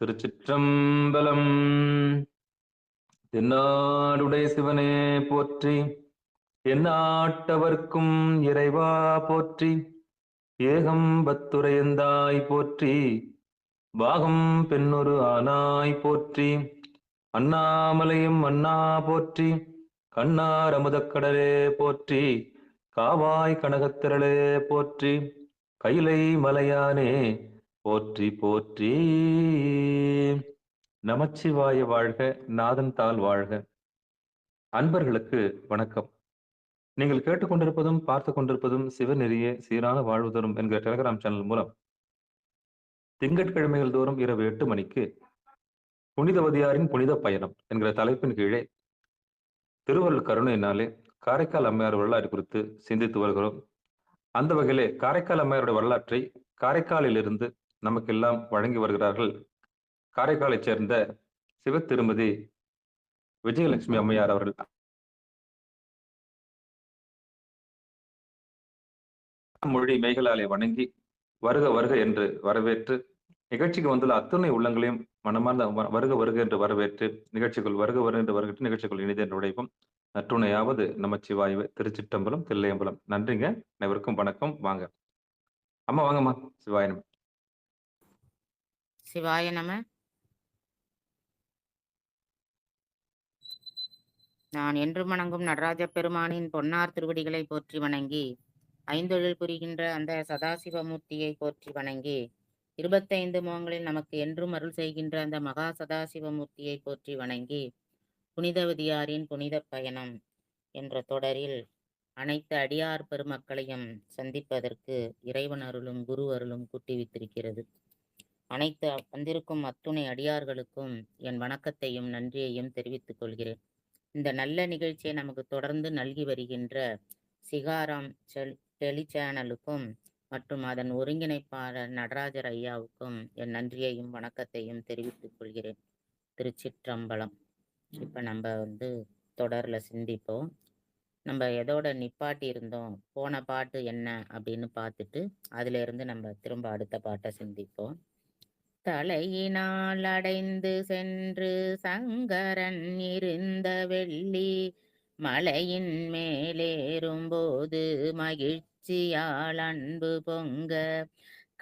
திருச்சிற்றம்பலம். தென்னாடுடைய சிவனே போற்றி, எந்நாட்டவர்க்கும் இறைவா போற்றி, ஏகம்பத்துரையந்தாய் போற்றி, பாகம் பெண்ணொரு ஆனாய் போற்றி, அண்ணாமலையும் அண்ணா போற்றி, கண்ணார் அமுதக்கடலே போற்றி, காவாய் கனகத்திரளே போற்றி, கைலை மலையானே போற்றி போற்றி. நமச்சிவாய வாழ்க, நாதன் தாள் வாழ்க. அன்பர்களுக்கு வணக்கம். நீங்கள் கேட்டுக்கொண்டிருப்பதும் பார்த்து கொண்டிருப்பதும் சிவநெறிய சீரான வாழ்வு தரும் என்கிற டெலிகிராம் சேனல் மூலம் திங்கட்கிழமைகள் தோறும் இரவு 8 மணிக்கு புனிதவதியாரின் புனித பயணம் என்கிற தலைப்பின் கீழே திருவருள் கருணையினாலே காரைக்கால் அம்மையார் வரலாறு குறித்து சிந்தித்து வருகிறோம். அந்த வகையிலே காரைக்கால் அம்மையாருடைய வரலாற்றை காரைக்காலில் இருந்து நமக்கெல்லாம் வழங்கி வருகிறார்கள் காரைக்காலைச் சேர்ந்த சிவ திருமதி விஜயலட்சுமி அம்மையார் அவர்கள். மொழி மெய்களாலே வணங்கி வருக வருக என்று வரவேற்று நிகழ்ச்சிக்கு வந்துள்ள அத்துணை உள்ளங்களையும் மனமார்ந்த வருக வருக என்று வரவேற்று நிகழ்ச்சிக்குள் வருக வருக என்று வருகிட்டு நிகழ்ச்சிக்குள் இனிதே நுழைவும். நற்றுணையாவது நமச்சிவாயவே. திருச்சிற்றம்பலம், தில்லையம்பலம். நன்றிங்க. அனைவருக்கும் வணக்கம். வாங்க அம்மா, வாங்கம்மா. சிவாய நம. சிவாய நம. நான் என்று வணங்கும் நடராஜ பெருமானின் பொன்னார் திருவடிகளை போற்றி வணங்கி, ஐந்தொழில் புரிகின்ற அந்த சதாசிவமூர்த்தியை போற்றி வணங்கி, 25 முகங்களில் நமக்கு என்றும் அருள் செய்கின்ற அந்த மகா சதாசிவமூர்த்தியை போற்றி வணங்கி, புனிதவதியாரின் புனித பயணம் என்ற தொடரில் அனைத்து அடியார் பெருமக்களையும் சந்திப்பதற்கு இறைவன் அருளும் குரு அருளும் கூட்டி வைத்திருக்கிறது. அனைத்து வந்திருக்கும் அத்துணை அடியார்களுக்கும் என் வணக்கத்தையும் நன்றியையும் தெரிவித்துக் கொள்கிறேன். இந்த நல்ல நிகழ்ச்சியை நமக்கு தொடர்ந்து நல்கி வருகின்ற சிகாராம் டெலி சேனலுக்கும் மற்றும் அதன் ஒருங்கிணைப்பாளர் நடராஜர் ஐயாவுக்கும் என் நன்றியையும் வணக்கத்தையும் தெரிவித்துக் கொள்கிறேன். திருச்சிற்றம்பலம். இப்போ நம்ம தொடர்ல சிந்திப்போம். நம்ம எதோட நிப்பாட்டி இருந்தோம், போன பாட்டு என்ன அப்படின்னு பார்த்துட்டு அதுல இருந்து நம்ம திரும்ப அடுத்த பாட்டை சிந்திப்போம். தலையினால் அடைந்து சென்று சங்கரன் இருந்த வெள்ளி மலையின் மேலேறும்போது மகிழ்ச்சியால் அன்பு பொங்க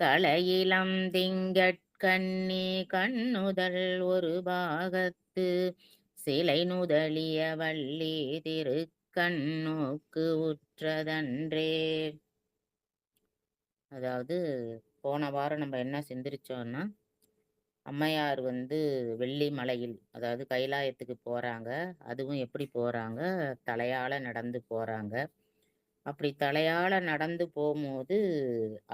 கலையிலம் திங்கட்கண்ணி கண்ணுதல் ஒரு பாகத்து சிலை நுதலிய வள்ளி திருக்கண்ணோக்கு உற்றதன்றே. அதாவது போன வாரம் நம்ம என்ன சிந்திரிச்சோம்னா, அம்மையார் வெள்ளி மலையில், அதாவது கைலாயத்துக்கு போறாங்க. அதுவும் எப்படி போறாங்க? தலையால நடந்து போறாங்க. அப்படி தலையால நடந்து போகும்போது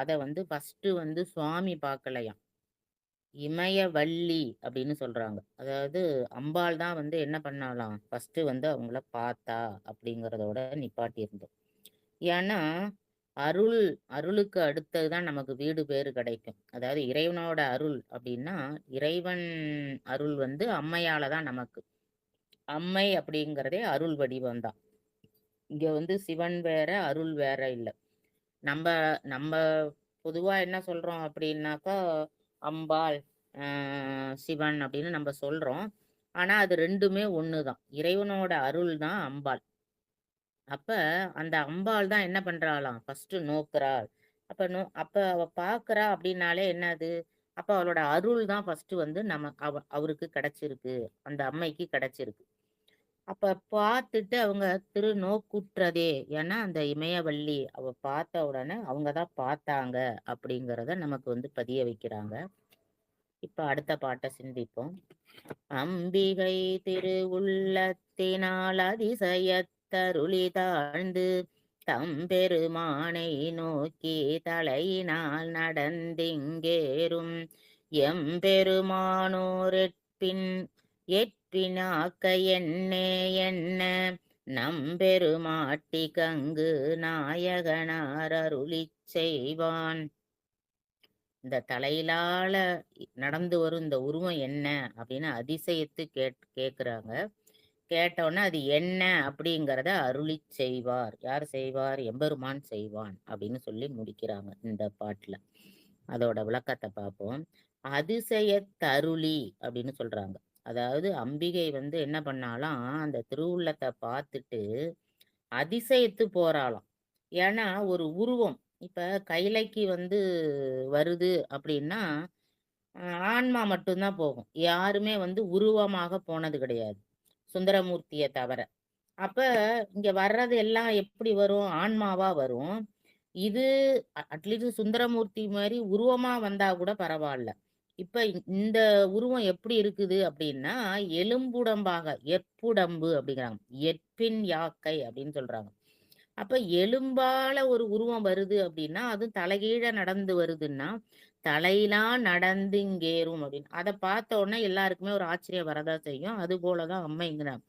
அதை ஃபர்ஸ்ட் சுவாமி பார்க்கலையாம், இமயவள்ளி அப்படின்னு சொல்றாங்க. அதாவது அம்பாள் தான் என்ன பண்ணாலாம், ஃபர்ஸ்ட் அவங்கள பார்த்தா அப்படிங்கிறதோட நிப்பாட்டி இருந்தோம். ஏன்னா அருளுக்கு அடுத்ததுதான் நமக்கு வீடு பேரு கிடைக்கும். அதாவது இறைவனோட அருள் அப்படின்னா, இறைவன் அருள் அம்மையால தான் நமக்கு. அம்மை அப்படிங்கிறதே அருள் வடிவம் தான். இங்க சிவன் வேற அருள் வேற இல்லை. நம்ம நம்ம பொதுவா என்ன சொல்றோம் அப்படின்னாக்கா, அம்பாள் சிவன் அப்படின்னு நம்ம சொல்றோம். ஆனா அது ரெண்டுமே ஒண்ணுதான். இறைவனோட அருள் தான் அம்பாள். அப்ப அந்த அம்பாள் தான் என்ன பண்றாளாம், ஃபர்ஸ்ட் நோக்குறாள். அப்ப அவ பாக்குறா அப்படின்னாலே என்னது, அப்ப அவளோட அருள் தான் ஃபர்ஸ்ட் அவருக்கு கிடைச்சிருக்கு, அந்த அம்மைக்கு கிடைச்சிருக்கு. அப்ப பார்த்துட்டு அவங்க திரு நோக்குற்றதே. ஏன்னா அந்த இமயவள்ளி அவ பார்த்த உடனே அவங்கதான் பார்த்தாங்க அப்படிங்கிறத நமக்கு பதிய வைக்கிறாங்க. இப்ப அடுத்த பாட்டை சிந்திப்போம். அம்பிகை திரு உள்ளத்தினால் அதிசயத்தருளி தாழ்ந்து தம்பெருமானை நோக்கி தலையினால் நடந்திங்கேறும் எம்பெருமானோர் எட்பினாக்க என்னே என்ன நம்பெருமாட்டி கங்கு நாயகனார் அருளி செய்வான். இந்த தலையிலால நடந்து வரும் இந்த உருவம் என்ன அப்படின்னு அதிசயத்து கேக்குறாங்க. கேட்டோன்னா அது என்ன அப்படிங்கிறத அருளி செய்வார். யார் செய்வார்? எம்பெருமான் செய்வான் அப்படின்னு சொல்லி முடிக்கிறாங்க இந்த பாட்டுல. அதோட விளக்கத்தை பார்ப்போம். அதிசய தருளி அப்படின்னு சொல்றாங்க. அதாவது அம்பிகை வந்து என்ன பண்ணாலாம், அந்த திருவுள்ளத்தை பார்த்துட்டு அதிசயித்து போறாளாம். ஏன்னா ஒரு உருவம் இப்ப கைலைக்கு வந்து வருது அப்படின்னா ஆன்மா மட்டும்தான் போகும். யாருமே வந்து உருவமாக போனது கிடையாது, சுந்தரமூர்த்திய தவிர. அப்ப இங்க வர்றது எல்லாம் எப்படி வரும்? ஆன்மாவா வரும். இது அட்லீஸ்ட் சுந்தரமூர்த்தி மாரி உருவமா வந்தா கூட பரவால்ல. இப்ப இந்த உருவம் எப்படி இருக்குது அப்படின்னா, எலும்புடம்பாக எற்புடம்பு அப்படிங்கிறாங்க. எற்பின் யாக்கை அப்படின்னு சொல்றாங்க. அப்ப எலும்பால ஒரு உருவம் வருது அப்படின்னா, அதுவும் தலைகீழ நடந்து வருதுன்னா, தலையிலா நடந்துங்கேறும் அப்படின்னு. அத பார்த்த உடனே எல்லாருக்குமே ஒரு ஆச்சரியம் வரதான் செய்யும். அதுபோல தான் அம்மைங்கிறாங்க.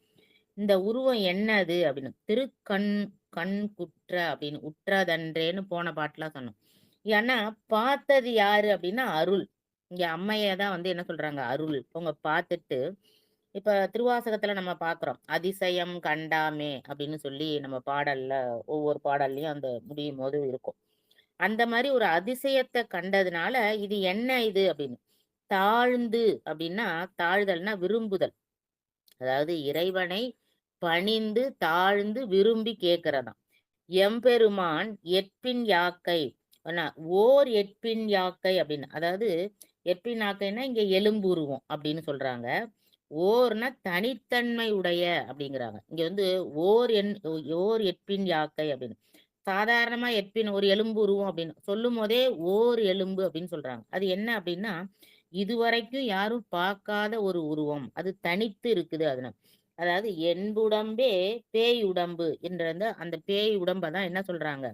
இந்த உருவம் என்னது அப்படின்னு. திருக்கண் கண் குற்ற அப்படின்னு உற்றதன்றேன்னு போன பாட்டுல சொன்னோம். ஏன்னா பார்த்தது யாரு அப்படின்னா அருள். இங்க அம்மைய தான் வந்து என்ன சொல்றாங்க, அருள். அவங்க பார்த்துட்டு இப்ப திருவாசகத்துல நம்ம பார்க்கிறோம். அதிசயம் கண்டாமே அப்படின்னு சொல்லி நம்ம பாடல்ல ஒவ்வொரு பாடல்லயும் அந்த முடியும்போது இருக்கும். அந்த மாரி ஒரு அதிசயத்த கண்டதுனால, இது என்ன இது அப்படின்னு. தாழ்ந்து அப்படின்னா, தாழ்தல்னா விரும்புதல். அதாவது இறைவனை பணிந்து தாழ்ந்து விரும்பி கேட்கிறதாம். எம்பெருமான் எற்பின் யாக்கை என்ன, ஓர் எற்பின் யாக்கை அப்படின்னு. அதாவது எற்பின் யாக்கைன்னா இங்க எலும்புருவம் அப்படின்னு சொல்றாங்க. ஓர்னா தனித்தன்மை உடைய அப்படிங்கிறாங்க. இங்க வந்து ஓர் எற்பின் யாக்கை அப்படின்னு. சாதாரணமா எற்பின் ஒரு எலும்பு உருவம் அப்படின்னு சொல்லும் போதே ஓர் எலும்பு அப்படின்னு சொல்றாங்க. அது என்ன அப்படின்னா, இதுவரைக்கும் யாரும் பார்க்காத ஒரு உருவம். அது தனித்து இருக்குது அதுல. அதாவது என்புடம்பே பேய் உடம்பு என்ற அந்த பேய் உடம்ப தான் என்ன சொல்றாங்க,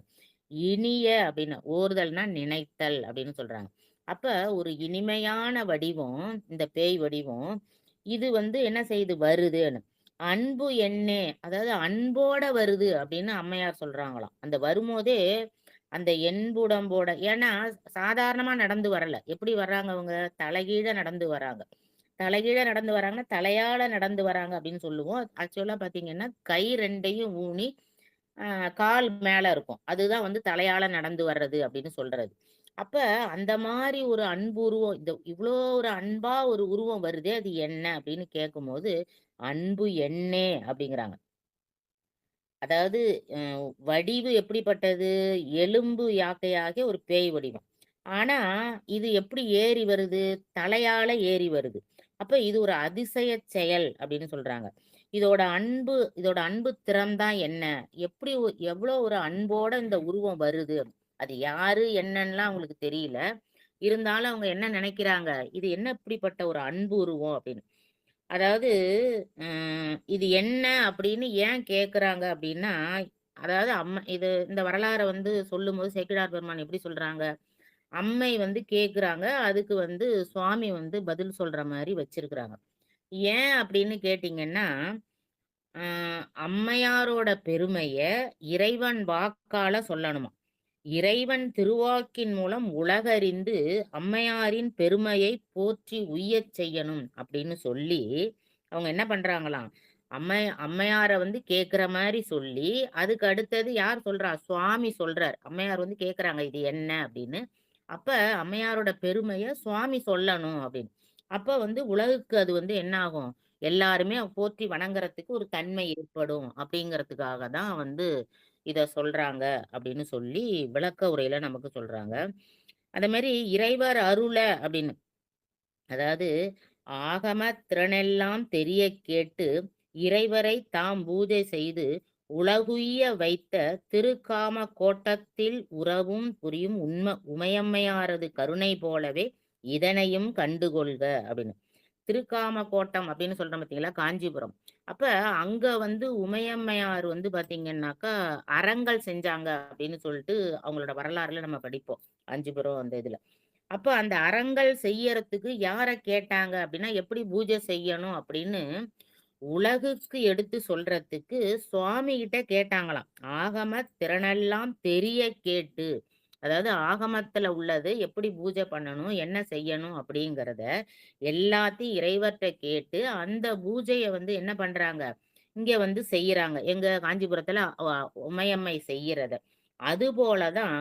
இனிய அப்படின்னு. ஓர்தல்னா நினைத்தல் அப்படின்னு சொல்றாங்க. அப்ப ஒரு இனிமையான வடிவம் இந்த பேய் வடிவம். இது வந்து என்ன செய்யுது, வருதுன்னு. அன்பு எண்ணே, அதாவது அன்போட வருது அப்படின்னு அம்மையார் சொல்றாங்களாம். அந்த வரும்போதே அந்த என்புடம்போட, ஏன்னா சாதாரணமா நடந்து வரல. எப்படி வர்றாங்க அவங்க? தலைகீழ நடந்து வராங்க. தலைகீழ நடந்து வராங்கன்னா, தலையால நடந்து வராங்க அப்படின்னு சொல்லுவோம். ஆக்சுவலா பார்த்தீங்கன்னா, கை 2யும் ஊனி அ கால் மேல இருக்கும். அதுதான் வந்து தலையால நடந்து வர்றது அப்படின்னு சொல்றது. அப்ப அந்த மாரி ஒரு அன்பு உருவம், இந்த இவ்ளோ ஒரு அன்பா ஒரு உருவம் வருதே, அது என்ன அப்படின்னு கேட்கும்போது, அன்பு எண்ணே அப்படிங்கிறாங்க. அதாவது அ வடிவு எப்படிப்பட்டது? எலும்பு யாக்கையாகிய ஒரு பேய் வடிவம். ஆனா, இது எப்படி ஏறி வருது? தலையால ஏறி வருது. அப்ப இது ஒரு அதிசய செயல் அப்படின்னு சொல்றாங்க. இதோட அன்பு திறம் தான் என்ன? எப்படி எவ்வளோ ஒரு அன்போட இந்த உருவம் வருது? அது யாரு? என்னன்னுலாம் அவங்களுக்கு தெரியல. இருந்தாலும் அவங்க என்ன நெனைக்கிறாங்க? இது என்ன இப்படிப்பட்ட ஒரு அன்பு உருவம் அப்படின்னு. அதாவது இது என்ன அப்படின்னு ஏன் கேட்குறாங்க அப்படின்னா, அதாவது இது இந்த வரலாற வந்து சொல்லும்போது சேக்கிழார் பெருமான் எப்படி சொல்றாங்க? அம்மை வந்து கேட்குறாங்க. அதுக்கு வந்து சுவாமி வந்து பதில் சொல்ற மாரி வச்சிருக்கிறாங்க. ஏன் அப்படின்னு கேட்டீங்கன்னா, அ அம்மையாரோட பெருமைய இறைவன் வாக்கால சொல்லணுமாம். இறைவன் திருவாக்கின் மூலம் உலகறிந்து அம்மையாரின் பெருமையை போற்றி உய்யச் செய்யணும் அப்படின்னு சொல்லி, அவங்க என்ன பண்றாங்களாம், அம்மையார வந்து கேட்கிற மாரி சொல்லி, அதுக்கு அடுத்தது யார் சொல்றா? சுவாமி சொல்றார். அம்மையார் வந்து கேட்கறாங்க, "இது என்ன?" அப்படின்னு. அப்ப அம்மையாரோட பெருமைய சுவாமி சொல்லணும் அப்படின்னு. அப்ப வந்து உலகுக்கு அது வந்து என்ன ஆகும்? எல்லாருமே போற்றி வணங்குறதுக்கு ஒரு தன்மை ஏற்படும் அப்படிங்கிறதுக்காக தான் வந்து இத சொல்றாங்க அப்படின்னு சொல்லி விளக்க உரையில நமக்கு சொல்றாங்க. அதே மாரி இறைவர் அருள அப்படின்னு. அதாவது ஆகம திறனெல்லாம் தெரியக் கேட்டு இறைவரை தாம் பூஜை செய்து உலகுய்ய வைத்த திருக்காம கோட்டத்தில் உறவும் புரியும் உமையம்மையாரது கருணை போலவே இதனையும் கண்டுகொள்க அப்படின்னு. திருக்காம கோட்டம் அப்படின்னு சொல்றோம் பார்த்தீங்களா? காஞ்சிபுரம். அப்ப அங்க வந்து உமையம்மையார் வந்து பார்த்தீங்கன்னாக்கா, அறங்கள் செஞ்சாங்க அப்படின்னு சொல்லிட்டு அவங்களோட வரலாறுல நம்ம படிப்போம். காஞ்சிபுரம் அந்த இதுல. அப்ப அந்த அறங்கள் செய்யறதுக்கு யார கேட்டாங்க அப்படின்னா, எப்படி பூஜை செய்யணும் அப்படின்னு உலகுக்கு எடுத்து சொல்றதுக்கு சுவாமி கிட்ட கேட்டாங்களாம். ஆகம திறனெல்லாம் தெரிய கேட்டு, அதாவது ஆகமத்துல உள்ளது எப்படி பூஜை பண்ணணும், என்ன செய்யணும் அப்படிங்கிறத எல்லாத்தையும் இறைவர்ட்ட கேட்டு, அந்த பூஜைய வந்து என்ன பண்றாங்க, இங்க வந்து செய்யறாங்க. எங்க காஞ்சிபுரத்துல உமையம்மை செய்யறத. அதுபோல தான்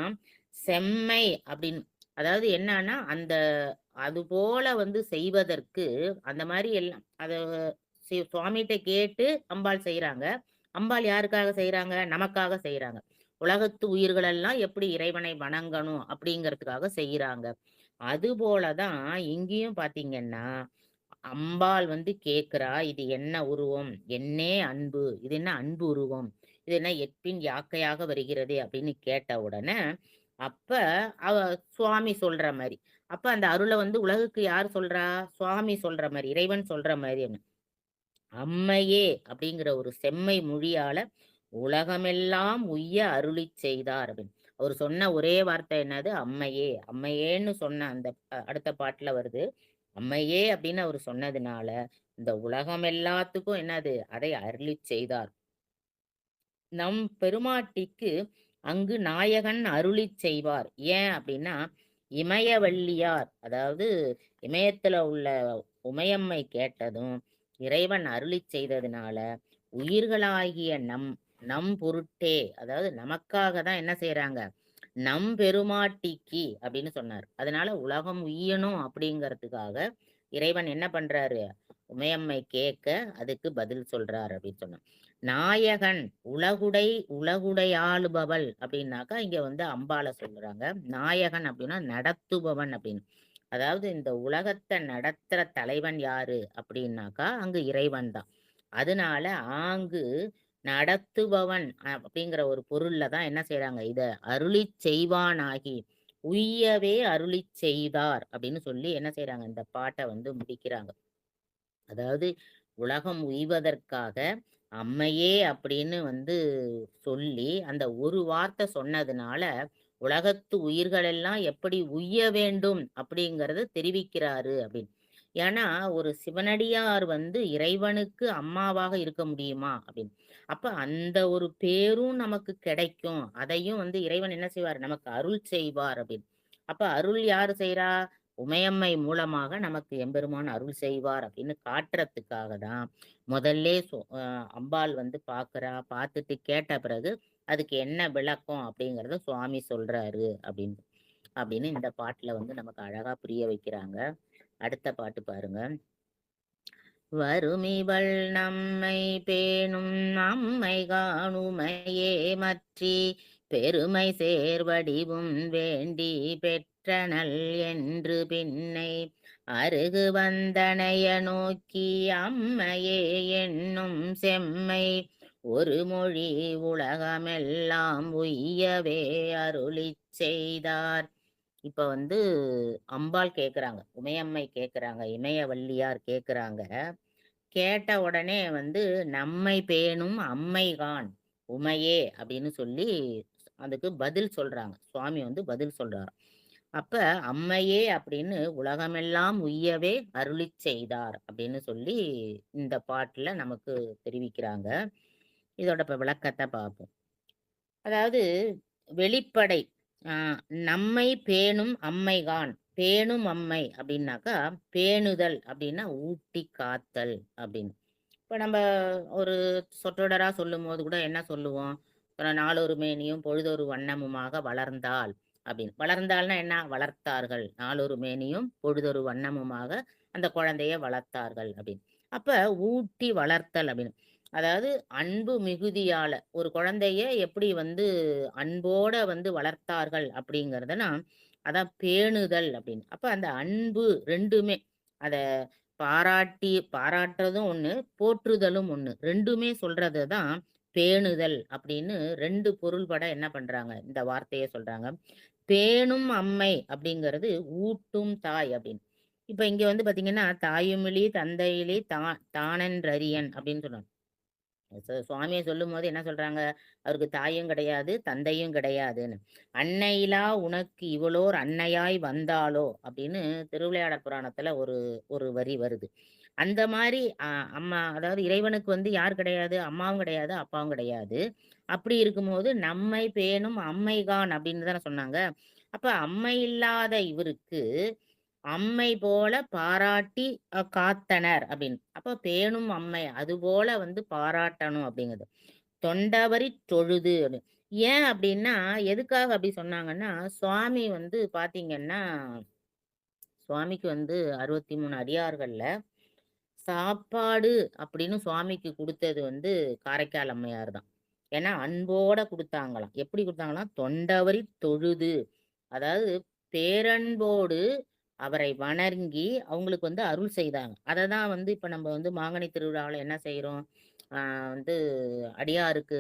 செம்மை அப்படின்னு. அதாவது என்னன்னா, அது போல வந்து செய்வதற்கு அந்த மாரி எல்லாம் சுவாமிட்ட கேட்டு அம்பாள் செய்றாங்க. அம்பாள் யாருக்காக செய்றாங்க? நமக்காக செய்றாங்க. உலகத்து உயிர்கள் எல்லாம் எப்படி இறைவனை வணங்கணும் அப்படிங்கிறதுக்காக செய்றாங்க. அதுபோல தான் இங்கேயும் பார்த்தீங்கன்னா, அம்பாள் வந்து கேட்கிறா, "இது என்ன உருவம்? என்னே அன்பு. இது என்ன அன்பு உருவம்? இது என்ன எட்பின் யாக்கையாக வருகிறதே?" அப்படின்னு கேட்ட உடனே, அப்ப அவ சுவாமி சொல்ற மாரி. அப்ப அந்த அருள வந்து உலகுக்கு யார் சொல்றா? சுவாமி சொல்ற மாரி, இறைவன் சொல்ற மாரி. அம்மையே அப்படிங்கிற ஒரு செம்மை மொழியால உலகமெல்லாம் உய்ய அருளிச் செய்தார் அப்படின்னு. அவர் சொன்ன ஒரே வார்த்தை என்னது? அம்மையே. அம்மையேன்னு சொன்ன அந்த அடுத்த பாட்டுல வருது. அம்மையே அப்படின்னு அவர் சொன்னதுனால, இந்த உலகம் எல்லாத்துக்கும் என்னது? அதை அருளிச் செய்தார். நம் பெருமாட்டிக்கு அங்கு நாயகன் அருளிச் செய்வார். ஏன் அப்படின்னா, இமயவல்லியார் அதாவது இமயத்துல உள்ள உமையம்மை கேட்டதும், இறைவன் அருளிச் செய்ததுனால, உயிர்களாகிய நம் நம் பொருட்டே அதாவது நமக்காக தான் என்ன செய்றாங்க? நம் பெருமாட்டிக்கு அப்படின்னு சொன்னார். அதனால உலகம் உய்யணும் அப்படிங்கிறதுக்காக இறைவன் என்ன பண்றாரு? உமையம்மை கேட்க அதுக்கு பதில் சொல்றார் அப்படின்னு சொன்னார். நாயகன் உலகுடையாளுபவள் அப்படின்னாக்கா இங்க வந்து அம்பாள சொல்றாங்க. நாயகன் அப்படின்னா நடத்துபவன் அப்படின்னு. அதாவது இந்த உலகத்தை நடத்துற தலைவன் யாரு அப்படின்னாக்கா அங்கு இறைவன் தான். அதனால ஆங்கு நடத்துபவன் அப்படிங்கிற ஒரு பொருள்ல தான் என்ன செய்றாங்க? இத அருளிச் செய்வானாகி உய்யவே அருளிச் செய்தார் அப்படின்னு சொல்லி என்ன செய்றாங்க? இந்த பாட்ட வந்து முடிக்கிறாங்க. அதாவது உலகம் உய்வதற்காக அம்மையே அப்படின்னு வந்து சொல்லி அந்த ஒரு வார்த்தை சொன்னதுனால உலகத்து உயிர்கள் எல்லாம் எப்படி உய்ய வேண்டும் அப்படிங்கறத தெரிவிக்கிறாரு அப்படின்னு. ஏன்னா ஒரு சிவனடியார் வந்து இறைவனுக்கு அம்மாவாக இருக்க முடியுமா அப்படின்னு. அப்ப அந்த ஒரு பேரும் நமக்கு கிடைக்கும். அதையும் வந்து இறைவன் என்ன செய்வார்? நமக்கு அருள் செய்வார் அப்படின்னு. அப்ப அருள் யாரு செய்றா? உமையம்மை மூலமாக நமக்கு எம்பெருமான் அருள் செய்வார் அப்படின்னு காட்டுறதுக்காக தான் முதல்லே அம்பாள் வந்து பார்க்கிறா. பார்த்துட்டு கேட்ட பிறகு அதுக்கு என்ன விளக்கம் அப்படிங்கறத சுவாமி சொல்றாரு அப்படின்னு அப்படின்னு இந்த பாட்டுல வந்து நமக்கு அழகா புரிய வைக்கிறாங்க. அடுத்த பாட்டு பாருங்க. வருமிவள் நம்மை பேணும் நம்மை காணுமையே மற்றி பெருமை சேர்வடிவும் வேண்டி பெற்றனள் என்று பின்னை அருகு வந்தனைய நோக்கி அம்மையே என்னும் செம்மை ஒரு மொழி உலகமெல்லாம் உய்யவே அருளிச் செய்தார். இப்ப வந்து அம்பாள் கேக்குறாங்க, உமையம்மை கேக்குறாங்க, இமயவல்லியார் கேக்குறாங்க. கேட்ட உடனே வந்து நம்மை பேணும் அம்மைகான் உமையே அப்படின்னு சொல்லி அதுக்கு பதில் சொல்றாங்க. சுவாமி வந்து பதில் சொல்றாரு. அப்ப அம்மையே அப்படின்னு உலகமெல்லாம் உய்யவே அருளிச் செய்தார் அப்படின்னு சொல்லி இந்த பாட்டுல நமக்கு தெரிவிக்கிறாங்க. இதோட இப்ப விளக்கத்தை பார்ப்போம். அதாவது வெளிப்படை ஆ நம்மை பேணும் அம்மைகான். பேணும் அம்மை அப்படின்னாக்கா, பேணுதல் அப்படின்னா ஊட்டி காத்தல் அப்படின்னு. இப்ப நம்ம ஒரு சொற்றொடரா சொல்லும்போது கூட என்ன சொல்லுவோம்? நாளொரு மேனியும் பொழுதொரு வண்ணமுமாக வளர்ந்தாள் அப்படின்னு. வளர்ந்தாள்னா என்ன? வளர்த்தார்கள். நாளொரு மேனியும் பொழுதொரு வண்ணமுமாக அந்த குழந்தைய வளர்த்தார்கள் அப்படின்னு. அப்ப ஊட்டி வளர்த்தல் அப்படின்னு. அதாவது அன்பு மிகுதியால ஒரு குழந்தைய எப்படி வந்து அன்போட வந்து வளர்த்தார்கள் அப்படிங்கிறதுனா, அதான் பேணுதல் அப்படின்னு. அப்ப அந்த அன்பு 2மே அத பாராட்டுறதும் ஒண்ணு, போற்றுதலும் ஒண்ணு. 2மே சொல்றது தான் பேணுதல் அப்படின்னு 2 பொருள்பட என்ன பண்றாங்க? இந்த வார்த்தைய சொல்றாங்க. பேணும் அம்மை அப்படிங்கிறது ஊட்டும் தாய் அப்படின்னு. இப்ப இங்க வந்து பாத்தீங்கன்னா, தாயுமிழி தந்தையிலி தானென்றறியன் அப்படின்னு சொல்றாங்க. சுவாமிய சொல்லும்போது என்ன சொல்றாங்க? அவருக்கு தாயும் கிடையாது, தந்தையும் கிடையாதுன்னு. "அன்னையிலா உனக்கு இவளோர் அன்னையாய் வந்தாளோ" அப்படின்னு திருவிளையாடற் புராணத்துல ஒரு ஒரு வரி வருது. அந்த மாரி அம்மா அதாவது இறைவனுக்கு வந்து யார் கிடையாது? அம்மாவும் கிடையாது, அப்பாவும் கிடையாது. அப்படி இருக்கும்போது, "நம்மை பேணும் அம்மைகான்" அப்படின்னு தானே சொன்னாங்க. அப்ப அம்மை இல்லாத இவருக்கு அம்மை போல பாராட்டி காத்தனர் அப்படின்னு. அப்ப பேணும் அம்மை அதுபோல வந்து பாராட்டணும் அப்படிங்குது. தொண்டவரித் தொழுது அப்படின்னு. ஏன் அப்படின்னா, எதுக்காக அப்படி சொன்னாங்கன்னா, சுவாமி வந்து பார்த்தீங்கன்னா, சுவாமிக்கு வந்து 63 அடியார்கள்ல, சாப்பாடு அப்படின்னு சுவாமிக்கு குடுத்தது வந்து காரைக்கால் அம்மையார் தான். ஏன்னா, அன்போட குடுத்தாங்களாம். எப்படி குடுத்தாங்களாம்? தொண்டவரி தொழுது. அதாவது பேரன்போடு அவரை வணங்கி, அவங்களுக்கு வந்து அருள் செய்தாங்க. அததான் வந்து இப்ப நம்ம வந்து மாங்கனி திருவிழாவுல என்ன செய்றோம்? ஆ வந்து அடியாருக்கு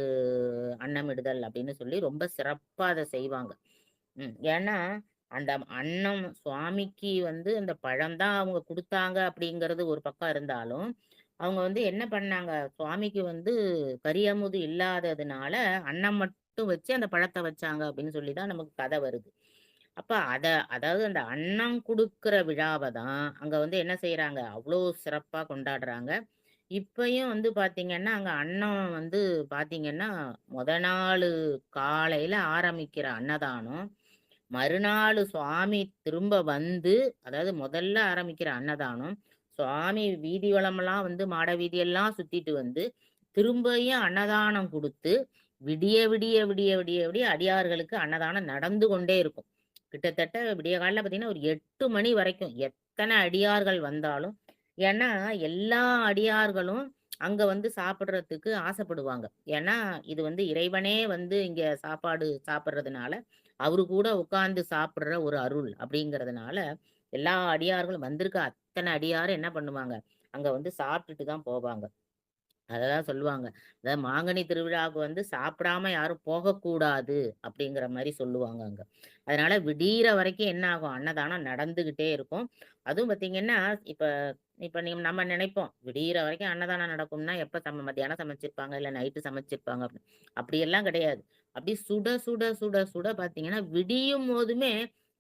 அன்னமிடுதல் அப்படின்னு சொல்லி ரொம்ப சிறப்பா அத செய்வாங்க. ஏன்னா, அந்த அன்னம் சுவாமிக்கு வந்து அந்த பழம் தான் அவங்க குடுத்தாங்க அப்படிங்கிறது ஒரு பக்கம் இருந்தாலும், அவங்க வந்து என்ன பண்ணாங்க, சுவாமிக்கு வந்து கரியமுது இல்லாததுனால, அன்னம் மட்டும் வச்சு அந்த பழத்த வச்சாங்க அப்படின்னு சொல்லி தான் நமக்கு கதை வருது. அப்ப அதாவது அந்த அன்னம் குடுக்குற விழாவ தான் அங்க வந்து என்ன செய்றாங்க, அவ்ளோ சிறப்பா கொண்டாடுறாங்க. இப்பயும் வந்து பாத்தீங்கன்னா, அங்க அன்னம் வந்து பாத்தீங்கன்னா, மொத நாளு காலையில ஆரம்பிக்கிற அன்னதானம், மறுநாளு சுவாமி திரும்ப வந்து, அதாவது முதல்ல ஆரம்பிக்கிற அன்னதானம், சுவாமி வீதி வலமெல்லாம் வந்து மாட வீதியெல்லாம் சுத்திட்டு வந்து, திரும்பியும் அன்னதானம் குடுத்து, விடிய விடிய விடிய விடிய விடிய அடியார்களுக்கு அன்னதானம் நடந்து கொண்டே இருக்கும். கிட்டத்தட்ட விடிய காலைல பார்த்தீங்கன்னா, ஒரு 8 மணி வரைக்கும் எத்தன அடியார்கள் வந்தாலும் ஏன்னா, எல்லா அடியார்களும் அங்க வந்து சாப்பிடுறதுக்கு ஆசைப்படுவாங்க. ஏன்னா, இது வந்து இறைவனே வந்து இங்க சாப்பாடு சாப்பிடுறதுனால, அவரு கூட உட்கார்ந்து சாப்பிடுற ஒரு அருள் அப்படிங்கிறதுனால, எல்லா அடியார்களும் வந்திருக்க அத்தன அடியாரும் என்ன பண்ணுவாங்க, அங்க வந்து சாப்பிட்டுட்டு தான் போவாங்க. அததான் சொல்லுவாங்க. அதாவது மாங்கனி திருவிழாவுக்கு வந்து சாப்பிடாம யாரும் போகக்கூடாது அப்படிங்கிற மாரி சொல்லுவாங்க அங்க. அதனால விடியிற வரைக்கும் என்ன ஆகும்? அன்னதானம் நடந்துகிட்டே இருக்கும். அதுவும் பார்த்தீங்கன்னா, இப்ப இப்ப நம்ம நினைப்போம். விடியிற வரைக்கும் அன்னதானம் நடக்கும்னா, எப்ப மத்தியானம் சமைச்சிருப்பாங்க, இல்ல நைட்டு சமைச்சிருப்பாங்க அப்படின்னு. அப்படியெல்லாம் கிடையாது. அப்படியே சுட சுட சுட சுட பார்த்தீங்கன்னா, விடியும்போதுமே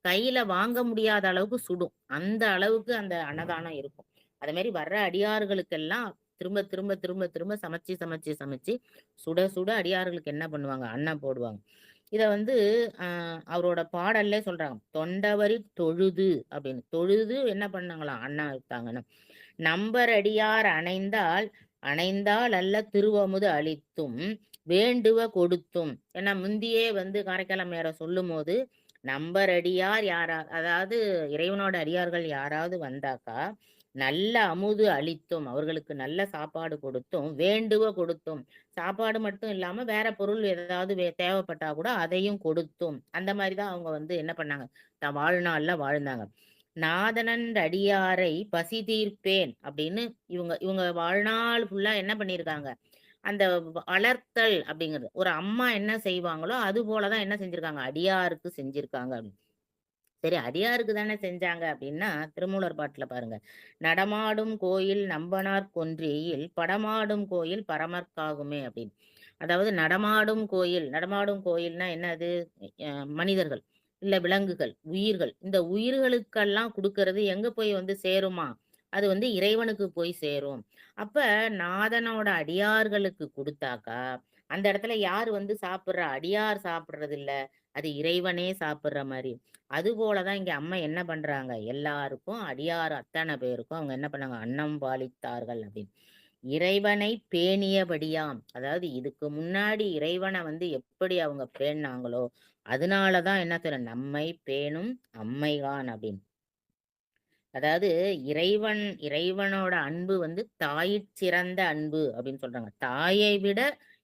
கையில வாங்க முடியாத அளவுக்கு சுடும். அந்த அளவுக்கு அந்த அன்னதானம் இருக்கும். அது மாரி வர்ற அடியார்களுக்கெல்லாம் திரும்ப, திரும்ப, திரும்ப, திரும்ப சமைச்சு, சமைச்சு, சமைச்சு சுட, சுட அடியார்களுக்கு என்ன பண்ணுவாங்க? அன்னம் போடுவாங்க. இத வந்து அ அவரோட பாடல்லே சொல்றாங்க. "தொண்டவரி தொழுது" அப்படின்னு. தொழுது என்ன பண்ணாங்களாம்? அன்னம் வைத்தாங்கன்னு. "நம்பரடியார் அணைந்தால் அணைந்தால் அல்ல திருவமுது அளித்தும், வேண்டுவ கொடுத்தும்." ஏன்னா முந்தியே வந்து காரைக்கால் அம்மையார சொல்லும்போது, நம்பரடியார் அதாவது இறைவனோட அடியார்கள் யாராவது வந்தாக்கா, நல்ல அமுது அளித்தும், அவர்களுக்கு நல்ல சாப்பாடு கொடுத்தும், வேண்டுவ கொடுத்தும். சாப்பாடு மட்டும் இல்லாம வேற பொருள் ஏதாவது தேவைப்பட்டா கூட அதையும் கொடுத்தும். அந்த மாரி தான் அவங்க வந்து என்ன பண்ணாங்க, தன் வாழ்நாள்ல வாழ்ந்தாங்க. "நாதனன் அடியாரை பசி தீர்ப்பேன்" அப்படின்னு இவங்க இவங்க வாழ்நாள் ஃபுல்லா என்ன பண்ணியிருக்காங்க, அந்த வளர்த்தல் அப்படிங்கிறது. ஒரு அம்மா என்ன செய்வாங்களோ, அது போல தான் என்ன செஞ்சிருக்காங்க, அடியாருக்கு செஞ்சிருக்காங்க அப்படின்னு. சரி அடியாருக்கு தானே செஞ்சாங்க அப்படின்னா, திருமூலர் பாட்டுல பாருங்க. "நடமாடும் கோயில் நம்பனார் கொன்றியில், படமாடும் கோயில் பரமர்க்காகுமே" அப்படின்னு. அதாவது நடமாடும் கோயில்னா என்னது? அ மனிதர்கள், இல்ல விலங்குகள், உயிர்கள். இந்த உயிர்களுக்கெல்லாம் குடுக்கறது எங்க போய் வந்து சேருமா? அது வந்து இறைவனுக்கு போய் சேரும். அப்ப நாதனோட அடியார்களுக்கு குடுத்தாக்கா, அந்த இடத்துல யாரு வந்து சாப்பிடுறா? அடியார் சாப்பிடுறது இல்ல. அது இறைவனே சாப்பிடுற மாரி. அதுபோல தான் இங்க அம்மா என்ன பண்றாங்க, எல்லாருக்கும் அடியார் அத்தன பேருக்கும் அவங்க என்ன பண்ணாங்க, அன்னம் பாலித்தார்கள் அப்படின்னு. இறைவனை பேணியபடியாம். அதாவது இதுக்கு முன்னாடி இறைவன வந்து எப்படி அவங்க பேணுனாங்களோ, அதனால தான் என்ன சொல்ல நம்மை பேணும் அம்மைகான் அப்படின்னு. அதாவது இறைவனோட அன்பு வந்து தாயிற் சிறந்த அன்பு அப்படின்னு சொல்றாங்க. தாயை விட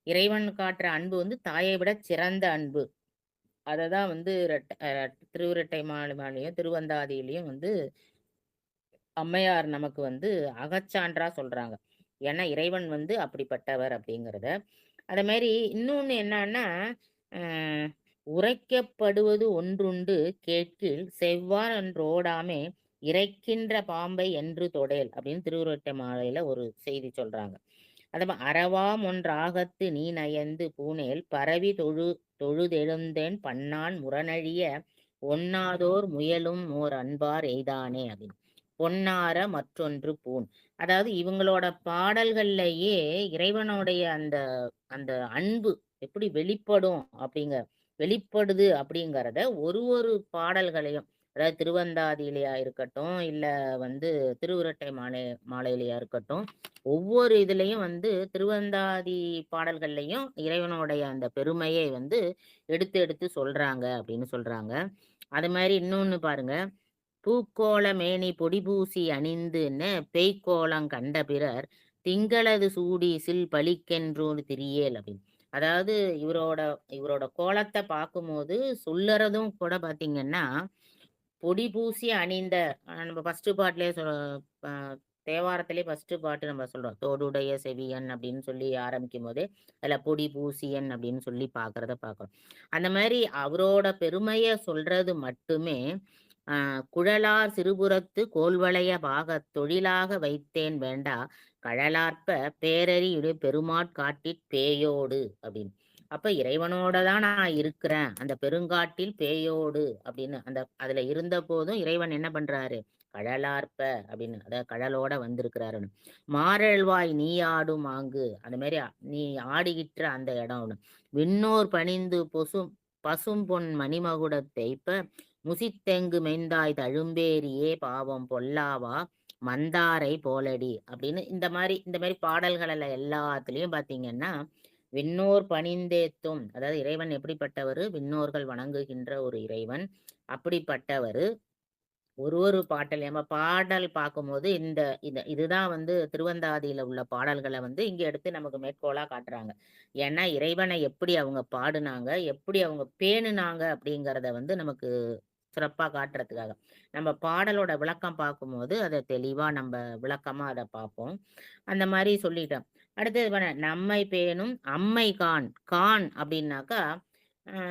இறைவன் காட்டுற அன்பு வந்து தாயை விட சிறந்த அன்பு. அததான் வந்து திருவிரட்டை மாலையும், திருவந்தாதியிலயும் வந்து அம்மையார் நமக்கு வந்து அகச்சான்றா சொல்றாங்க. ஏன்னா, இறைவன் வந்து அப்படிப்பட்டவர் அப்படிங்கிறத. அதே மாரி இன்னொன்னு என்னன்னா, அ "உரைக்கப்படுவது ஒன்றுண்டு கேட்கில் செவ்வாறன்றோடாமே இரைக்கின்ற பாம்பை என்று தொடேல்" அப்படின்னு திருவுருட்டை மாலையில ஒரு செய்தி சொல்றாங்க. "அரவாம் ஒன்றாகத்து நீ நயந்து பூணேல் பரவி தொழுதெழுந்தேன் பன்னான் முரணழிய ஒண்ணாதோர் முயலும் ஓர் அன்பார் எய்தானே" அப்படின்னு. "பொன்னார மற்றொன்று பூண்." அதாவது இவங்களோட பாடல்கள்லயே இறைவனுடைய அந்த அந்த அன்பு எப்படி வெளிப்படுது அப்படிங்கிறத ஒரு ஒரு பாடல்களையும் அதாவது திருவந்தாதியிலயா இருக்கட்டும், இல்ல வந்து திருவுரட்டை மாலையிலயா இருக்கட்டும், ஒவ்வொரு இதுலயும் வந்து திருவந்தாதி பாடல்கள்லயும் இறைவனுடைய அந்த பெருமையை வந்து எடுத்து எடுத்து சொல்றாங்க அப்படின்னு சொல்றாங்க. அது மாரி இன்னொன்னு பாருங்க. பூக்கோள மேனி பொடிபூசி அணிந்துன்னு பேய்க்கோலங் கண்ட பிறர் திங்களது சூடி சில் பளிக்கென்றோடு திரியேல் அப்படின்னு. அதாவது இவரோட இவரோட கோலத்த பார்க்கும்போது சொல்லறதும் கூட பார்த்தீங்கன்னா, பொடி பூசி அணிந்த நம்ம ஃபர்ஸ்ட் பாட்டுலயே அ தேவாரத்திலே ஃபர்ஸ்ட் பாட்டு நம்ம சொல்றோம். "தோடுடைய செவியன்" அப்படின்னு சொல்லி ஆரம்பிக்கும்போதே, அதுல "பொடி பூசியன்" அப்படின்னு சொல்லி பார்க்கிறோம். அந்த மாரி அவரோட பெருமைய சொல்றது மட்டுமே, "குழலார் சிறுபுறத்து கோல்வளைய பாகத் தொழிலாக வைத்தேன் வேண்டா, கழலார்ப்ப பேரறியுடைய பெருமாட் காட்டிற் பேயோடு" அப்படின்னு. அப்ப இறைவனோட தான் நான் இருக்கிறேன். அந்த பெருங்காட்டில் பேயோடு அப்படின்னு அதுல இருந்தபோதும் இறைவன் என்ன பண்றாரு? கழலார்ப்ப அப்படின்னு. அதாவது கழலோட வந்திருக்கிறாருன்னு. மாறெழ்வாய் நீ ஆடும் ஆங்கு. அந்த மாரி நீ ஆடுகின்ற அந்த இடம்னு. விண்ணோர் பணிந்து பசும்பொன் மணிமகுடத் தேய்ப்ப முசித்தெங்கு மெய்ந்தாய் தழும்பேறியே பாவம் பொல்லாவா மந்தாரை போலடி அப்படின்னு இந்த மாரி பாடல்கள் எல்லாத்துலயும் பாத்தீங்கன்னா, விண்ணோர் பணிந்தேத்தும், அதாவது இறைவன் எப்படிப்பட்டவரு? விண்ணோர்கள் வணங்குகின்ற ஒரு இறைவன். அப்படிப்பட்டவரு. ஒரு பாட்டல் நம்ம பாடல் பார்க்கும்போது இந்த இதுதான் வந்து திருவந்தாதியில உள்ள பாடல்கள வந்து இங்க எடுத்து நமக்கு மேற்கோளா காட்டுறாங்க. ஏன்னா, இறைவனை எப்படி அவங்க பாடுனாங்க, எப்படி அவங்க பேணுனாங்க அப்படிங்கிறத வந்து நமக்கு சிறப்பா காட்டுறதுக்காக. நம்ம பாடலோட விளக்கம் பார்க்கும்போது, அத தெளிவா விளக்கமா அத பார்ப்போம். அந்த மாரி சொல்லிட்டேன். அடுத்தது நம்மை பேணும் அம்மை காண். காண் அப்படின்னாக்கா,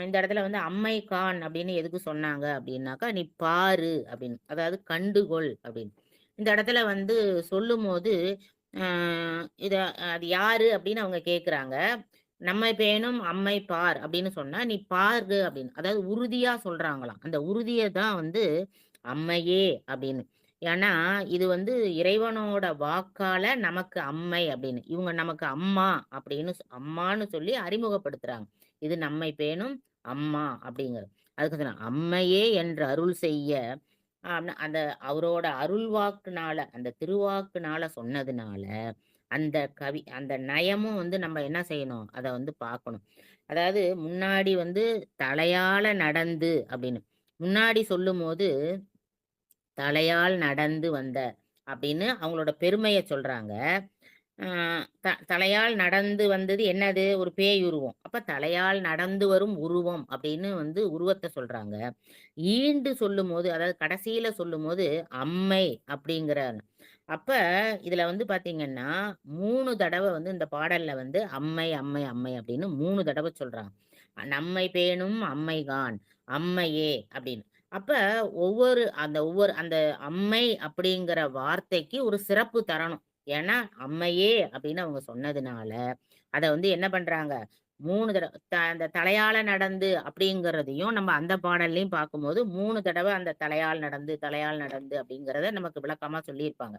இந்த இடத்துல வந்து அம்மை காண் அப்படின்னு எதுக்கு சொன்னாங்க அப்படின்னாக்கா, "நீ பாரு" அப்படின்னு. அதாவது கண்டுகொள் அப்படின்னு. இந்த இடத்துல வந்து சொல்லும்போது, அ இத அது யாரு அப்படின்னு அவங்க கேட்குறாங்க. "நம்மை பேணும் அம்மை பார்" அப்படின்னு சொன்னா, "நீ பாரு" அப்படின்னு. அதாவது உறுதியா சொல்றாங்களாம். அந்த உறுதிய தான் வந்து அம்மையே அப்படின்னு. ஏன்னா, இது வந்து இறைவனோட வாக்கால நமக்கு அம்மை அப்படின்னு. இவங்க நமக்கு அம்மா அப்படின்னு அம்மான்னு சொல்லி அறிமுகப்படுத்துறாங்க. இது நம்மை பேணும் அம்மா அப்படிங்கிறது. அதுக்கு சொன்னா, "அம்மையே என்று அருள் செய்ய" அந்த அவரோட அருள் வாக்குனால, அந்த திருவாக்குனால சொன்னதுனால, அந்த நயமும் வந்து நம்ம என்ன செய்யணும்? அத வந்து பார்க்கணும். அதாவது முன்னாடி வந்து தலையால நடந்து அப்படின்னு. முன்னாடி சொல்லும்போது தலையால் நடந்து வந்த அப்படின்னு அவங்களோட பெருமைய சொல்றாங்க. அ தலையால் நடந்து வந்தது என்னது? ஒரு பேய் உருவம். அப்ப தலையால் நடந்து வரும் உருவம் அப்படின்னு வந்து உருவத்த சொல்றாங்க. ஈண்டு சொல்லும்போது, அதாவது கடைசியில சொல்லும்போது, அம்மை அப்படிங்கிறாங்க. அப்ப இதுல வந்து பாத்தீங்கன்னா, 3 தடவ வந்து இந்த பாடல்ல வந்து அம்மை, அம்மை, அம்மை அப்படின்னு 3 தடவ சொல்றாங்க. நம்மை பேணும் அம்மைகாண், அம்மையே அப்படின்னு. அப்ப ஒவ்வொரு அந்த அம்மை அப்படிங்கிற வார்த்தைக்கு ஒரு சிறப்பு தரணும். ஏன்னா, அம்மையே அப்படின்னு அவங்க சொன்னதுனால, அத வந்து என்ன பண்றாங்க, 3 தடவ அந்த தலையால நடந்து அப்படிங்கிறதையும் நம்ம அந்த பாடல்லயும் பார்க்கும்போது 3 தடவ அந்த தலையால் நடந்து, தலையால் நடந்து அப்படிங்கிறத நமக்கு விளக்கமா சொல்லியிருப்பாங்க.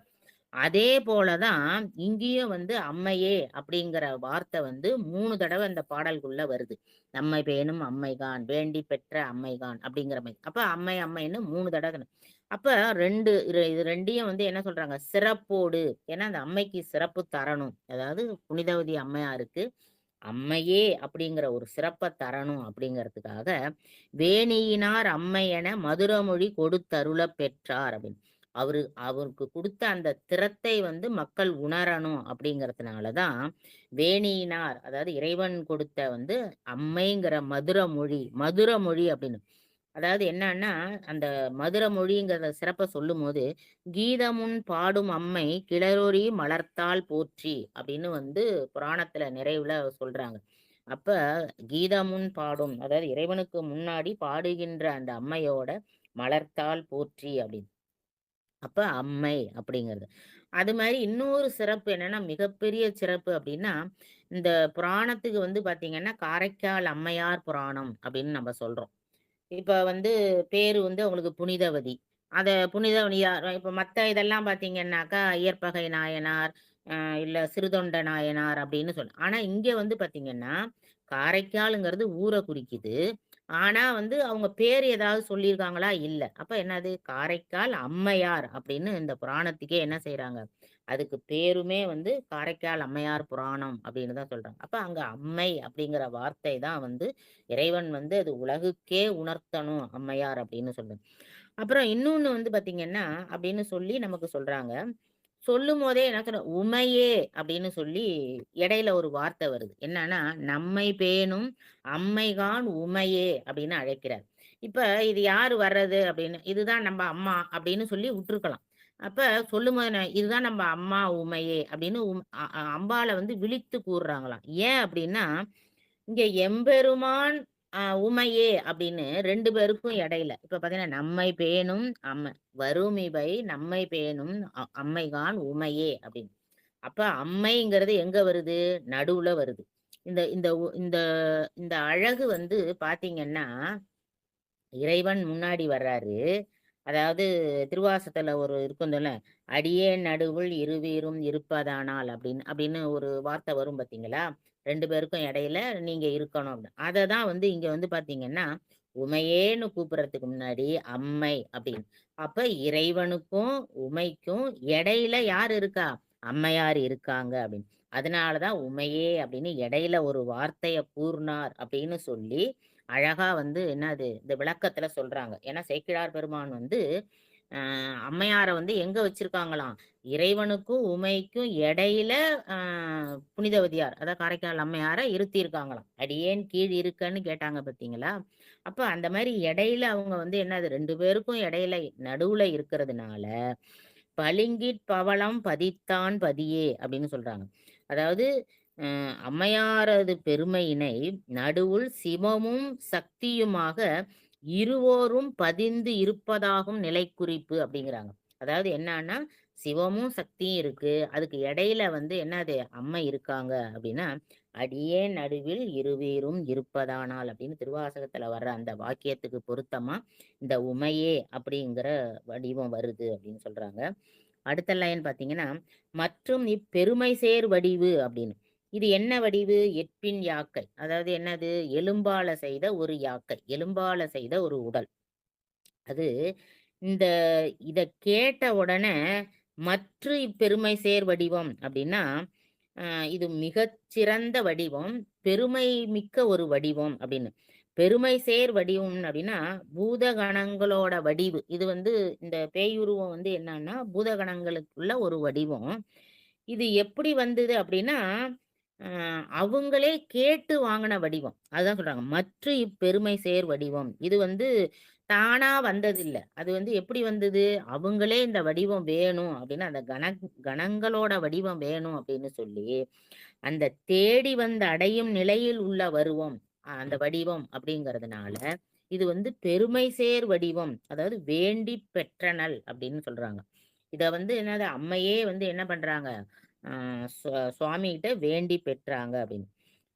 அதே போல தான் இங்கேயும் வந்து அம்மையே அப்படிங்கிற வார்த்தை வந்து 3 தடவ அந்த பாடலுக்குள்ள வருது. "நம்மை பேணும் அம்மைகாண், வேண்டி பெற்ற அம்மைகாண்" அப்படிங்கிற மாரி. அப்ப அம்மை அம்மைன்னு 3 தடவ. அப்ப 2 இது 2யும் வந்து என்ன சொல்றாங்க? சிறப்போடு. ஏன்னா அந்த அம்மைக்கு சிறப்பு தரணும். அதாவது புனிதவதி அம்மையாருக்கு அம்மையே அப்படிங்கிற ஒரு சிறப்ப தரணும் அப்படிங்கிறதுக்காக, "வேணியினார் அம்மை என மதுரமொழி கொடுத்தருளப் பெற்றார்" அப்படின்னு. அவருக்கு குடுத்த அந்த திறத்தை வந்து மக்கள் உணரணும் அப்படிங்கிறதுனால தான், வேணியினார் அதாவது இறைவன் கொடுத்த வந்து அம்மைங்கிற மதுர மொழி அப்படின்னு. அதாவது என்னன்னா, அந்த மதுர மொழிங்கிறத சிறப்ப சொல்லும்போது, "கீதமுன் பாடும் அம்மை கிளரொரி மலர்த்தாள் போற்றி" அப்படின்னு வந்து புராணத்துல நிறைவுல சொல்றாங்க. அப்ப கீதமுன் பாடும் அதாவது இறைவனுக்கு முன்னாடி பாடுகின்ற அந்த அம்மையோட மலர்த்தாள் போற்றி அப்படின்னு. அப்ப அம்மை அப்படிங்கிறது. அது மாரி இன்னொரு சிறப்பு என்னன்னா, மிகப்பெரிய சிறப்பு அப்படின்னா, இந்த புராணத்துக்கு வந்து பாத்தீங்கன்னா, காரைக்கால் அம்மையார் புராணம் அப்படின்னு நம்ம சொல்றோம். இப்ப வந்து பேரு வந்து அவங்களுக்கு புனிதவதி. புனிதவதியார் இப்ப மத்த இதெல்லாம் பார்த்தீங்கன்னாக்கா, இயற்பகை நாயனார், அ இல்ல சிறுதொண்ட நாயனார் அப்படின்னு ஆனா இங்க வந்து பார்த்தீங்கன்னா, காரைக்கால்ங்கிறது ஊர குறிக்குது. ஆனா வந்து அவங்க பேர் ஏதாவது சொல்லியிருக்காங்களா? இல்ல. அப்ப என்னது? காரைக்கால் அம்மையார் அப்படின்னு இந்த புராணத்துக்கே என்ன செய்றாங்க? அதுக்கு பேருமே வந்து காரைக்கால் அம்மையார் புராணம் அப்படின்னு தான் சொல்றாங்க. அப்ப அங்க அம்மை அப்படிங்கிற வார்த்தை தான் வந்து இறைவன் வந்து அது உலகுக்கே உணர்த்தணும் அம்மையார் அப்படின்னு சொல்றது. அப்புறம் இன்னொன்னு வந்து பார்த்தீங்கன்னா, அப்படின்னு சொல்லி நமக்கு சொல்றாங்க. சொல்லும்போதே என்ன சொன்ன உமையே அப்படின்னு சொல்லி இடையில ஒரு வார்த்தை வருது. என்னன்னா, நம்மை பேணும் அம்மைகாண் உமையே அப்படின்னு அழைக்கிறார். இப்ப இது யாரு வர்றது அப்படின்னு, இதுதான் நம்ம அம்மா அப்படின்னு சொல்லி விட்டுருக்கலாம். அப்ப சொல்லும்போது இதுதான் நம்ம அம்மா உமையே அப்படின்னு அம்பாள வந்து விழித்து கூறுறாங்களாம். ஏன் அப்படின்னா, இங்க எம்பெருமான் உமையே அப்படின்னு 2 பேருக்கும் இடையில. இப்ப பார்த்தீங்கன்னா, நம்மை பேணும் அம்மை வறுமிவை நம்மை பேணும் அம்மைகாண் உமையே அப்படின்னு. அப்ப அம்மைங்கிறது எங்க வருது? நடுவுல வருது. இந்த இந்த உ இந்த இந்த அழகு வந்து பார்த்தீங்கன்னா, இறைவன் முன்னாடி வர்றாரு. அதாவது திருவாசகத்துல ஒரு இருக்கும்ல, "அடியேன் நடுவுள் இருவீரும் இருப்பதானால்" அப்படின்னு அப்படின்னு ஒரு வார்த்தை வரும் பார்த்தீங்களா? 2 பேருக்கும் இடையில நீங்க இருக்கணும் அப்படின்னு. அத தான் வந்து இங்க வந்து பார்த்தீங்கன்னா, உமையேன்னு கூப்பிடுறதுக்கு முன்னாடி அம்மை அப்படின்னு. அப்ப இறைவனுக்கும், உமைக்கும் இடையில யார் இருக்கா? அம்மையார் இருக்காங்க அப்படின்னு. அதனால தான் உமையே அப்படின்னு இடையில ஒரு வார்த்தைய கூறுனார் அப்படின்னு சொல்லி அழகா வந்து என்னது இந்த விளக்கத்துல சொல்றாங்க. ஏன்னா சேக்கிழார் பெருமான் வந்து அ அம்மையார வந்து எங்க வச்சிருக்காங்களாம்? இறைவனுக்கும், உமைக்கும் இடையில அ புனிதவதியார், அதாவது காரைக்கால் அம்மையார இருத்தியிருக்காங்களாம். "அடியேன் கீழ் இருக்கன்னு" கேட்டாங்க பார்த்தீங்களா? அப்ப அந்த மாரி இடையில அவங்க வந்து என்னது 2 பேருக்கும் இடையில நடுவுல இருக்கிறதுனால, "பளிங்கிற் பவளம் பதித்தான் பதியே" அப்படின்னு சொல்றாங்க. அதாவது அம்மையாரது பெருமையினை நடுவுள் சிவமும் சக்தியுமாக இருவோரும் பதிந்து இருப்பதாகும் நிலைக்குறிப்பு அப்படிங்கிறாங்க. அதாவது என்னன்னா, சிவமும் சக்தியும் இருக்கு. அதுக்கு இடையில வந்து என்னது அம்மை இருக்காங்க அப்படின்னா, "அடியேன் நடுவில் இருவீரும் இருப்பதானால்" அப்படின்னு திருவாசகத்துல வர்ற அந்த வாக்கியத்துக்கு பொருத்தமா, இந்த உமையே அப்படிங்கிற வடிவம் வருது அப்படின்னு சொல்றாங்க. அடுத்த லைன் பார்த்தீங்கன்னா, "மற்றும் இப்பெருமை சேர் வடிவு" அப்படின்னு. இது என்ன வடிவு? எட்பின் யாக்கை. அதாவது என்னது? எலும்பால செய்த ஒரு யாக்கை. எலும்பால செய்த ஒரு உடல். அது இந்த இத கேட்ட உடனே, "மற்று இப்பெருமை சேர் வடிவம்" அப்படின்னா, அ இது மிகச் சிறந்த வடிவம், பெருமை மிக்க ஒரு வடிவம் அப்படின்னு. பெருமை சேர் வடிவம் அப்படின்னா, பூதகணங்களோட வடிவு. இது வந்து இந்த பேயுருவம் வந்து என்னன்னா, பூதகணங்களுக்குள்ள ஒரு வடிவம். இது எப்படி வந்தது அப்படின்னா, அ அவங்களே கேட்டு வாங்குன வடிவம். அதுதான் சொல்றாங்க. "மற்று இப்பெருமை சேர் வடிவம்." இது வந்து தானா வந்ததில்ல. அது வந்து எப்படி வந்தது? அவங்களே இந்த வடிவம் வேணும் அப்படின்னு அந்த கணங்களோட வடிவம் வேணும் அப்படின்னு சொல்லி, அந்த தேடி வந்து அடையும் நிலையில் உள்ள வருவம். அந்த வடிவம் அப்படிங்கிறதுனால, இது வந்து பெருமை சேர் வடிவம். அதாவது வேண்டி பெற்றனள் அப்படின்னு சொல்றாங்க. இத வந்து என்னது அம்மையே வந்து என்ன பண்றாங்க? அ சுவாமிகிட்ட வேண்டி பெற்றாங்க அப்படின்னு.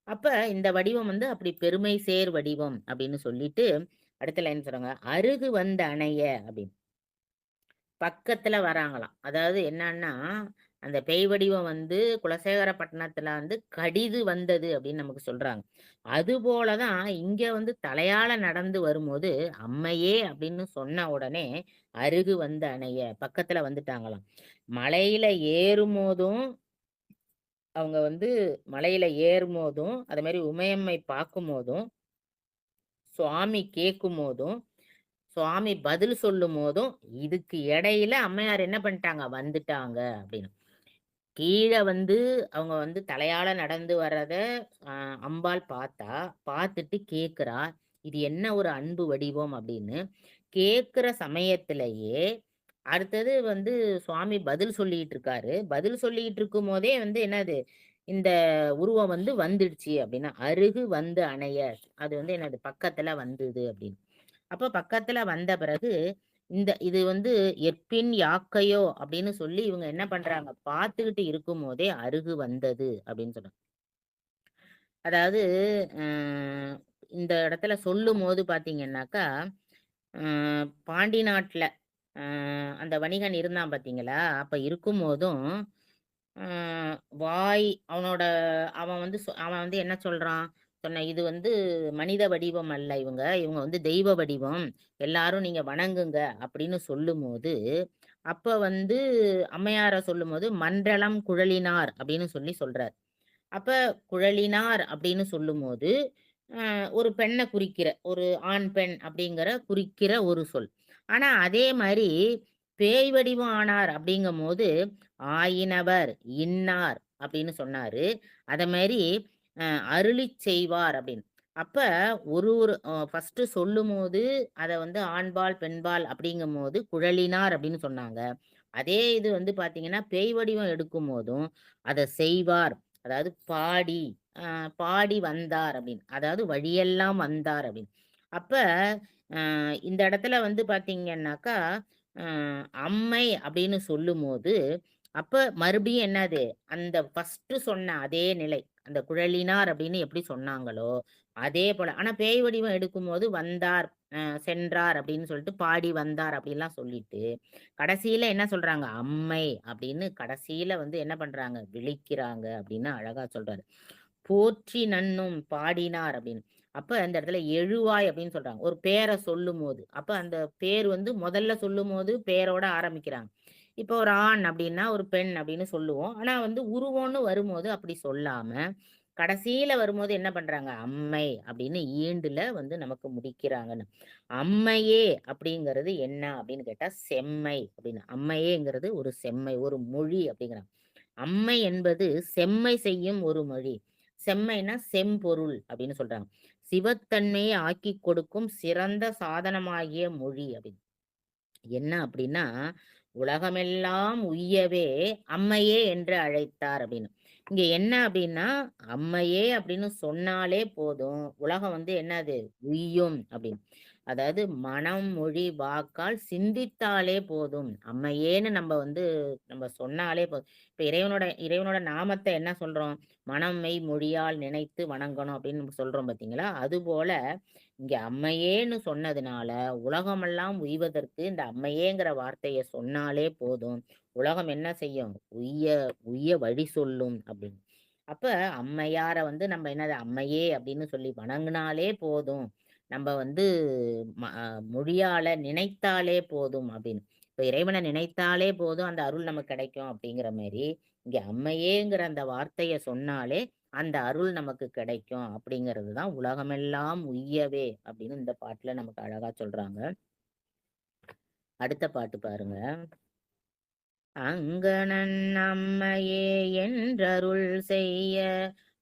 அப்ப இந்த வடிவம் வந்து அப்படி பெருமை சேர் வடிவம் அப்படின்னு சொல்லிட்டு, அடுத்த லைன் சொல்றாங்க. "அருகு வந்து அணைய" அப்படின்னு. பக்கத்துல வராங்களாம். அதாவது என்னன்னா, அந்த பேய் வடிவம் வந்து குலசேகரப்பட்டினத்துல வந்து கடிது வந்தது அப்படின்னு நமக்கு சொல்றாங்க. அதுபோல தான் இங்க வந்து தலையால நடந்து வரும்போது, "அம்மையே" அப்படின்னு சொன்ன உடனே, அருகு வந்து அணைய பக்கத்துல வந்துட்டாங்களாம். மலையில ஏறும்போதும் அவங்க வந்து மலையில ஏறும்போதும், அது மாரி உமையம்மை பார்க்கும்போதும், சுவாமி கேட்கும்போதும், சுவாமி பதில் சொல்லும்போதும், இதுக்கு இடையில அம்மையார் என்ன பண்ணிட்டாங்க? வந்துட்டாங்க அப்படின்னு. கீழ வந்து அவங்க வந்து தலையால நடந்து வர்றத அ அம்பாள் பார்த்தா, பார்த்துட்டு கேட்கிறா, "இது என்ன ஒரு அன்பு வடிவம்?" அப்படின்னு. கேட்கிற சமயத்திலேயே, அடுத்தது வந்து சுவாமி பதில் சொல்லிட்டு இருக்காரு. பதில் சொல்லிட்டு இருக்கும்போதே வந்து என்னது, இந்த உருவம் வந்து வந்துடுச்சு அப்படின்னா, "அருகு வந்து அணைய" அது வந்து என்னது பக்கத்துல வந்தது அப்படின்னு. அப்ப பக்கத்துல வந்த பிறகு, இது வந்து "எற்பின் யாக்கையோ" அப்படின்னு சொல்லி இவங்க என்ன பண்றாங்க, பார்த்துக்கிட்டு இருக்கும்போதே "அருகு வந்தது" அப்படின்னு சொல்றாங்க. அதாவது அ இந்த இடத்துல சொல்லும்போது பார்த்தீங்கன்னாக்கா, அ பாண்டி நாட்ல அ அந்த வணிகன் இருந்தான் பார்த்தீங்களா? அப்ப இருக்கும்போதும், அ வாய் அவனோட அவன் வந்து அவன் வந்து என்ன சொல்றான்? சொன்னேன். இது வந்து மனித வடிவம் அல்ல இவங்க. இவங்க வந்து தெய்வ வடிவம். எல்லாரும் நீங்க வணங்குங்க அப்படின்னு சொல்லும்போது, அப்ப வந்து அம்மையார சொல்லும்போது, "மன்றளம் குழலினார்" அப்படின்னு சொல்றார். அப்ப குழலினார் அப்படின்னு சொல்லும்போது, ஒரு பெண்ண குறிக்கிற, ஒரு ஆண், பெண் அப்படிங்கிற குறிக்கிற ஒரு சொல். ஆனா அதே மாரி பேய் வடிவம் ஆனார் அப்படிங்கும்போது, "ஆயினவர் இன்னார்" அப்படின்னு சொன்னாரு. அத மாரி அ "அருளிச் செய்வார்" அப்படின்னு. அப்ப ஒரு ஒரு ஃபர்ஸ்ட்டு சொல்லும்போது, அத வந்து ஆண்பால், பெண்பால் அப்படிங்கும்போது குழலினார் அப்படின்னு சொன்னாங்க. அதே இது வந்து பார்த்தீங்கன்னா, பேய் வடிவம் எடுக்கும்போதும், அத செய்வார். அதாவது பாடி, அ பாடி வந்தார் அப்படின்னு. அதாவது வழியெல்லாம் வந்தார் அப்படின்னு. அப்ப இந்த இடத்துல வந்து பார்த்தீங்கன்னாக்கா, அ அம்மை அப்படின்னு சொல்லும்போது, அப்ப மறுபடியும் என்னது? அந்த ஃபர்ஸ்ட்டு சொன்ன அதே நிலை. அந்த குழலினார் அப்படின்னு எப்படி சொன்னாங்களோ, அதே போல. ஆனா பேய் வடிவம் எடுக்கும்போது வந்தார், சென்றார் அப்படின்னு சொல்லிட்டு பாடி வந்தார் அப்படின்லாம் சொல்லிட்டு, கடைசியில என்ன சொல்றாங்க? அம்மை அப்படின்னு கடைசியில வந்து என்ன பண்றாங்க? விழிக்கிறாங்க அப்படின்னு அழகா சொல்றாரு. போற்றி நன்னும் பாடினார் அப்படின்னு. அப்ப அந்த இடத்துல எழுவாய் அப்படின்னு சொல்றாங்க. ஒரு பேர சொல்லும்போது. அப்ப அந்த பேர் வந்து முதல்ல சொல்லும்போது பேரோட ஆரம்பிக்கிறாங்க. இப்போ ஒரு ஆண் அப்படின்னா, ஒரு பெண் அப்படின்னு சொல்லுவோம். ஆனா வந்து உருவம்ன்னு வரும்போது அப்படி சொல்லாம, கடைசியில வரும்போது என்ன பண்றாங்க? அம்மை அப்படின்னு ஈண்டுல வந்து நமக்கு முடிக்கிறாங்கன்னு. அம்மையே அப்படிங்கிறது என்ன அப்படின்னு கேட்டா, செம்மை அப்படின்னு. அம்மையேங்கிறது ஒரு செம்மை, ஒரு மொழி அப்படிங்கிறாங்க. அம்மை என்பது செம்மை செய்யும் ஒரு மொழி. செம்மைன்னா செம்பொருள் அப்படின்னு சொல்றாங்க. சிவத்தன்மையை ஆக்கிக் கொடுக்கும் சிறந்த சாதனமாகிய மொழி அப்படின்னு. என்ன அப்படின்னா, "உலகமெல்லாம் உய்யவே அம்மையே என்று அழைத்தார்" அப்படின்னு. இங்க என்ன அப்படின்னா, அம்மையே அப்படின்னு சொன்னாலே போதும். உலகம் வந்து என்னது? உய்யும் அப்படின்னு. அதாவது மனம், மொழி, வாக்கால் சிந்தித்தாலே போதும். அம்மையேன்னு நம்ம வந்து நம்ம சொன்னாலே போதும். இப்ப இறைவனோட நாமத்த என்ன சொல்றோம்? மனம், மெய், மொழியால் நினைத்து வணங்கணும் அப்படின்னு நம்ம சொல்றோம் பார்த்தீங்களா? அதுபோல இங்க அம்மையேன்னு சொன்னதுனால, உலகமெல்லாம் உய்வதற்கு இந்த அம்மையேங்கிற வார்த்தைய சொன்னாலே போதும். உலகம் என்ன செய்யும்? உய்ய உய்ய வழி சொல்லும் அப்படின்னு. அப்ப அம்மையார வந்து நம்ம என்னது அம்மையே அப்படின்னு சொல்லி வணங்குனாலே போதும். நம்ப வந்து மொழியால நினைத்தாலே போதும் அப்படின்னு. இப்ப இறைவன நினைத்தாலே போதும் அந்த அருள் நமக்கு கிடைக்கும் அப்படிங்கிற மாரி, இங்க அம்மையேங்கிற அந்த வார்த்தைய சொன்னாலே அந்த அருள் நமக்கு கிடைக்கும் அப்படிங்கிறது தான் உலகமெல்லாம் உய்யவே அப்படின்னு இந்த பாட்டுல நமக்கு அழகா சொல்றாங்க. அடுத்த பாட்டு பாருங்க. அங்கணன் அம்மையே என்றருள் செய்ய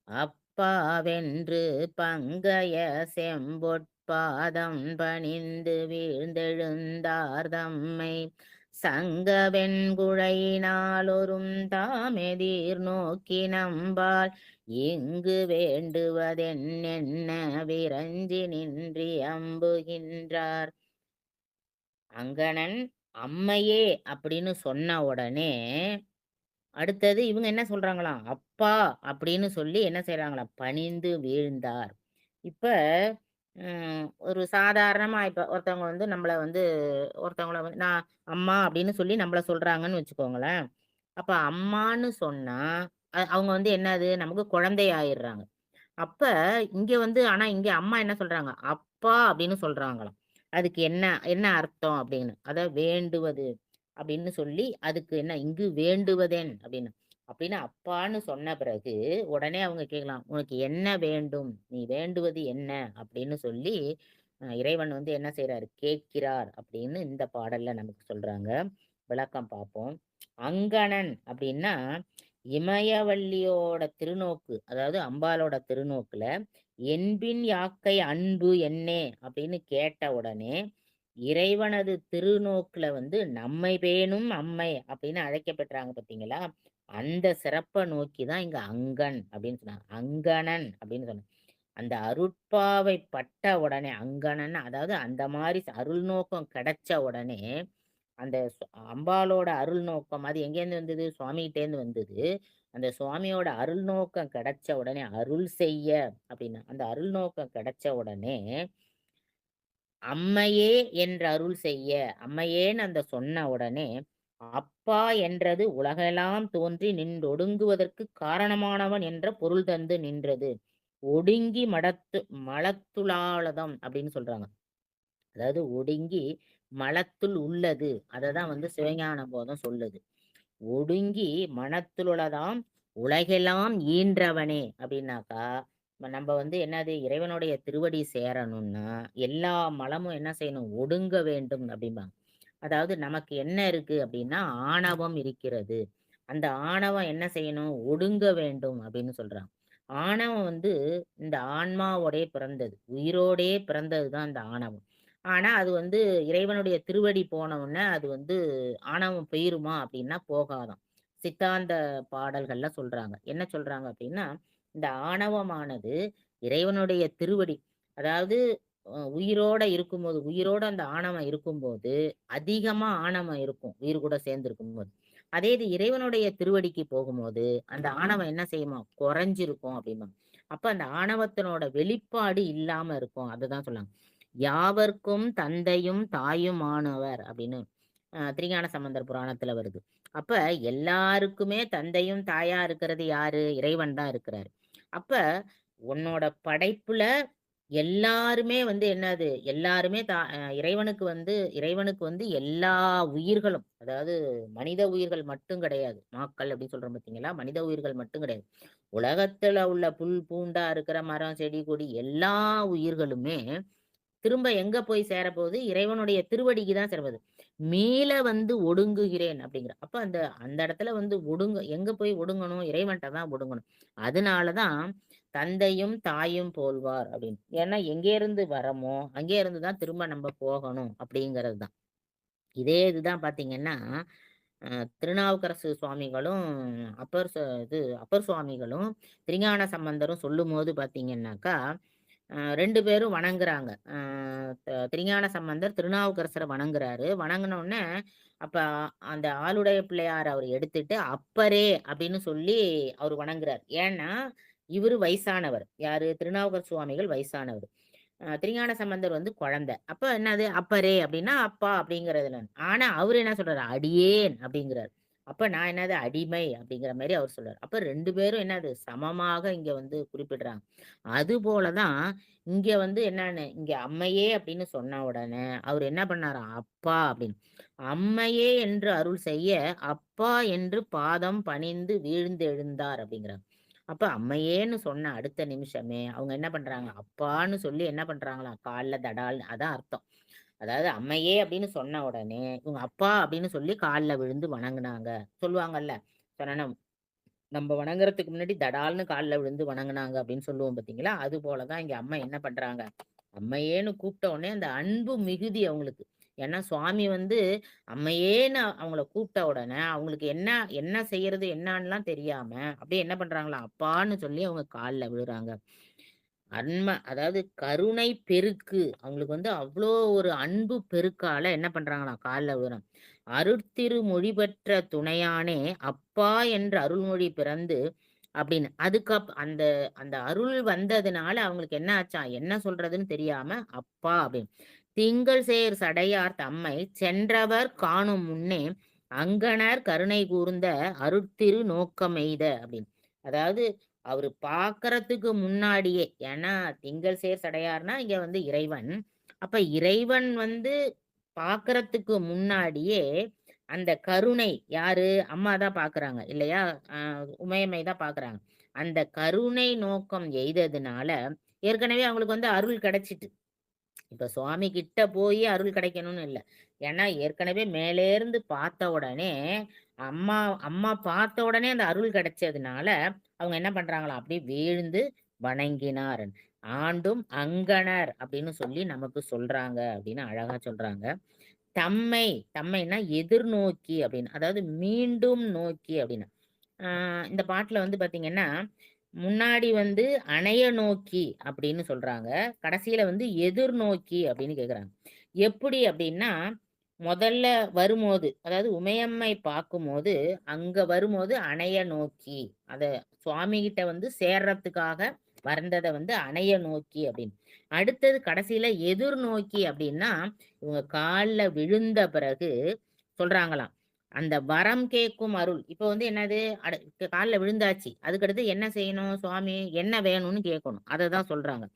அப்பாவென்று பங்கய செம்பொற்பாதம் பணிந்து வீழ்ந்தெழுந்தார் தம்மை சங்கவெண்குழையினாலொரும் தாமெதிர் நோக்கி நம்பால் இங்கு வேண்டுவதென்னென்ன விரஞ்சி நின்றி அம்புகின்றார். அங்கணன் அம்மையே அப்படின்னு சொன்ன உடனே அடுத்தது இவங்க என்ன சொல்றாங்களாம், அப்பா அப்படின்னு சொல்லி என்ன செய்றாங்களாம், பணிந்து வீழ்ந்தார். இப்ப ஒரு சாதாரணமா இப்ப ஒருத்தவங்க வந்து நம்மள வந்து ஒருத்தவங்கள வந்து நான் அம்மா அப்படின்னு சொல்லி நம்மள சொல்றாங்கன்னு வச்சுக்கோங்களேன். அப்ப அம்மான்னு சொன்னா, அவங்க வந்து என்னது நமக்கு குழந்தை ஆயிடுறாங்க. அப்ப இங்க வந்து ஆனா இங்க அம்மா என்ன சொல்றாங்க? அப்பா அப்படின்னு சொல்றாங்களாம். அதுக்கு என்ன என்ன அர்த்தம் அப்படின்னு. வேண்டுவது அப்படின்னு சொல்லி, அதுக்கு என்ன இங்கு வேண்டுவதென் அப்படின்னு. அப்படின்னு அப்பான்னு சொன்ன பிறகு, உடனே அவங்க கேட்கலாம். "உனக்கு என்ன வேண்டும்? நீ வேண்டுவது என்ன?" அப்படின்னு சொல்லி, இறைவன் வந்து என்ன செய்றாரு? கேட்கிறார் அப்படின்னு இந்த பாடல்ல நமக்கு சொல்றாங்க. விளக்கம் பார்ப்போம். அங்கணன் அப்படின்னா, இமயவல்லியோட திருநோக்கு, அதாவது அம்பாளோட திருநோக்குல, "என்பின் யாக்கை அன்பு என்னே" அப்படின்னு கேட்ட உடனே, இறைவனது திருநோக்குல வந்து "நம்மை பேணும் அம்மை" அப்படின்னு அழைக்கப்பெற்றாங்க பார்த்தீங்களா? அந்த சிறப்ப நோக்கி தான் இங்க அங்கண் அப்படின்னு சொன்னாங்க. அங்கணன் அப்படின்னு சொன்னாங்க. அந்த அருட்பாவை பட்ட உடனே அங்கணன் அதாவது அந்த மாரி அருள் நோக்கம் கிடைச்ச உடனே அந்த அம்பாளோட அருள் நோக்கம் அது எங்கேருந்து வந்தது? சுவாமிகிட்டேருந்து வந்தது. அந்த சுவாமியோட அருள் நோக்கம் கிடைச்ச உடனே அருள் செய்ய அப்படின்னு அந்த அருள் நோக்கம் கிடைச்ச உடனே, அம்மையே என்று அருள் செய்ய, அம்மையேன்னு அந்த சொன்ன உடனே, அப்பா என்றது உலகெல்லாம் தோன்றி நின்றொடுங்குவதற்கு காரணமானவன் என்ற பொருள் தந்து நின்றது. ஒடுங்கி மலத்துளாலதம் அப்படின்னு சொல்றாங்க. அதாவது ஒடுங்கி மலத்துள் உள்ளது. அததான் வந்து சிவஞான போதம் சொல்லுது. ஒடுங்கி மனத்துளதாம் உலகெல்லாம் ஈன்றவனே அப்படின்னாக்கா, நம்ம வந்து என்னது இறைவனுடைய திருவடி சேரணும்னா, எல்லா மலமும் என்ன செய்யணும்? ஒடுங்க வேண்டும் அப்படிம்பாங்க. அதாவது நமக்கு என்ன இருக்கு அப்படின்னா, ஆணவம் இருக்கிறது. அந்த ஆணவம் என்ன செய்யணும்? ஒடுங்க வேண்டும் அப்படின்னு சொல்றாங்க. ஆணவம் வந்து இந்த ஆன்மாவோடே பிறந்தது. உயிரோடே பிறந்தது தான் இந்த ஆணவம். ஆனா அது வந்து இறைவனுடைய திருவடி போன உடனே அது வந்து ஆணவம் போயிருமா அப்படின்னா போகாதாம். சித்தாந்த பாடல்கள்ல சொல்றாங்க. என்ன சொல்றாங்க அப்படின்னா, இந்த ஆணவமானது இறைவனுடைய திருவடி அதாவது உயிரோட இருக்கும்போது உயிரோட அந்த ஆணவம் இருக்கும்போது அதிகமா ஆணவம் இருக்கும். உயிர் கூட சேர்ந்து இருக்கும்போது. அதே இது இறைவனுடைய திருவடிக்கு போகும்போது அந்த ஆணவம் என்ன செய்யுமா? குறைஞ்சிருக்கும் அப்படிம்பாங்க. அப்ப அந்த ஆணவத்தினோட வெளிப்பாடு இல்லாம இருக்கும். அதுதான் சொல்லாங்க. யாவர்க்கும் தந்தையும் தாயுமானவர் அப்படின்னு திருஞான சம்பந்தர் புராணத்துல வருது. அப்ப எல்லாருக்குமே தந்தையும் தாயா இருக்கிறது யாரு? இறைவன் தான் இருக்கிறாரு. அப்ப உன்னோட படைப்புல எல்லாருமே வந்து என்னது? எல்லாருமே இறைவனுக்கு வந்து எல்லா உயிர்களும், அதாவது மனித உயிர்கள் மட்டும் கிடையாது. மாக்கள் அப்படின்னு சொல்றோம் பார்த்தீங்களா? மனித உயிர்கள் மட்டும் கிடையாது. உலகத்துல உள்ள புல், பூண்டா இருக்கிற மரம், செடி, கொடி எல்லா உயிர்களுமே திரும்ப எங்க போய் சேரப்போகுது? இறைவனுடைய திருவடிக்கு தான் சேரப்போகுது. "மீள வந்து ஒடுங்குகிறேன்" அப்படிங்கிற. அப்ப அந்த அந்த இடத்துல வந்து எங்க போய் ஒடுங்கணும்? இறைவன்ட்ட தான் ஒடுங்கணும். அதனால தான் "தந்தையும் தாயும் போல்வார்" அப்படின்னு. ஏன்னா எங்கேருந்து வர்றோமோ, அங்கே இருந்து தான் திரும்ப நம்ப போகணும் அப்படிங்கிறது தான். இதே இதுதான் பார்த்தீங்கன்னா, திருநாவுக்கரசு சுவாமிகளும், அப்பர் சுவாமிகளும், திருஞான சம்பந்தரும் சொல்லும்போது பார்த்தீங்கன்னாக்கா, 2 பேரும் வணங்குறாங்க. திருஞான சம்பந்தர் திருநாவுக்கரசர வணங்குறாரு. வணங்குன உடனே, அப்ப அந்த ஆளுடைய பிள்ளையார அவரு எடுத்துட்டு, அப்பரே அப்படின்னு சொல்லி அவரு வணங்குறாரு. ஏன்னா, இவரு வயசானவர். யாரு? திருநாவுக்கரசு சுவாமிகள் வயசானவர். திருஞான சம்பந்தர் வந்து குழந்தை. அப்ப என்னது? அப்பரே அப்படின்னா, அப்பா அப்படிங்கிறதுல. ஆனா அவரு என்ன சொல்றாரு? அடியேன் அப்படிங்கிறாரு. அப்ப நான் என்னது? அடிமை அப்படிங்கிற மாரி அவர் சொல்றாரு. அப்ப 2 பேரும் என்னது? சமமாக இங்க வந்து குறிப்பிடுறாங்க. அதுபோல தான் இங்க வந்து என்னன்னு, இங்க அம்மையே அப்படின்னு சொன்ன உடனே, அவரு என்ன பண்ணாராம்? அப்பா அப்படின்னு. அம்மையே என்று அருள் செய்ய, அப்பா என்று பாதம் பணிந்து வீழ்ந்து எழுந்தார் அப்படிங்கிறாங்க. அப்ப அம்மையேன்னு சொன்ன அடுத்த நிமிஷமே, அவங்க என்ன பண்றாங்க? அப்பான்னு சொல்லி என்ன பண்றாங்களாம்? கால்ல தடால்னு அதான் அர்த்தம். அதாவது அம்மையே அப்படின்னு சொன்ன உடனே, இவங்க அப்பா அப்படின்னு சொல்லி கால்ல விழுந்து வணங்குனாங்க. சொல்லுவாங்கல்ல, சரணம் நம்ப வணங்குறதுக்கு முன்னாடி தடால்னு கால்ல விழுந்து வணங்குனாங்க அப்படின்னு சொல்லுவோம் பார்த்தீங்களா? அது போல தான் இங்க அம்மா என்ன பண்றாங்க? அம்மையேன்னு கூப்பிட்ட உடனே அந்த அன்பு மிகுதி அவங்களுக்கு. ஏன்னா சுவாமி வந்து அம்மையேன்னு அவங்கள கூப்பிட்ட உடனே அவங்களுக்கு என்ன என்ன செய்யறது என்னான்னுலாம் தெரியாம அப்படியே என்ன பண்றாங்களாம்? அப்பான்னு சொல்லி அவங்க கால்ல விழுறாங்க. அதாவது கருணை பெருக்கு. அவங்களுக்கு வந்து அவ்ளோ ஒரு அன்பு பெருக்கால என்ன பண்றாங்களாம்? கால்ல விழுறாங்க. "அருட்திருமொழி பெற்ற துணையானே அப்பா என்ற அருள்மொழி பிறந்து" அப்படின்னு. அந்த அந்த அருள் வந்ததுனால அவங்களுக்கு என்ன ஆச்சாம்? என்ன சொல்றதுன்னு தெரியாம அப்பா அப்படின்னு. "திங்கள் சேர் சடையார் தம்மை சென்றவர் காணும் முன்னே அங்கணர் கருணை கூர்ந்த அருட்திரு நோக்கமெய்த" அப்படின்னு. அதாவது அவரு பார்க்கறதுக்கு முன்னாடியே ஏன்னா திங்கள் சேர் சடையார்னா இங்க வந்து இறைவன். அப்ப இறைவன் வந்து பார்க்கறதுக்கு முன்னாடியே அந்த கருணை யாரு? அம்மா தான் பார்க்குறாங்க இல்லையா? அ உமையம்மை தான் பார்க்குறாங்க. அந்த கருணை நோக்கம் எய்ததுனால, ஏற்கனவே அவங்களுக்கு வந்து அருள் கிடைச்சிட்டு. இப்ப சுவாமி கிட்ட போயி அருள் கிடைக்கணும்னு இல்ல. ஏன்னா ஏற்கனவே மேலேருந்து பார்த்த உடனே, அம்மா அம்மா பார்த்த உடனே அந்த அருள் கிடைச்சதுனால, அவங்க என்ன பண்றாங்களாம், அப்படியே வீழ்ந்து வணங்கினார். ஆண்டும் அங்கணர் அப்படின்னு சொல்லி நமக்கு சொல்றாங்க அப்படின்னு அழகா சொல்றாங்க. தம்மை தம்மைன்னா எதிர்நோக்கி அப்படின்னு. அதாவது மீண்டும் நோக்கி அப்படின்னு. ஆ இந்த பாட்டுல வந்து பாத்தீங்கன்னா, முன்னாடி வந்து அணைய நோக்கி அப்படின்னு சொல்றாங்க. கடைசியில வந்து எதிர்நோக்கி அப்படின்னு கேட்குறாங்க. எப்படி அப்படின்னா, முதல்ல வரும்போது, அதாவது உமையம்மை பார்க்கும்போது, அங்க வரும்போது அணைய நோக்கி. அத சுவாமி கிட்ட வந்து சேர்றதுக்காக வந்தத வந்து அணைய நோக்கி அப்படின்னு. அடுத்தது கடைசியில எதிர்நோக்கி அப்படின்னா, இவங்க கால்ல விழுந்த பிறகு சொல்றாங்களாம். அந்த வரம் கேட்கும் அருள். இப்ப வந்து என்னது? கால்ல விழுந்தாச்சு. அதுக்கடுத்து என்ன செய்யணும்? சுவாமி என்ன வேணும்னு கேட்கணும். அததான் சொல்றாங்க.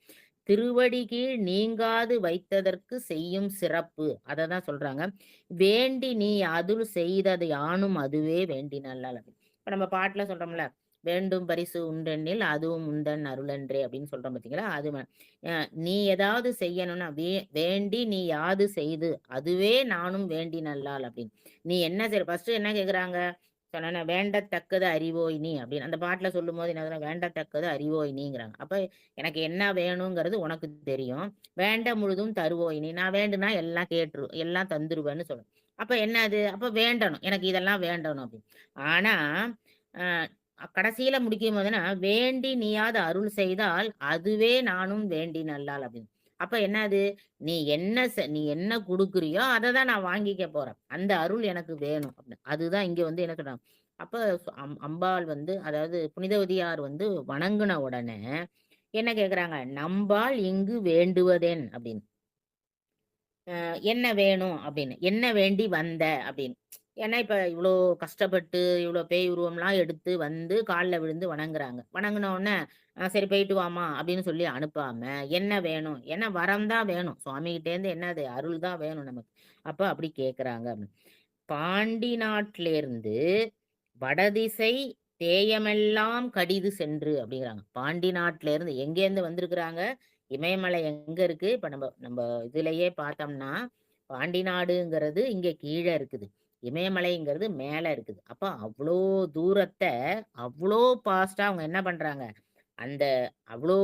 திருவடி கீழ் நீங்காது வைத்ததற்கு செய்யும் சிறப்பு. அததான் சொல்றாங்க. வேண்டி நீ அதுல் செய்தது யானும் அதுவே வேண்டினல்லால். இப்ப நம்ம பாட்டுல சொல்றோம்ல, வேண்டும் பரிசு உண்டெனில் அதுவும் உந்தன் அருளன்றே அப்படின்னு சொல்றோம் பார்த்தீங்களா? அது நீ ஏதாவது செய்யணும்னா, வேண்டி நீ யாது செய்து அதுவே நானும் வேண்டினல்லால் அப்படின்னு. நீ என்ன செய்ற ஃபர்ஸ்ட்டு என்ன கேட்குறாங்க? சொன்னேனே வேண்டத்தக்கது அறிவோய் நீ அப்படின்னு. அந்த பாட்டுல சொல்லும்போது என்ன வேண்டத்தக்கது அறிவோய் நீங்கிறாங்க. அப்ப எனக்கு என்ன வேணுங்கிறது உனக்கு தெரியும். வேண்ட முழுதும் தருவோய் நீ. நான் வேண்டுனா எல்லாம் எல்லாம் தந்துருவேன்னு சொல்லணும். அப்ப என்ன அது? அப்ப வேண்டணும். எனக்கு இதெல்லாம் வேண்டணும் அப்படின்னு. ஆனா, அ கடைசியில முடிக்கும்போதுன்னா, வேண்டி நீயாது அருள் செய்தால் அதுவே நானும் வேண்டி நல்லால் அப்படின்னு. அப்ப என்னது? நீ என்ன குடுக்குறியோ அததான் நான் வாங்கிக்க போறேன். அந்த அருள் எனக்கு வேணும் அப்படின்னு. அதுதான் இங்க வந்து என்ன சொல்றாங்க. அப்ப அம்பாள் வந்து அதாவது புனிதவதியார் வந்து வணங்குன உடனே என்ன கேட்குறாங்க? "நம்பால் இங்கு வேண்டுவதென்" அப்படின்னு. "என்ன வேணும்?" அப்படின்னு. "என்ன வேண்டி வந்த?" அப்படின்னு. ஏன்னா, இப்ப இவ்ளோ கஷ்டப்பட்டு, இவ்ளோ பேய் உருவம்லாம் எடுத்து வந்து கால்ல விழுந்து வணங்குறாங்க. வணங்குன உடனே, சரி போயிட்டு வாம்மா" அப்படின்னு சொல்லி அனுப்பாம, "என்ன வேணும்?" ஏன்னா வரம் தான் வேணும். சுவாமிகிட்டேருந்து என்னது? அருள் தான் வேணும் நமக்கு. அப்ப அப்படி கேட்குறாங்க. பாண்டி நாட்டிலேருந்து வடதிசை தேயமெல்லாம் கடிது சென்று அப்படிங்கிறாங்க. பாண்டி நாட்டில இருந்து எங்கேருந்து வந்திருக்கிறாங்க? இமயமலை எங்க இருக்கு? இப்ப நம்ம நம்ம இதுலயே பார்த்தோம்னா, பாண்டி நாடுங்கிறது இங்க கீழ இருக்குது. இமயமலைங்கிறது மேல இருக்குது. அப்ப அவ்ளோ தூரத்த அவ்ளோ ஃபாஸ்ட்டா அவங்க என்ன பண்றாங்க? அந்த அவ்ளோ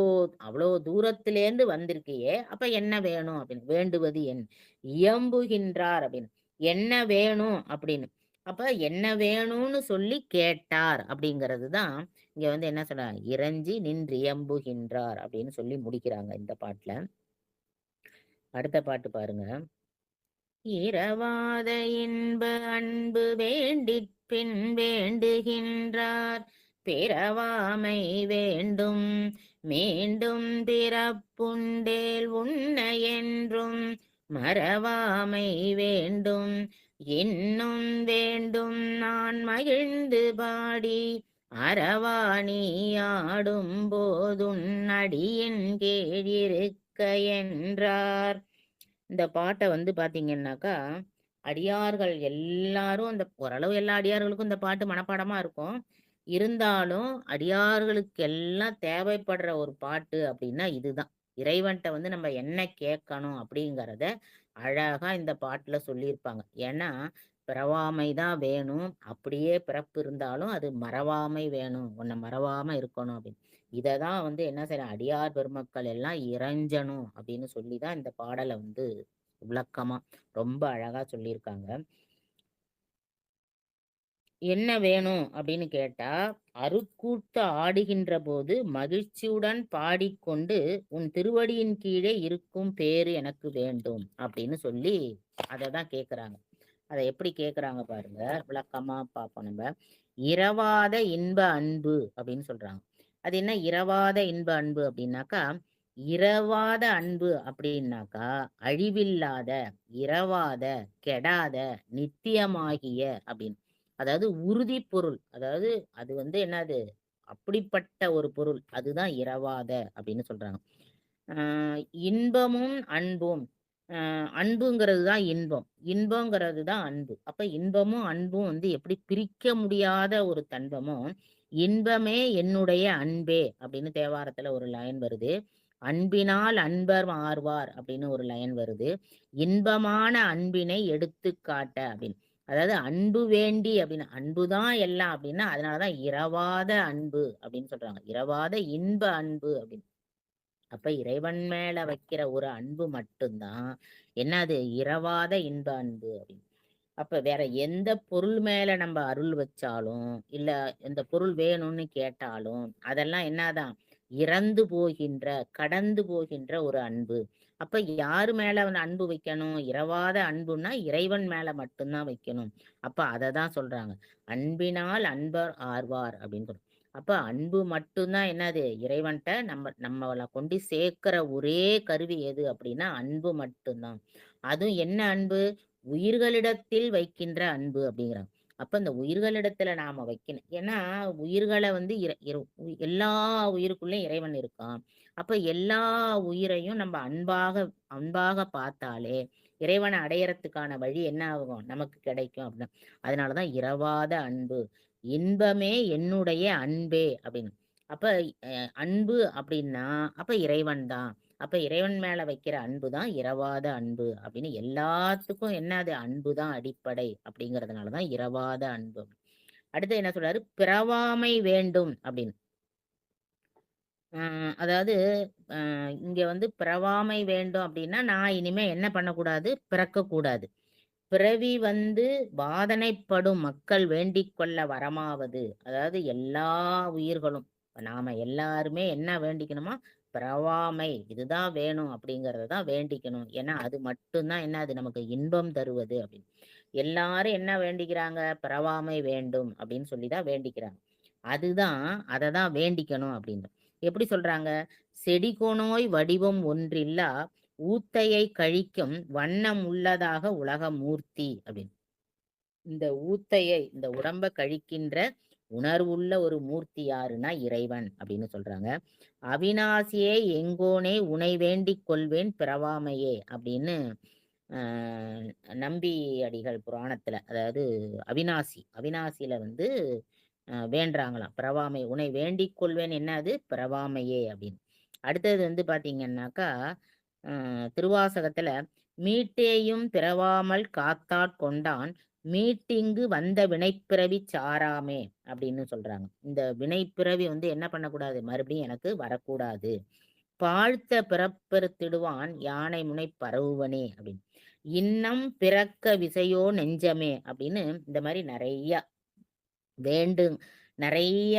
அவ்ளோ தூரத்திலேருந்து வந்திருக்கியே, அப்ப என்ன வேணும்? அப்படின்னு. வேண்டுவது என் இயம்புகின்றார் அப்படின்னு. என்ன வேணும்? அப்படின்னு. அப்ப என்ன வேணும்னு சொல்லி கேட்டார் அப்படிங்கிறது தான் இங்க வந்து என்ன சொல்றாங்க? இறைஞ்சி நின்றியம்புகின்றார் அப்படின்னு சொல்லி முடிக்கிறாங்க இந்த பாட்டுல. அடுத்த பாட்டு பாருங்க. இரவாத இன்ப அன்பு வேண்டிப் பின் வேண்டுகின்றார் பிறவாமை வேண்டும் மீண்டும் பிறப்புண்டேல் உன்ன என்றும் மறவாமை வேண்டும் இன்னும் வேண்டும் நான் மகிழ்ந்து பாடி அறவாணியாடும் போதுன் அடியின் கீழிருக்க என்றார். இந்த பாட்ட வந்து பார்த்தீங்கன்னாக்கா, அடியார்கள் எல்லாரும் அந்த ஓரளவு எல்லா அடியார்களுக்கும் இந்த பாட்டு மனப்பாடமா இருக்கும். இருந்தாலும், அடியார்களுக்கெல்லாம் தேவைப்படுற ஒரு பாட்டு அப்டின்னா இதுதான். இறைவன்ட்ட வந்து நம்ம என்ன கேட்கணும் அப்படிங்கிறத அழகா இந்த பாட்டுல சொல்லியிருப்பாங்க. ஏன்னா, பிறவாமை தான் வேணும். அப்படியே பிறப்பு இருந்தாலும் அது மறவாமை வேணும். உன்ன மறவாம இருக்கணும் அப்படின்னு. இத தான் வந்து என்ன செய்றேன், அடியார் பெருமக்கள் எல்லாம் இறைஞ்சணும் அப்படின்னு சொல்லி தான் இந்த பாடல வந்து விளக்கமா ரொம்ப அழகா சொல்லியிருக்காங்க. என்ன வேணும் அப்படின்னு கேட்டா, "அருட்கூத்து ஆடுகின்ற போது மகிழ்ச்சியுடன் பாடிக்கொண்டு உன் திருவடியின் கீழே இருக்கும் பேறு எனக்கு வேண்டும்." அப்படின்னு சொல்லி அததான் கேட்கறாங்க. அத எப்படி கேட்கறாங்க பாருங்க. விளக்கமா பார்ப்போம் நம்ப. "இரவாத இன்ப அன்பு" அப்படின்னு சொல்றாங்க. அது என்ன இரவாத இன்ப அன்பு அப்படின்னாக்கா, இரவாத அன்பு அப்படின்னாக்கா, அழிவில்லாத, இரவாத, கெடாத, நித்தியமாகிய அப்படின்னு. அதாவது உறுதி பொருள். அதாவது அது வந்து என்னது? அப்படிப்பட்ட ஒரு பொருள். அதுதான் இரவாத அப்படின்னு சொல்றாங்க. அ இன்பமும், அன்பும். அன்புங்கிறது தான் இன்பம். இன்பங்கிறது தான் அன்பு. அப்ப இன்பமும், அன்பும் வந்து எப்படி பிரிக்க முடியாத ஒரு தன்மமோ, "இன்பமே என்னுடைய அன்பே" அப்படின்னு தேவாரத்துல ஒரு லைன் வருது. "அன்பினால் அன்பர் ஆர்வார்" அப்படின்னு ஒரு லைன் வருது. "இன்பமான அன்பினை எடுத்துக் காட்ட" அப்படின்னு. அதாவது அன்பு வேண்டி அப்படின்னு அன்பு தான் எல்லாம் அப்படின்னா, அதனால தான் இரவாத அன்பு அப்படின்னு சொல்றாங்க. இரவாத இன்ப அன்பு அப்படின்னு. அப்ப இறைவன் மேல வைக்கிற ஒரு அன்பு மட்டும்தான் என்னது இரவாத இன்ப அன்பு அப்படின்னு. அப்ப வேற எந்த பொருள் மேல நம்ம அருள் வச்சாலும், இல்ல இந்த பொருள் வேணும்னு கேட்டாலும், அதெல்லாம் என்னதான்? இறந்து போகின்ற, கடந்து போகின்ற ஒரு அன்பு. அப்ப யாரு மேல வந்து அன்பு வைக்கணும்? இரவாத அன்புன்னா இறைவன் மேல மட்டும்தான் வைக்கணும். அப்ப அததான் சொல்றாங்க. "அன்பினால் அன்பர் ஆர்வார்" அப்படின்னு சொல்றாங்க. அப்ப அன்பு மட்டும்தான் என்னது? இறைவன்ட்ட நம்மள கொண்டு சேர்க்கிற ஒரே கருவி எது அப்படின்னா, அன்பு மட்டும்தான். அதுவும் என்ன அன்பு? உயிர்களிடத்தில் வைக்கின்ற அன்பு அப்படிங்கிறாங்க. அப்ப இந்த உயிர்களிடத்துல நாம வைக்கணும். ஏன்னா உயிர்களை வந்து எல்லா உயிருக்குள்ளயும் இறைவன் இருக்கான். அப்ப எல்லா உயிரையும் நம்ம அன்பாக அன்பாக பார்த்தாலே இறைவனை அடையறதுக்கான வழி என்ன ஆகும்? நமக்கு கிடைக்கும் அப்படின்னா. அதனாலதான் இரவாத அன்பு. இன்பமே என்னுடைய அன்பே அப்படின்னு. அப்ப அன்பு அப்படின்னா அப்ப இறைவன் தான். அப்ப இறைவன் மேல வைக்கிற அன்பு தான் இரவாத அன்பு அப்படின்னு எல்லாத்துக்கும் என்னது அன்பு தான் அடிப்படை அப்படிங்கறதுனாலதான் இரவாத அன்பு. அடுத்து என்ன சொல்றாரு? பிறவாமை வேண்டும் அப்படின்னு. அதாவது இங்க வந்து பிறவாமை வேண்டும் அப்படின்னா நான் இனிமே என்ன பண்ணக்கூடாது? பிறக்கக்கூடாது. பிறவி வந்து வாதனைப்படும் மக்கள் வேண்டிக் கொள்ள வரமாவது. அதாவது எல்லா உயிர்களும் நாம எல்லாருமே என்ன வேண்டிக்கணுமா? பிறவாமை இதுதான் வேணும் அப்படிங்கறத தான் வேண்டிக்கணும். ஏன்னா அது மட்டும்தான் என்ன அது நமக்கு இன்பம் தருவது அப்படின்னு. எல்லாரும் என்ன வேண்டிக்கிறாங்க? பிறவாமை வேண்டும் அப்படின்னு சொல்லிதான் வேண்டிக்கிறாங்க. அதுதான் அததான் வேண்டிக்கணும் அப்படின்னு. எப்படி சொல்றாங்க? செடிகொனோய் வடிவம் ஒன்றில்லா ஊத்தையை கழிக்கும் வண்ணம் உள்ளதாக உலக மூர்த்தி அப்படின்னு. இந்த ஊத்தையை இந்த உடம்ப கழிக்கின்ற உணர்வுள்ள ஒரு மூர்த்தி யாருன்னா இறைவன் அப்படின்னு சொல்றாங்க. அவிநாசியே எங்கோனே உனை வேண்டிக் கொள்வேன் பிறவாமையே அப்படின்னு ஆஹ் நம்பி அடிகள் புராணத்துல, அதாவது அவிநாசியில வந்து வேண்டுறாங்களாம் பிறவாமை உன்னை வேண்டிக் கொள்வேன். என்னது? பிறவாமையே அப்படின்னு. அடுத்தது வந்து பாத்தீங்கன்னாக்கா திருவாசகத்துல மீட்டேயும் பிறவாமல் காத்தாட் கொண்டான் மீட்டிங்கு வந்த வினைப்பிறவி சாராமே அப்படின்னு சொல்றாங்க. இந்த வினைப்பிறவி வந்து என்ன பண்ணக்கூடாது? மறுபடியும் எனக்கு வரக்கூடாது. பாழ்த்த பிறப்பெருத்திடுவான் யானை முனை பரவுவனே அப்படின்னு. இன்னம் பிறக்க விசையோ நெஞ்சமே அப்படின்னு இந்த மாதிரி நிறைய வேண்டு நிறைய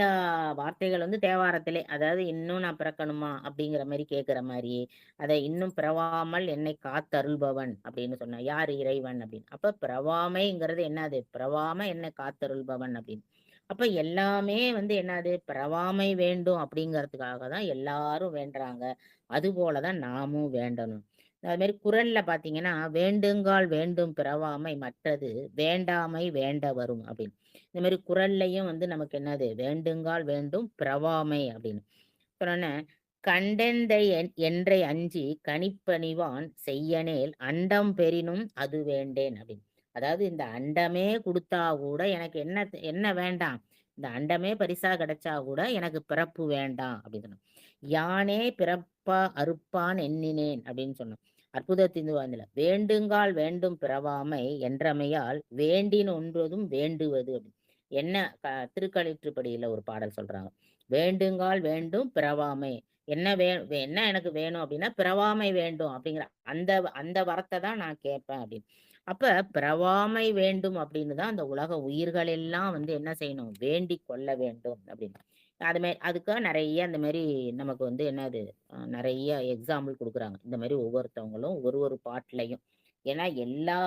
வார்த்தைகள் வந்து தேவாரத்திலே, அதாவது இன்னும் நான் பிறக்கணுமா அப்படிங்கிற மாதிரி கேட்கிற மாதிரி, அதை இன்னும் பிறவாமல் என்னை காத்தருள்பவன் அப்படின்னு சொன்ன யாரு? இறைவன் அப்படின்னு. அப்ப பிறவாமைங்கிறது என்னது? பிறவாம என்னை காத்தருள்பவன் அப்படின்னு. அப்ப எல்லாமே வந்து என்னது? பிறவாமை வேண்டும் அப்படிங்கறதுக்காக தான் எல்லாரும் வேண்டுறாங்க. அது போலதான் நாமும் வேண்டணும். அது மாதிரி குறள்ல பாத்தீங்கன்னா வேண்டுங்கால் வேண்டும் பிறவாமை மற்றது வேண்டாமை வேண்ட வரும் அப்படின்னு. இந்த மாதிரி குறள்லையும் வந்து நமக்கு என்னது? வேண்டுங்கால் வேண்டும் பிறவாமை அப்படின்னு சொன்ன. கண்டெந்தை என்றை அஞ்சி கணிப்பணிவான் செய்யனேல் அண்டம் பெறினும் அது வேண்டேன் அப்படின்னு. அதாவது இந்த அண்டமே கொடுத்தா கூட எனக்கு என்ன என்ன வேண்டாம்? இந்த அண்டமே பரிசா கிடைச்சா கூட எனக்கு பிறப்பு வேண்டாம் அப்படின்னு சொன்னோம். யானே பிறப்பா அறுப்பான் எண்ணினேன் அப்படின்னு சொன்னோம். அற்புதத்தின் வாந்தில வேண்டுங்கால் வேண்டும் பிறவாமை என்றமையால் வேண்டின் ஒன்றதும் வேண்டுவது அப்படின்னு. என்ன திருக்களிற்றுப்படியில ஒரு பாடல் சொல்றாங்க. வேண்டுங்கால் வேண்டும் பிறவாமை. என்ன எனக்கு வேணும் அப்படின்னா பிறவாமை வேண்டும் அப்படிங்கிற அந்த அந்த வரத்தை தான் நான் கேட்பேன் அப்படின்னு. அப்ப பிறவாமை வேண்டும் அப்படின்னு தான் அந்த உலக உயிர்கள் எல்லாம் வந்து என்ன செய்யணும்? வேண்டிக் கொள்ள வேண்டும் அப்படின்னு. அது மாதிரி அதுக்காக நிறைய அந்த மாதிரி நமக்கு வந்து என்னது நிறைய எக்ஸாம்பிள் கொடுக்குறாங்க. இந்த மாதிரி ஒவ்வொருத்தவங்களும் ஒரு ஒரு பாட்டுலையும். ஏன்னா எல்லா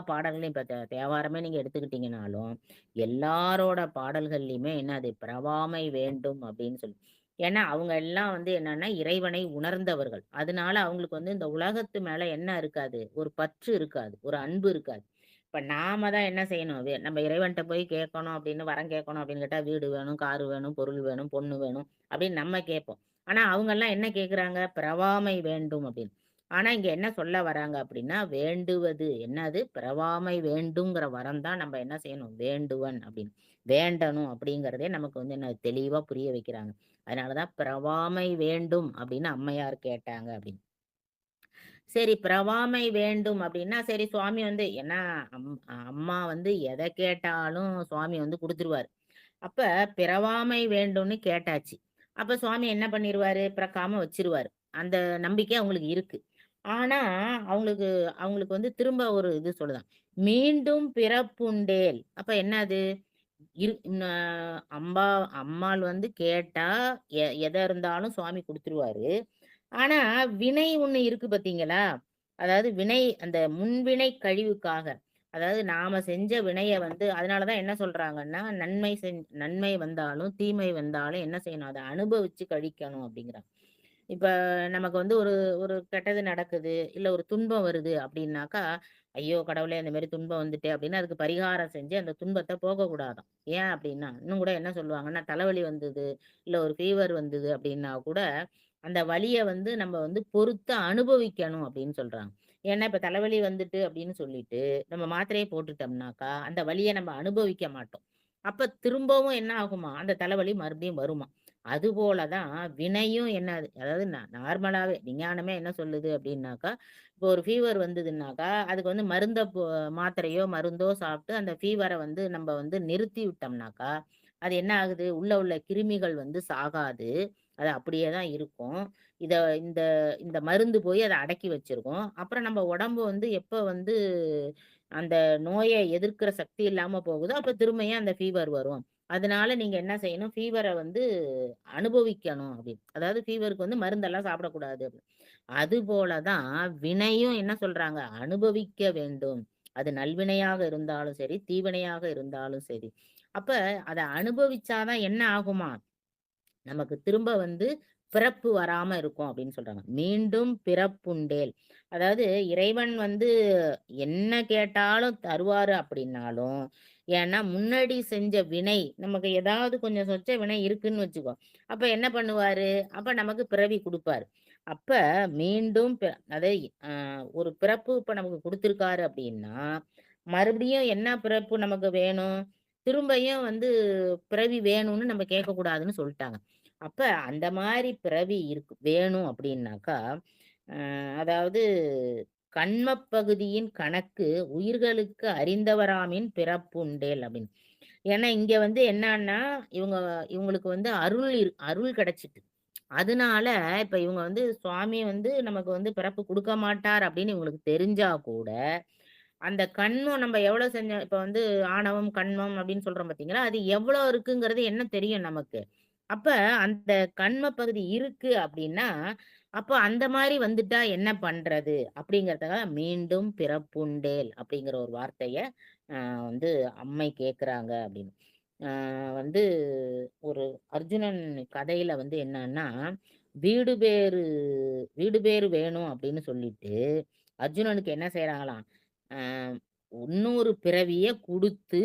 பாடல்களையும் இப்ப தேவாரமே நீங்க எடுத்துக்கிட்டீங்கன்னாலும் எல்லாரோட பாடல்கள்லயுமே என்னது? பிறவாமை வேண்டும் அப்படின்னு சொல்லி. ஏன்னா அவங்க எல்லாம் வந்து என்னன்னா இறைவனை உணர்ந்தவர்கள். அதனால அவங்களுக்கு வந்து இந்த உலகத்து மேல என்ன இருக்காது? ஒரு பற்று இருக்காது. ஒரு அன்பு இருக்காது. இப்ப நாம தான் என்ன செய்யணும்? நம்ம இறைவன்ட்ட போய் கேட்கணும் அப்படின்னு, வரம் கேட்கணும் அப்படின்னு கேட்டா வீடு வேணும், காரு வேணும், பொருள் வேணும், பொண்ணு வேணும் அப்படின்னு நம்ம கேட்போம். ஆனா அவங்க எல்லாம் என்ன கேட்கிறாங்க? பிறவாமை வேண்டும் அப்படின்னு. ஆனா இங்க என்ன சொல்ல வராங்க அப்படின்னா வேண்டுவது என்னது? பிறவாமை வேண்டுங்கிற வரம் தான் நம்ம என்ன செய்யணும்? வேண்டுவன் அப்படின்னு. வேண்டணும் அப்படிங்கிறதே நமக்கு வந்து என்ன தெளிவா புரிய வைக்கிறாங்க. அதனாலதான் பிறவாமை வேண்டும் அப்படின்னு அம்மையார் கேட்டாங்க அப்படின்னு. சரி பிறவாமை வேண்டும் அப்படின்னா சரி சுவாமி வந்து ஏன்னா அம்மா வந்து எதை கேட்டாலும் சுவாமி வந்து கொடுத்துருவாரு. அப்ப பிறவாமை வேண்டும்னு கேட்டாச்சு. அப்ப சுவாமி என்ன பண்ணிருவாரு? பிறக்காம வச்சிருவாரு. அந்த நம்பிக்கை அவங்களுக்கு இருக்கு. ஆனா அவங்களுக்கு அவங்களுக்கு வந்து திரும்ப ஒரு இது சொல்லுதான். மீண்டும் பிறப்புண்டேல். அப்ப என்னது? இரு அம்பா அம்மாள் வந்து கேட்டா எத இருந்தாலும் சுவாமி குடுத்துருவாரு. ஆனா வினை ஒண்ணு இருக்கு பாத்தீங்களா? அதாவது வினை அந்த முன்வினை கழிவுக்காக. அதாவது நாம செஞ்ச வினைய வந்து அதனாலதான் என்ன சொல்றாங்கன்னா, நன்மை வந்தாலும், தீமை வந்தாலும் என்ன செய்யணும்? அத அனுபவிச்சு கழிக்கணும் அப்படிங்கிறாங்க. இப்ப நமக்கு வந்து ஒரு ஒரு கெட்டது நடக்குது, இல்ல ஒரு துன்பம் வருது அப்படின்னாக்கா, ஐயோ கடவுளே இந்த மாதிரி துன்பம் வந்துட்டே அப்படின்னு அதுக்கு பரிகாரம் செஞ்சு அந்த துன்பத்தை போகக்கூடாதாம். ஏன் அப்படின்னா இன்னும் கூட என்ன சொல்லுவாங்கன்னா, தலைவலி வந்தது இல்ல ஒரு ஃபீவர் வந்தது அப்படின்னா கூட அந்த வலிய வந்து நம்ம வந்து பொறுத்து அனுபவிக்கணும் அப்படின்னு சொல்றாங்க. ஏன்னா இப்ப தலைவலி வந்துட்டு அப்படின்னு சொல்லிட்டு நம்ம மாத்திரையை போட்டுட்டோம்னாக்கா அந்த வலிய நம்ம அனுபவிக்க மாட்டோம். அப்ப திரும்பவும் என்ன ஆகுமா அந்த தலைவலி மறுபடியும் வருமா. அதுபோலதான் வினையும் என்ன, அதாவது நார்மலாவே விஞ்ஞானமே என்ன சொல்லுது அப்படின்னாக்கா, இப்போ ஒரு ஃபீவர் வந்ததுன்னாக்கா அதுக்கு வந்து மாத்திரையோ மருந்தோ சாப்பிட்டு அந்த ஃபீவரை வந்து நம்ம வந்து நிறுத்தி விட்டோம்னாக்கா அது என்ன ஆகுது, உள்ள கிருமிகள் வந்து சாகாது. அது அப்படியே தான் இருக்கும். இத இந்த இந்த மருந்து போய் அத அடக்கி வச்சிருக்கும். அப்புறம் நம்ம உடம்பு வந்து எப்ப வந்து அந்த நோய எதிர்க்கிற சக்தி இல்லாம போகுதோ, அப்ப திரும்பியும் அந்த ஃபீவர் வரும். அதனால நீங்க என்ன செய்யணும், ஃபீவர வந்து அனுபவிக்கணும் அப்படின்னு. அதாவது ஃபீவருக்கு வந்து மருந்தெல்லாம் சாப்பிடக்கூடாது அப்படின்னு. அதுபோல தான் வினையும் என்ன சொல்றாங்க, அனுபவிக்க வேண்டும். அது நல்வினையாக இருந்தாலும் சரி, தீவினையாக இருந்தாலும் சரி. அப்ப அத அனுபவிச்சா தான் என்ன ஆகுமா, நமக்கு திரும்ப வந்து பிறப்பு வராம இருக்கும் அப்படின்னு சொல்றாங்க. மீண்டும் பிறப்புண்டேல். அதாவது இறைவன் வந்து என்ன கேட்டாலும் தருவாரு அப்படின்னாலும், ஏன்னா முன்னாடி செஞ்ச வினை நமக்கு ஏதாவது கொஞ்சம் சொச்ச வினை இருக்குன்னு வச்சுக்கோ. அப்ப என்ன பண்ணுவாரு? அப்ப நமக்கு பிறவி குடுப்பாரு. அப்ப மீண்டும் அதாவது ஒரு பிறப்பு இப்ப நமக்கு குடுத்திருக்காரு அப்படின்னா, மறுபடியும் என்ன பிறப்பு நமக்கு வேணும்? திரும்பியும் வந்து பிறவி வேணும்னு நம்ம கேட்கக்கூடாதுன்னு சொல்ட்டாங்க. அப்ப அந்த மாரி பிறவி வேணும் அப்படின்னாக்கா, அ அதாவது கன்மப் பகுதியின் கணக்கு உயிர்களுக்கு அறிந்தவராமின் பிறப்புண்டேல் அப்படின்னு. ஏன்னா இங்க வந்து என்னான்னா, இவங்க இவங்களுக்கு வந்து அருள் கிடைச்சிட்டு. அதனால இப்ப இவங்க வந்து சுவாமி வந்து நமக்கு வந்து பிறப்பு குடுக்க மாட்டார் அப்படின்னு இவங்களுக்கு தெரிஞ்சா கூட, அந்த கன்மம் நம்ம எவ்வளவு செஞ்சோம் இப்ப வந்து ஆணவம், கன்மம் அப்படின்னு சொல்றோம் பார்த்தீங்களா? அது எவ்வளோ இருக்குங்கிறது என்ன தெரியும் நமக்கு. அப்ப அந்த கன்ம பகுதி இருக்கு அப்படின்னா, அப்ப அந்த மாரி வந்துட்டா என்ன பண்றது? அப்படிங்கிறதுக்காக மீண்டும் பிறப்புண்டேல் அப்படிங்கிற ஒரு வார்த்தைய வந்து அம்மை கேட்கிறாங்க அப்படின்னு. அ வந்து ஒரு அர்ஜுனன் கதையில வந்து என்னன்னா, வீடு பேறு வீடு பேறு வேணும் அப்படின்னு சொல்லிட்டு, அர்ஜுனனுக்கு என்ன செய்றாங்களாம், அ இன்னொரு பிறவிய குடுத்து,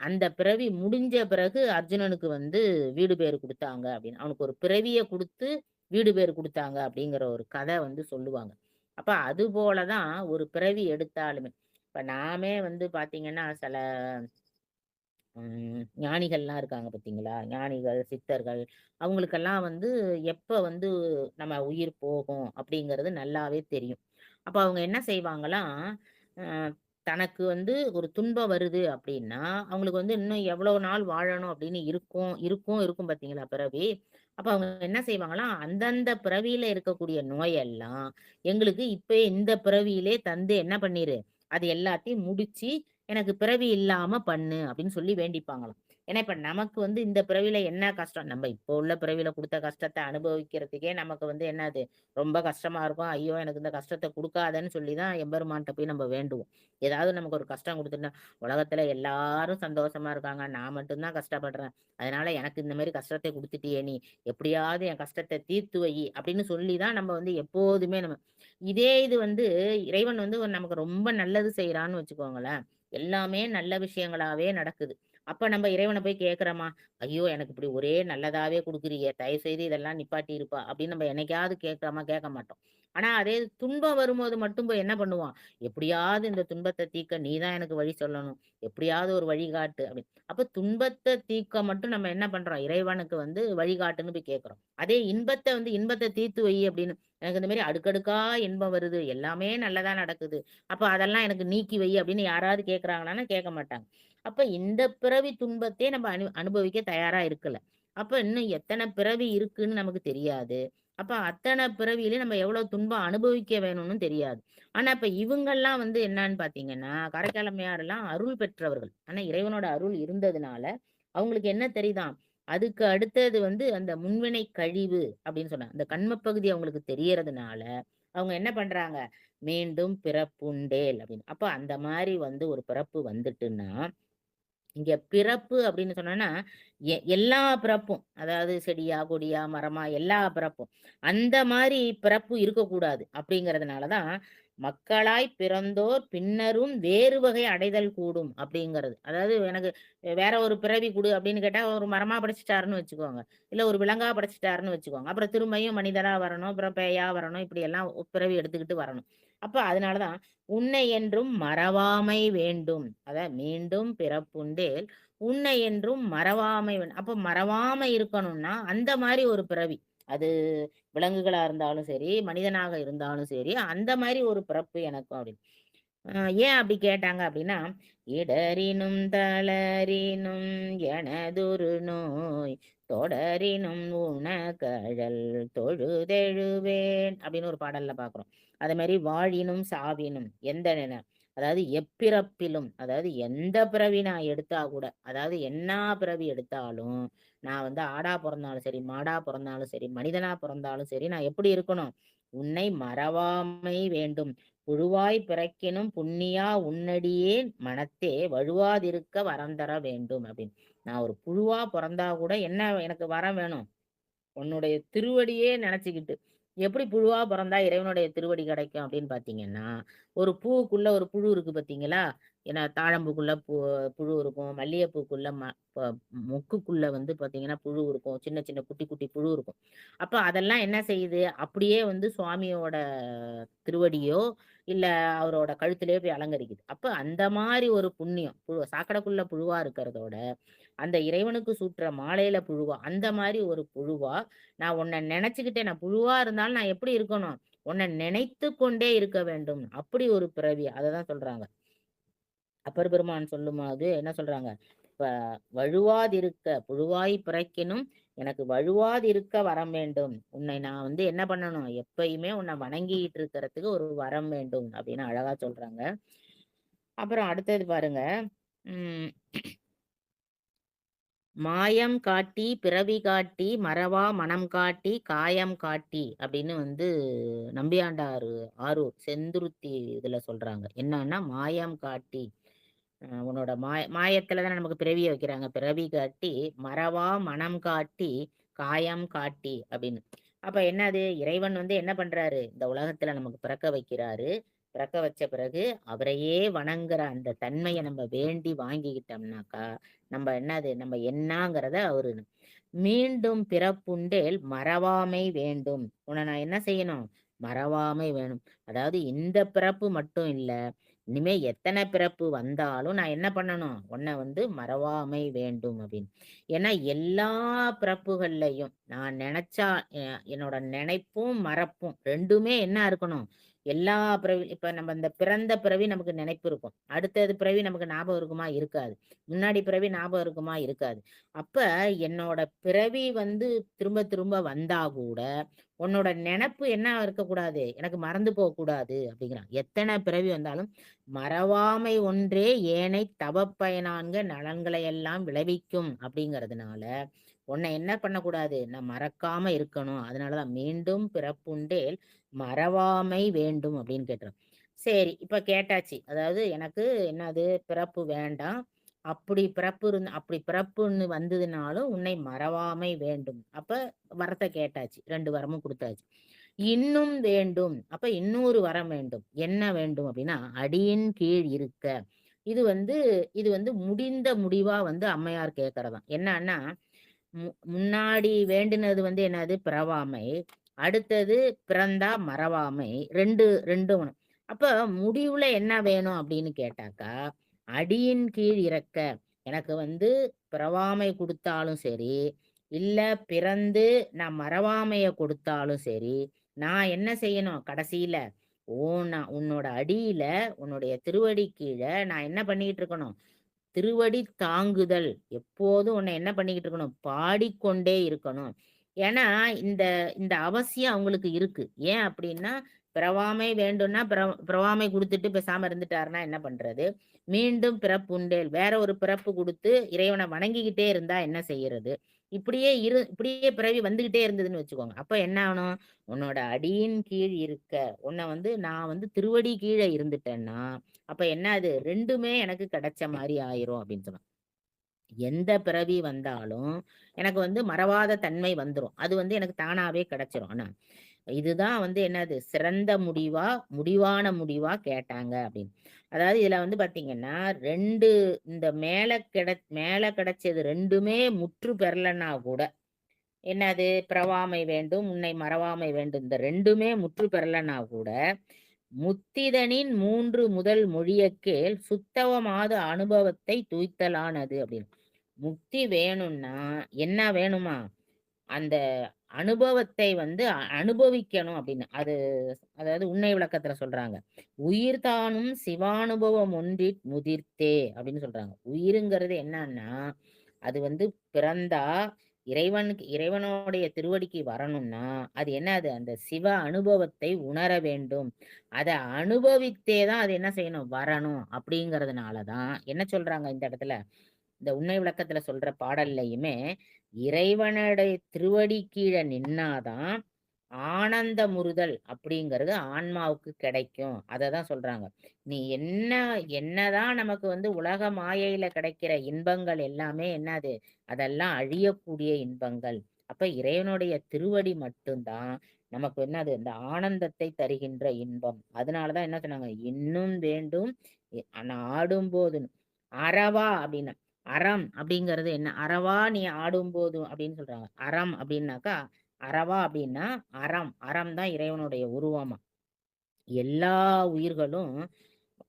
அந்த பிறவி முடிஞ்ச பிறகு அர்ஜுனனுக்கு வந்து வீடு பேறு குடுத்தாங்க அப்படின்னு. அவனுக்கு ஒரு பிறவிய குடுத்து, வீடு பேறு குடுத்தாங்க அப்படிங்கிற ஒரு கதை வந்து சொல்லுவாங்க. அப்ப அது போல தான் ஒரு பிறவி எடுத்தாலுமே. இப்ப நாமே வந்து பார்த்தீங்கன்னா, சில ஞானிகள்லாம் இருக்காங்க பார்த்தீங்களா? ஞானிகள், சித்தர்கள் அவங்களுக்கெல்லாம் வந்து எப்ப வந்து நம்ம உயிர் போகும் அப்படிங்கிறது நல்லாவே தெரியும். அப்ப அவங்க என்ன செய்வாங்களாம், அ தனக்கு வந்து ஒரு துன்பம் வருது அப்படின்னா, அவங்களுக்கு வந்து இன்னும் எவ்வளோ நாள் வாழணும் அப்படின்னு இருக்கும் பார்த்தீங்களா பிறவி. அப்ப அவங்க என்ன செய்வாங்களாம், அந்தந்த பிறவியில இருக்கக்கூடிய நோயெல்லாம் எங்களுக்கு இப்ப இந்த பிறவியிலே தந்து என்ன பண்ணிரு, அது எல்லாத்தையும் முடிச்சு எனக்கு பிறவி இல்லாம பண்ணு அப்படின்னு சொல்லி வேண்டிப்பாங்களாம். ஏன்னா இப்ப நமக்கு வந்து இந்த பிறவியில என்ன கஷ்டம், நம்ம இப்போ உள்ள பிறவியில குடுத்த கஷ்டத்த அனுபவிக்கிறதுக்கே நமக்கு வந்து என்னது ரொம்ப கஷ்டமா இருக்கும். ஐயோ! எனக்கு இந்த கஷ்டத்த குடுக்காதன்னு சொல்லி தான் எம்பெருமான்ட்ட போய் நம்ம வேண்டுவோம். ஏதாவது நமக்கு ஒரு கஷ்டம் குடுத்துட்டா, உலகத்துல எல்லாரும் சந்தோஷமா இருக்காங்க. நான் மட்டும் தான் கஷ்டப்படுறேன். அதனால எனக்கு இந்த மாரி கஷ்டத்த குடுத்துட்டியே நீ, எப்படியாவது என் கஷ்டத்த தீர்த்து வை அப்படின்னு சொல்லி தான் நம்ம வந்து எப்போதுமே இதே இது வந்து இறைவன் வந்து நமக்கு ரொம்ப நல்லது செய்றான்னு வச்சுக்கோங்களேன். எல்லாமே நல்ல விஷயங்களாவே நடக்குது. அப்ப நம்ம இறைவன போய் கேட்கிறோமா? ஐயோ! எனக்கு இப்படி ஒரே நல்லதாவே குடுக்குறியே! தயவுசெய்து இதெல்லாம் நிப்பாட்டிருப்பா! அப்படின்னு நம்ம என்னைக்காவது கேட்கிறோமா? கேட்க மாட்டோம். ஆனா அதே துன்பம் வரும்போது மட்டும் போய் என்ன பண்ணுவான்? எப்படியாவது இந்த துன்பத்த தீர்க்க நீ தான் எனக்கு வழி சொல்லணும். எப்படியாவது ஒரு வழிகாட்டு அப்படின்னு. அப்ப துன்பத்த தீர்க்க மட்டும் நம்ம என்ன பண்றோம்? இறைவனுக்கு வந்து வழிகாட்டுன்னு போய் கேட்கிறோம். அதே இன்பத்த தீர்த்து வை அப்படின்னு. எனக்கு இந்த மாரி அடுக்கடுக்கா இன்பம் வருது. எல்லாமே நல்லதா நடக்குது. அப்ப அதெல்லாம் எனக்கு நீக்கி வை அப்படின்னு யாராவது கேட்கறாங்களான்னா கேட்க மாட்டாங்க. அப்ப இந்த பிறவி துன்பத்தையே நம்ம அனுபவிக்க தயாரா இருக்கல. அப்ப இன்னும் எத்தன பிறவி இருக்குன்னு நமக்கு தெரியாது. அப்ப அத்தன பிறவியிலயும் நம்ம எவ்வளவு துன்பம் அனுபவிக்க வேணும்னு தெரியாது. ஆனா இப்ப இவங்கெல்லாம் வந்து என்னன்னு பார்த்தீங்கன்னா, காரைக்காலம்மையாரெல்லாம் அருள் பெற்றவர்கள். ஆனா இறைவனோட அருள் இருந்ததுனால, அவங்களுக்கு என்ன தெரியுதாம், அதுக்கு அடுத்தது வந்து அந்த முன்வினை கழிவு அப்படின்னு சொன்னாங்க. அந்த கன்ம பகுதி அவங்களுக்கு தெரியறதுனால, அவங்க என்ன பண்றாங்க, மீண்டும் பிறப்புண்டேல் அப்படின்னு. அப்ப அந்த மாரி வந்து ஒரு பிறப்பு வந்துட்டுன்னா, இங்க பிறப்பு அப்படின்னு சொன்னோம்னா, எல்லா பிறப்பும். அதாவது செடியா, கொடியா, மரமா எல்லா பிறப்பும். அந்த மாரி பிறப்பு இருக்கக்கூடாது. அப்படிங்கிறதுனால தான், மக்களாய் பிறந்தோர் பின்னரும் வேறு வகை அடைதல் கூடும் அப்படிங்கிறது. அதாவது எனக்கு வேற ஒரு பிறவி குடு அப்படின்னு கேட்டா, ஒரு மரமா படைச்சுட்டாருன்னு வச்சுக்கோங்க. இல்ல ஒரு விலங்கா படைச்சுட்டாருன்னு வச்சுக்கோங்க. அப்புறம் திரும்பியும் மனிதரா வரணும், அப்புறம் பேயா வரணும், இப்படி எல்லாம் பிறவி எடுத்துக்கிட்டு வரணும். அப்ப அதனாலதான் உன்னை என்றும் மறவாமை வேண்டும். மீண்டும் பிறப்புண்டேல் உன்னை என்றும் மறவாமை வேண்டும். அப்ப மறவாமை இருக்கணும்னா அந்த மாதிரி ஒரு பிறவி. அது விலங்குகளா இருந்தாலும் சரி, மனிதனாக இருந்தாலும் சரி, அந்த மாரி ஒரு பிறப்பு எனக்கும் அப்படின்னு. ஏன் அப்படி கேட்டாங்க அப்படின்னா, இடரினும் தளரினும் எனதொரு நோய் தொடரினும் உணகழல் தொழுதெழுவேன் அப்படின்னு ஒரு பாடல்ல பார்க்கிறோம். அதே மாரி வாழினும் சாவினும் எந்த அதாவது எப்பிறப்பிலும், அதாவது எந்த பிறவி நான் எடுத்தா கூட, அதாவது என்னா பிறவி எடுத்தாலும், நான் வந்து ஆடா பொறந்தாலும் சரி, மாடா பொறந்தாலும் சரி, மனிதனா பொறந்தாலும் சரி, நான் எப்படி இருக்கணும்? உன்னை மறவாமை வேண்டும். புழுவாய் பிறக்கினும் புண்ணியா உன்னடியே மனத்தே வழுவாதிருக்க வரம் தர வேண்டும் அப்படின்னு. நான் ஒரு புழுவா பொறந்தா கூட என்ன எனக்கு வரம் வேணும்? உன்னுடைய திருவடியே நினைச்சுக்கிட்டு. எப்படி புழுவா பொறந்தா இறைவனுடைய திருவடி கிடைக்கும் அப்படின்னு பார்த்தீங்கன்னா, ஒரு பூவுக்குள்ள ஒரு புழு இருக்கு பார்த்தீங்களா? ஏன்னா தாழம்பூக்குள்ள புழு இருக்கும். மல்லிகைப்பூக்குள்ள ப மொக்குக்குள்ள வந்து பார்த்தீங்கன்னா, புழு இருக்கும். சின்ன சின்ன குட்டி குட்டி புழு இருக்கும். அப்ப அதெல்லாம் என்ன செய்யுது? அப்படியே வந்து சுவாமியோட திருவடியோ, இல்ல அவரோட கழுத்திலேயோ போய் அலங்கரிக்குது. அப்ப அந்த மாரி ஒரு புண்ணியம். சாக்கடைக்குள்ள புழுவா இருக்கிறதோட, அந்த இறைவனுக்கு சூட்டுற மாலையில புழுவா, அந்த மாரி ஒரு புழுவா, நான் உன்ன நெனச்சுக்கிட்டே நான் புழுவா இருந்தாலும் நான் எப்படி இருக்கணும்? உன்ன நினைத்துக் கொண்டே இருக்க வேண்டும். அப்படி ஒரு பிறவி. அததான் சொல்றாங்க. அப்பர் பெருமான் சொல்லும்போது என்ன சொல்றாங்க? இப்ப வழுவாதிருக்க புழுவாய் பிறக்கினும் எனக்கு வழுவாதிருக்க வரம் வேண்டும். உன்னை நான் வந்து என்ன பண்ணணும்? எப்பயுமே உன்னை வணங்கிட்டு இருக்கிறதுக்கு ஒரு வரம் வேண்டும் அப்படின்னு அழகா சொல்றாங்க. அப்புறம் அடுத்தது பாருங்க. ம். மாயம் காட்டி, பிறவி காட்டி, மறவா மனம் காட்டி, காயம் காட்டி அப்படின்னு வந்து நம்பியாண்டார் ஆரூர் செந்துருத்தி இதுல சொல்றாங்க. என்னன்னா மாயம் காட்டி, உன்னோட மாயத்துல தானே நமக்கு பிறவிய வைக்கிறாங்க. பிறவி காட்டி, மறவா மனம் காட்டி, காயம் காட்டி அப்படின்னு. அப்ப என்னது? இறைவன் வந்து என்ன பண்றாரு? இந்த உலகத்துல நமக்கு பிறக்க வைக்கிறாரு. பிறக்க வச்ச பிறகு அவரையே வணங்குற அந்த தன்மைய நம்ம வேண்டி வாங்கிக்கிட்டோம்னாக்கா, நம்ம என்னது? நம்ம என்னாங்கிறத அவரு மீண்டும் பிறப்புண்டேல் மறவாமை வேண்டும். உன்னை நான் என்ன செய்யணும்? மறவாமை வேணும். அதாவது இந்த பிறப்பு மட்டும் இல்ல. இனிமே எத்தனை பிறப்பு வந்தாலும் நான் என்ன பண்ணணும்? உன்னை வந்து மறவாமை வேண்டும் அப்படின்னு. ஏன்னா எல்லா பிறப்புகள்லயும் நான் நினைச்சா என்னோட நினைப்பும் மறப்பும் 2மே என்ன இருக்கணும்? எல்லா பிறவி இப்ப நம்ம இந்த பிறந்த பிறவி நமக்கு நினைப்பு இருக்கும். அடுத்தது பிறவி நமக்கு ஞாபகம் இருக்குமா? இருக்காது. முன்னாடி பிறவி ஞாபகம் இருக்குமா? இருக்காது. அப்ப என்னோட பிறவி வந்து திரும்ப திரும்ப வந்தா கூட உன்னோட நினைப்பு என்ன இருக்கக்கூடாது? எனக்கு மறந்து போகக்கூடாது அப்படிங்கிறான். எத்தனை பிறவி வந்தாலும் மறவாமை ஒன்றே ஏனைத் தவப்பயனான்க நலன்களை எல்லாம் விளைவிக்கும் அப்படிங்கிறதுனால, உன்னை என்ன பண்ணக்கூடாது? நான் மறக்காம இருக்கணும். அதனாலதான் மீண்டும் பிறப்புண்டேல் மறவாமை வேண்டும் அப்படின்னு கேட்கிறான். சரி, இப்ப கேட்டாச்சு. அதாவது எனக்கு என்னது? பிறப்பு வேண்டாம். அப்படி பிறப்புன்னு வந்ததுனாலும் உன்னை மறவாமை வேண்டும். அப்ப வரத்த கேட்டாச்சு. 2 வரமும் குடுத்தாச்சு. இன்னும் வேண்டும். அப்ப இன்னொரு வரம் வேண்டும். என்ன வேண்டும் அப்படின்னா, அடியின் கீழ் இருக்க. இது வந்து இது வந்து முடிந்த முடிவா வந்து அம்மையார் கேட்கிறதாம். என்னன்னா, முன்னாடி வேண்டினது வந்து என்னது? பிறவாமை. அடுத்தது பிறந்தா மறவாமை. 2 ஒண்ணு. அப்ப முடிவுல என்ன வேணும் அப்படின்னு கேட்டாக்கா, அடியின் கீழ் இறக்க. எனக்கு வந்து பிறவாமை குடுத்தாலும் சரி, இல்ல பிறந்து நான் மறவாமைய கொடுத்தாலும் சரி, நான் என்ன செய்யணும் கடைசியில? உன்னோட அடியில, உன்னுடைய திருவடி கீழ நான் என்ன பண்ணிக்கிட்டு இருக்கணும்? திருவடி தாங்குதல். எப்போதும் உன்னை என்ன பண்ணிக்கிட்டு இருக்கணும்? பாடிக்கொண்டே இருக்கணும். ஏன்னா, இந்த இந்த அவசியம் அவங்களுக்கு இருக்கு. ஏன் அப்படின்னா, பிறவாமை வேண்டும்னா, பிறவாமை குடுத்துட்டு பேசாம இருந்துட்டாருன்னா என்ன பண்றது? மீண்டும் பிறப்புண்டேல். வேற ஒரு பிறப்பு குடுத்து இறைவன வணங்கிக்கிட்டே இருந்தா என்ன செய்யறது? இப்படியே பிறவி வந்துகிட்டே இருந்ததுன்னு வச்சுக்கோங்க. அப்ப என்ன ஆகணும்? உன்னோட அடியின் கீழ் இருக்க. உன்னை வந்து நான் வந்து திருவடி கீழ இருந்துட்டேன்னா, அப்ப என்ன அது? 2மே எனக்கு கிடைச்ச மாரி ஆயிரும் அப்படின்னு சொன்னான். எந்த பிறவி வந்தாலும் எனக்கு வந்து மறவாத தன்மை வந்துரும். அது வந்து எனக்கு தானாவே கிடைச்சிரும். ஆனா, இதுதான் வந்து என்னது சிறந்த முடிவா, முடிவான முடிவா கேட்டாங்க அப்படின்னு. அதாவது இதுல வந்து பாத்தீங்கன்னா, 2 இந்த மேல கிடைச்சது 2மே முற்று பெறலன்னா கூட, என்னது பிறவாமை வேண்டும், உன்னை மறவாமை வேண்டும். இந்த 2மே முற்று பெறலன்னா கூட, முத்திதனின் 3 முதல் மொழியக் கேள் சுத்தவமாது அனுபவத்தை துய்த்தலானது அப்படின்னு. முக்தி வேணும்னா என்ன வேணுமா? அந்த அனுபவத்தை வந்து அனுபவிக்கணும் அப்படின்னு. அதாவது உண்மை விளக்கத்துல சொல்றாங்க. "உயிர் தானும் சிவானுபவம் ஒன்றிற் முதிர்த்தே" அப்படின்னு சொல்றாங்க. உயிருங்கிறது என்னன்னா, அது வந்து பிறந்தா இறைவனுடைய திருவடிக்கு வரணும்னா, அது என்னது? அந்த சிவ அனுபவத்தை உணர வேண்டும். அத அனுபவித்தே தான் அது என்ன செய்யணும்? வரணும். அப்படிங்கிறதுனால தான் என்ன சொல்றாங்க இந்த இடத்துல? இந்த உண்மை விளக்கத்துல சொல்ற பாடல்லையுமே, இறைவனுடைய திருவடி கீழ நின்னாதான் ஆனந்த முறுதல் அப்படிங்கிறது ஆன்மாவுக்கு கிடைக்கும். அததான் சொல்றாங்க. நீ என்னதான் நமக்கு வந்து உலக மாயையில கிடைக்கிற இன்பங்கள் எல்லாமே என்னது? அதெல்லாம் அழியக்கூடிய இன்பங்கள். அப்ப இறைவனுடைய திருவடி மட்டும்தான் நமக்கு என்னது? இந்த ஆனந்தத்தை தருகின்ற இன்பம். அதனாலதான் என்ன சொன்னாங்க? இன்னும் வேண்டும் ஆடும்போது அறவா அப்படின்னு. அறம் அப்படிங்கிறது என்ன? அறவா நீ ஆடும்போது அப்படின்னு சொல்றாங்க. அறம் அப்படின்னாக்கா, அறவா அப்படின்னா அறம். அறம் தான் இறைவனுடைய உருவமா. எல்லா உயிர்களும்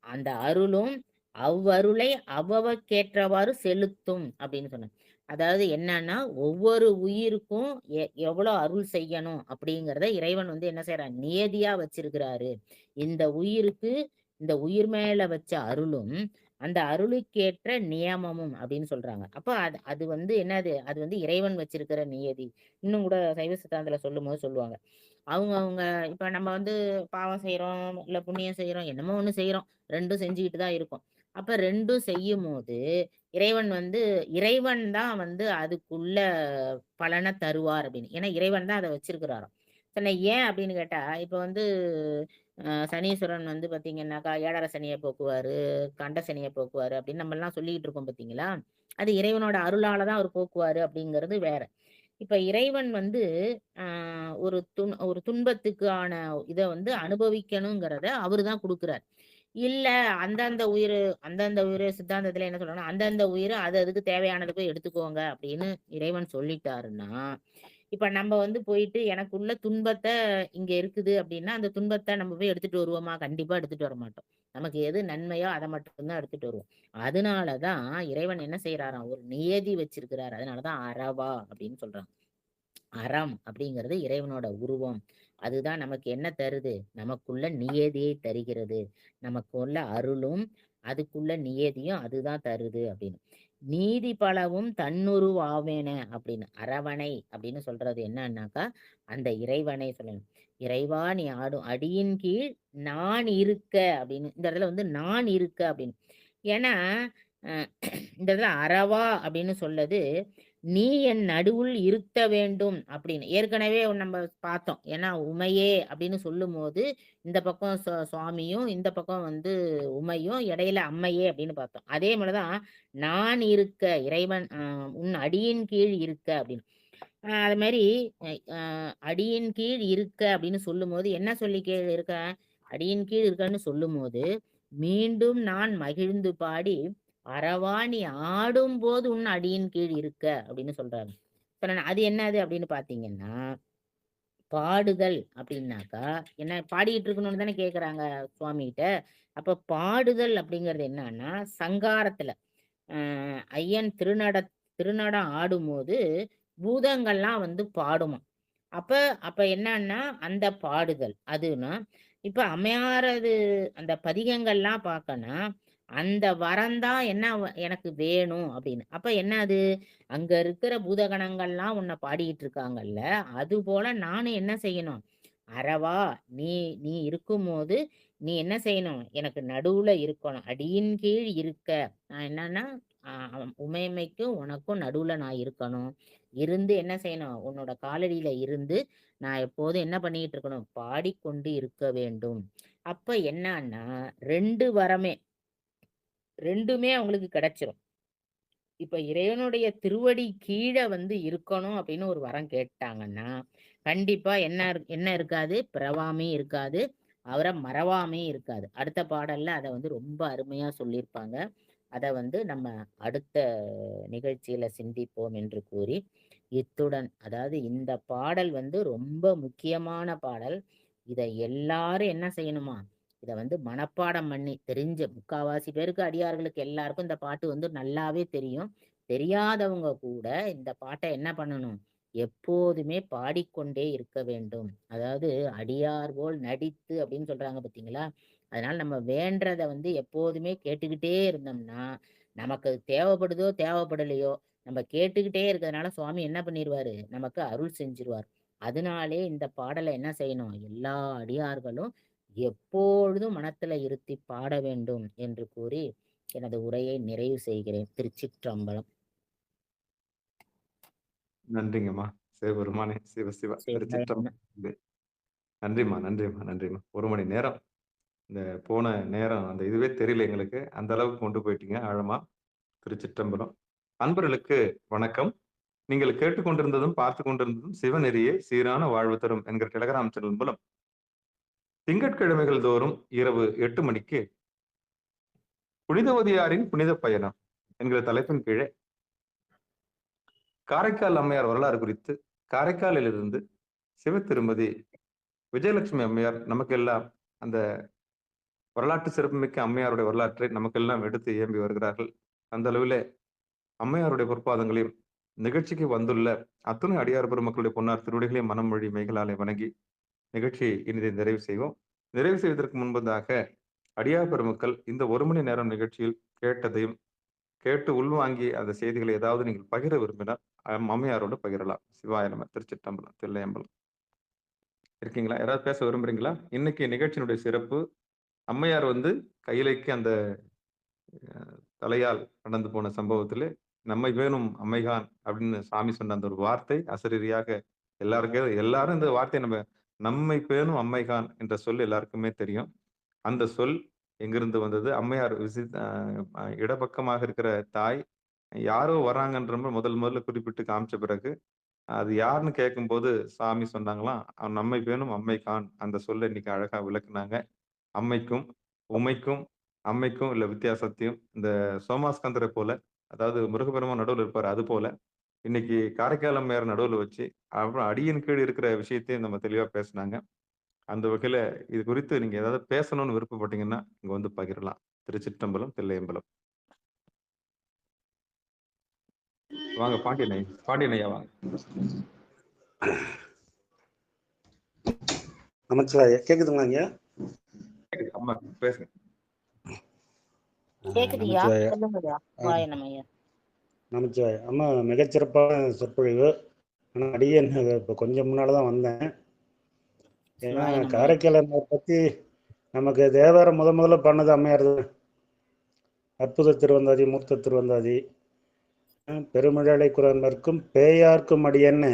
அந்த அருளும் அவ்வருளை அவ்வவர்க்கேற்றவாறு செலுத்தும் அப்படின்னு சொன்னாங்க. அதாவது என்னன்னா, ஒவ்வொரு உயிருக்கும் எவ்வளவு அருள் செய்யணும் அப்படிங்கிறத இறைவன் வந்து என்ன செய்றான்? நியதியா வச்சிருக்கிறாரு. இந்த உயிருக்கு இந்த உயிர் மேல வச்ச அருளும், அந்த அருளுக்கேற்ற நியமமும் அப்படின்னு சொல்றாங்க. அப்ப அது அது வந்து என்னது? அது வந்து இறைவன் வச்சிருக்கிற நியதி. இன்னும் கூட சைவ சித்தாந்தத்துல சொல்லும்போது சொல்லுவாங்க. அவங்க இப்ப நம்ம வந்து பாவம் செய்றோம், இல்ல புண்ணியம் செய்றோம், என்னமோ ஒண்ணு செய்றோம். 2ம் செஞ்சுகிட்டு தான் இருக்கோம். அப்ப 2ம் செய்யும்போது, இறைவன் தான் வந்து அதுக்குள்ள பலன தருவார் அப்படின்னு. ஏன்னா இறைவன் தான் அத வச்சிருக்கிறாராம். சொன்னேன் ஏன் அப்படின்னு கேட்டா, இப்ப வந்து சனீஸ்வரன் வந்து பாத்தீங்கன்னாக்கா, 7 சனிய போக்குவாரு, கண்ட சனிய போக்குவாரு அப்படின்னு நம்மலாம் சொல்லிக்கிட்டு இருக்கோம் பாத்தீங்களா? அது இறைவனோட அருளால தான் அவர் போக்குவாரு அப்படிங்கிறது வேற. இப்ப இறைவன் வந்து அ ஒரு துன்பத்துக்கான இத வந்து அனுபவிக்கணுங்கிறத அவரு தான் குடுக்குறார். இல்ல அந்தந்த உயிரு அந்தந்த உயிரு சித்தாந்தத்துல என்ன சொல்றாங்கன்னா, அந்தந்த உயிரு அது அதுக்கு தேவையானத போய் எடுத்துக்கோங்க அப்படின்னு இறைவன் சொல்லிட்டாருன்னா, இப்ப நம்ம வந்து போயிட்டு எனக்குள்ள துன்பத்த இங்க இருக்குது அப்படின்னா, அந்த துன்பத்த நம்ம போய் எடுத்துட்டு வருவோமா? கண்டிப்பா எடுத்துட்டு வரமாட்டோம். நமக்கு எது நன்மையோ அத மட்டும் தான் எடுத்துட்டு வருவோம். அதனால தான் இறைவன் என்ன செய்றாராம், ஒரு நியதி வச்சிருக்கிறாரு. அதனால தான் அறவா அப்படின்னு சொல்றாங்க. அறம் அப்படிங்கிறது இறைவனோட உருவம். அதுதான் நமக்கு என்ன தருது? நமக்குள்ள நியதியை தருகிறது. நமக்குள்ள அருளும், அதுக்குள்ள நியதியும் அதுதான் தருது அப்படின்னு. நீதி பலவும் தன்னுருவாவேன அப்படின்னு. அரவணை அப்படின்னு சொல்றது என்னன்னாக்கா, அந்த இறைவனை சொல்லணும். இறைவா நீ ஆடும் அடியின் கீழ் நான் இருக்க அப்படின்னு. இந்த இடத்துல வந்து நான் இருக்க அப்படின்னு. ஏன்னா, அ இந்த இடத்துல அறவா அப்படின்னு சொல்லது, "நீ என் நடுவுள் இருத்த வேண்டும்" அப்படின்னு. ஏற்கனவே நம்ம பார்த்தோம். ஏன்னா, உமையே அப்படின்னு சொல்லும்போது, இந்த பக்கம் சுவாமியும், இந்த பக்கம் வந்து உமையும், இடையில அம்மையே அப்படின்னு பார்த்தோம். அதே மாரி தான், "நான் இருக்க இறைவன் உன் அடியின் கீழ் இருக்க" அப்படின்னு. அது மாரி அ அ "அடியின் கீழ் இருக்க" அப்படின்னு சொல்லும்போது, என்ன சொல்லி இருக்க? அடியின் கீழ் இருக்கன்னு சொல்லும்போது, மீண்டும் நான் மகிழ்ந்து பாடி, "அறவா நீ ஆடும்போது உன் அடியின் கீழ் இருக்க" அப்படின்னு சொல்றாங்க. இப்ப அது என்னது அப்படின்னு பார்த்தீங்கன்னா, பாடுதல் அப்படின்னாக்கா, என்ன பாடிட்டு இருக்கணும்னு தானே கேட்கறாங்க சுவாமிகிட்ட. அப்ப பாடுதல் அப்படிங்கிறது என்னன்னா, சங்காரத்துல அ ஐயன் திருநடம் ஆடும்போது, பூதங்கள்லாம் வந்து பாடுமாம். அப்ப அப்ப என்னன்னா, அந்த பாடுதல். அதுன்னா, இப்ப அமையாரது அந்த பதிகங்கள்லாம் பாக்கன்னா, அந்த வரம் தான் என்ன எனக்கு வேணும் அப்படின்னு. அப்ப என்ன அது? அங்க இருக்கிற பூதகணங்கள்லாம் உன்ன பாடிட்டு இருக்காங்கல்ல, அதுபோல நானும் என்ன செய்யணும்? அறவா நீ நீ இருக்கும்போது, நீ என்ன செய்யணும்? எனக்கு நடுவுல இருக்கணும். அடியின் கீழ் இருக்க. நான் என்னன்னா, அ உமையம்மைக்கும் உனக்கும் நடுவுல நான் இருக்கணும். இருந்து என்ன செய்யணும்? உன்னோட காலடியில இருந்து, நான் எப்போதும் என்ன பண்ணிட்டு இருக்கணும்? பாடிக்கொண்டு இருக்க வேண்டும். அப்ப என்னான்னா, 2 வரமே 2மே அவங்களுக்கு கிடைச்சிரும். இப்ப இறைவனுடைய திருவடி கீழ வந்து இருக்கணும் அப்படின்னு ஒரு வரம் கேட்டாங்கன்னா, கண்டிப்பா என்ன இருக்காது? பிறவாமை இருக்காது. அவர மறவாமை இருக்காது. அடுத்த பாடல்ல அத வந்து ரொம்ப அருமையா சொல்லியிருப்பாங்க. அத வந்து நம்ம அடுத்த நிகழ்ச்சியில சிந்திப்போம் என்று கூறி, இத்துடன் அதாவது இந்த பாடல் வந்து ரொம்ப முக்கியமான பாடல். இத எல்லாரும் என்ன செய்யணுமா? இத வந்து மனப்பாடம் பண்ணி தெரிஞ்ச முக்காவாசி பேருக்கு அடியார்களுக்கு எல்லாருக்கும் இந்த பாட்டு வந்து நல்லாவே தெரியும். தெரியாதவங்க கூட இந்த பாட்ட என்ன பண்ணணும்? எப்போதுமே பாடிக்கொண்டே இருக்க வேண்டும். அதாவது அடியார் போல் நடித்து அப்படின்னு சொல்றாங்க பார்த்தீங்களா? அதனால நம்ம வேண்டுறத வந்து எப்போதுமே கேட்டுக்கிட்டே இருந்தோம்னா, நமக்கு தேவைப்படுதோ, தேவைப்படலையோ, நம்ம கேட்டுக்கிட்டே இருக்கிறதுனால சுவாமி என்ன பண்ணிருவாரு? நமக்கு அருள் செஞ்சுருவார். அதனாலே இந்த பாடல என்ன செய்யணும்? எல்லா அடியார்களும் எப்பொழுதும் மனத்துல இருத்தி பாட வேண்டும் என்று கூறி எனது உரையை நிறைவு செய்கிறேன். திருச்சிற்றம்பலம். நன்றிங்கம்மா. சிவபெருமானே சிவ சிவ சிவாய நம. திருச்சிற்றம்பலம். நன்றிம்மா, நன்றிம்மா, நன்றிம்மா. 1 மணி நேரம். இந்த போன நேரம் அந்த இதுவே தெரியல எங்களுக்கு. அந்த அளவுக்கு கொண்டு போயிட்டீங்க ஆழமா. திருச்சிற்றம்பலம். அன்பர்களுக்கு வணக்கம். நீங்கள் கேட்டுக்கொண்டிருந்ததும், பார்த்துக் கொண்டிருந்ததும் சிவநெறியே சீரான வாழ்வு தரும் என்கிற டெலகிராம் சேனல் மூலம் திங்கட்கிழமைகள் தோறும் இரவு 8 மணிக்கு புனிதவதியாரின் புனித பயணம் என்கிற தலைப்பின் கீழே காரைக்கால் அம்மையார் வரலாறு குறித்து காரைக்காலிலிருந்து சிவத்திருமதி விஜயலட்சுமி அம்மையார் நமக்கெல்லாம் அந்த வரலாற்று சிறப்புமிக்க அம்மையாருடைய வரலாற்றை நமக்கெல்லாம் எடுத்து இயம்பி வருகிறார்கள். அந்த அளவிலே அம்மையாருடைய பொற்பாதங்களையும் நிகழ்ச்சிக்கு வந்துள்ள அத்துணை அடியார் பெருமக்களுடைய பொன்னார் திருவடிகளையும் மனம் மொழி மெய்களாலே வணங்கி நிகழ்ச்சியை இனிதை நிறைவு செய்வோம். நிறைவு செய்வதற்கு முன்பதாக அடியார் பெருமக்கள் இந்த 1 மணி நேரம் நிகழ்ச்சியில் கேட்டதையும் கேட்டு உள்வாங்கி அந்த செய்திகளை ஏதாவது நீங்கள் பகிர விரும்பினால் அம்மையாரோடு பகிரலாம். சிவாய நம. திருச்சிற்றம்பலம். தில்லையம்பலம். இருக்கீங்களா? யாராவது பேச விரும்புறீங்களா? இன்னைக்கு நிகழ்ச்சியினுடைய சிறப்பு அம்மையார் வந்து கையிலைக்கு அந்த தலையால் நடந்து போன சம்பவத்திலே நம்மை வேணும் அம்மைகான் அப்படின்னு சாமி சொன்ன அந்த ஒரு வார்த்தை அசரீரியாக எல்லாரும் இந்த வார்த்தையை நம்மை பேணும் அம்மைகான் என்ற சொல் எல்லாருக்குமே தெரியும். அந்த சொல் எங்கிருந்து வந்தது? அம்மையார் இடப்பக்கமாக இருக்கிற தாய் யாரோ வராங்கன்ற முதல்ல குறிப்பிட்டு காமிச்ச பிறகு அது யாருன்னு கேட்கும்போது சாமி சொன்னாங்களாம், நம்மை பேணும் அம்மைகான். அந்த சொல்ல இன்னைக்கு அழகா விளக்குனாங்க. அம்மைக்கும் உமைக்கும் அம்மைக்கும் உள்ள வித்தியாசத்தையும் இந்த சோமாஸ்கந்தரை போல, அதாவது முருகப்பெருமான் நடுவுல இருப்பாரு அது போல இன்னைக்கு காரைக்கால் அம்மையார் நடுவுல வச்சு அப்புறம் அடியின் கீழ் இருக்கிற விஷயத்தையும் நம்ம தெளிவா பேசுனாங்க. அந்த வகையில இது குறித்து நீங்க ஏதாவது பேசணும்னு விருப்பப்பட்டீங்கன்னா இங்க வந்து பகிரலாம். திருச்சிற்றம்பலம், தில்லையம்பலம். வாங்க பாண்டியன் ஐயா வாங்க. நமச்சிவாய. கேக்குதுங்களா ஐயா? அம்மா பேசுங்க. நமச்சிவாய. அம்மா மிகச்சிறப்பான சொற்பொழிவு. ஆனா அடியேன் இப்ப கொஞ்சம் முன்னாலதான் வந்தேன். ஏன்னா காரைக்கால் அம்மையார் பத்தி நமக்கு தேவாரம் முதல்ல பண்ணது அம்மையார் தான். அற்புத திருவந்தாதி, மூர்த்த திருவந்தாதி, பெருமிழலை குரம்பர்க்கும் பேயார்க்கும் அடியன்னு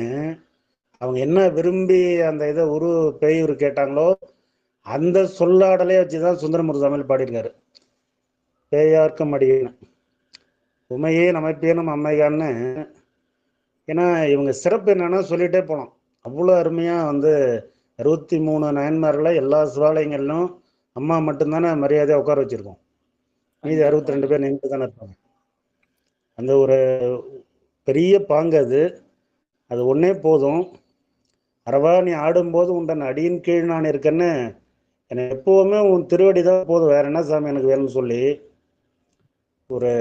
அவங்க என்ன விரும்பி அந்த இதை பேயூர் கேட்டாங்களோ அந்த சொல்லாடலே வச்சுதான் சுந்தரமூர்த்தி தமிழ் பாடியிருக்காரு. பேயார்க்கும் அடியன்னு, உமையே நமப்பேனும் அம்மைகான்னு. ஏன்னா இவங்க சிறப்பு என்னன்னா சொல்லிட்டே போனோம். அவ்வளோ அருமையா 63 நாயன்மார்ல எல்லா சிவாலயங்களிலும் அம்மா மட்டும்தானே மரியாதையா உட்கார வச்சிருக்கோம். மீதி 62 பேர் நின்று தானே இருப்பாங்க. அந்த ஒரு பெரிய பாங்கு அது ஒன்னே போதும். அரவா நீ ஆடும்போது உன் அடியின் கீழ் நான் இருக்கேன்னு, எனக்கு எப்பவுமே உன் திருவடி தான் போதும், வேற என்ன சாமி எனக்கு வேணும்னு சொல்லி ஒரு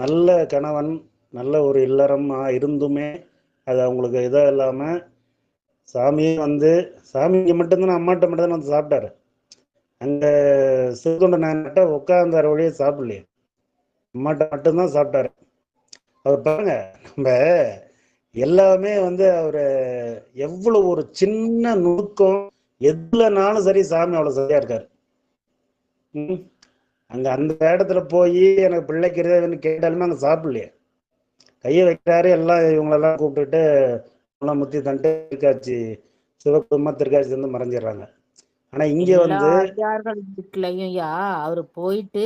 நல்ல கணவன், நல்ல ஒரு இல்லறம் இருந்துமே அது அவங்களுக்கு இதாக இல்லாமல் சாமி இங்கே மட்டும்தானே அம்மாட்ட மட்டும்தானே வந்து சாப்பிட்டாரு. அங்கே சிறுதொண்ட நான்கிட்ட உட்கார்ந்தார வழியே சாப்பிடலையே, அம்மாட்ட மட்டும்தான் சாப்பிட்டாரு. அவர் பாருங்க, நம்ம எல்லாமே அவர் எவ்வளவு ஒரு சின்ன நுணுக்கம், எதுலனாலும் சரி சாமி அவ்வளவு சரியா இருக்காரு. அங்க அந்த இடத்துல போய் எனக்கு பிள்ளைக்கு கேட்டாலுமே அங்க சாப்பிடலையே, கையை வைக்கிறாரு. எல்லாம் இவங்களெல்லாம் கூப்பிட்டுட்டு முத்தி தண்டு திருக்காட்சி சிவகுமா திருக்காட்சி வந்து மறைஞ்சிடுறாங்க. ஆனா இங்க வீட்லயும் அவரு போயிட்டு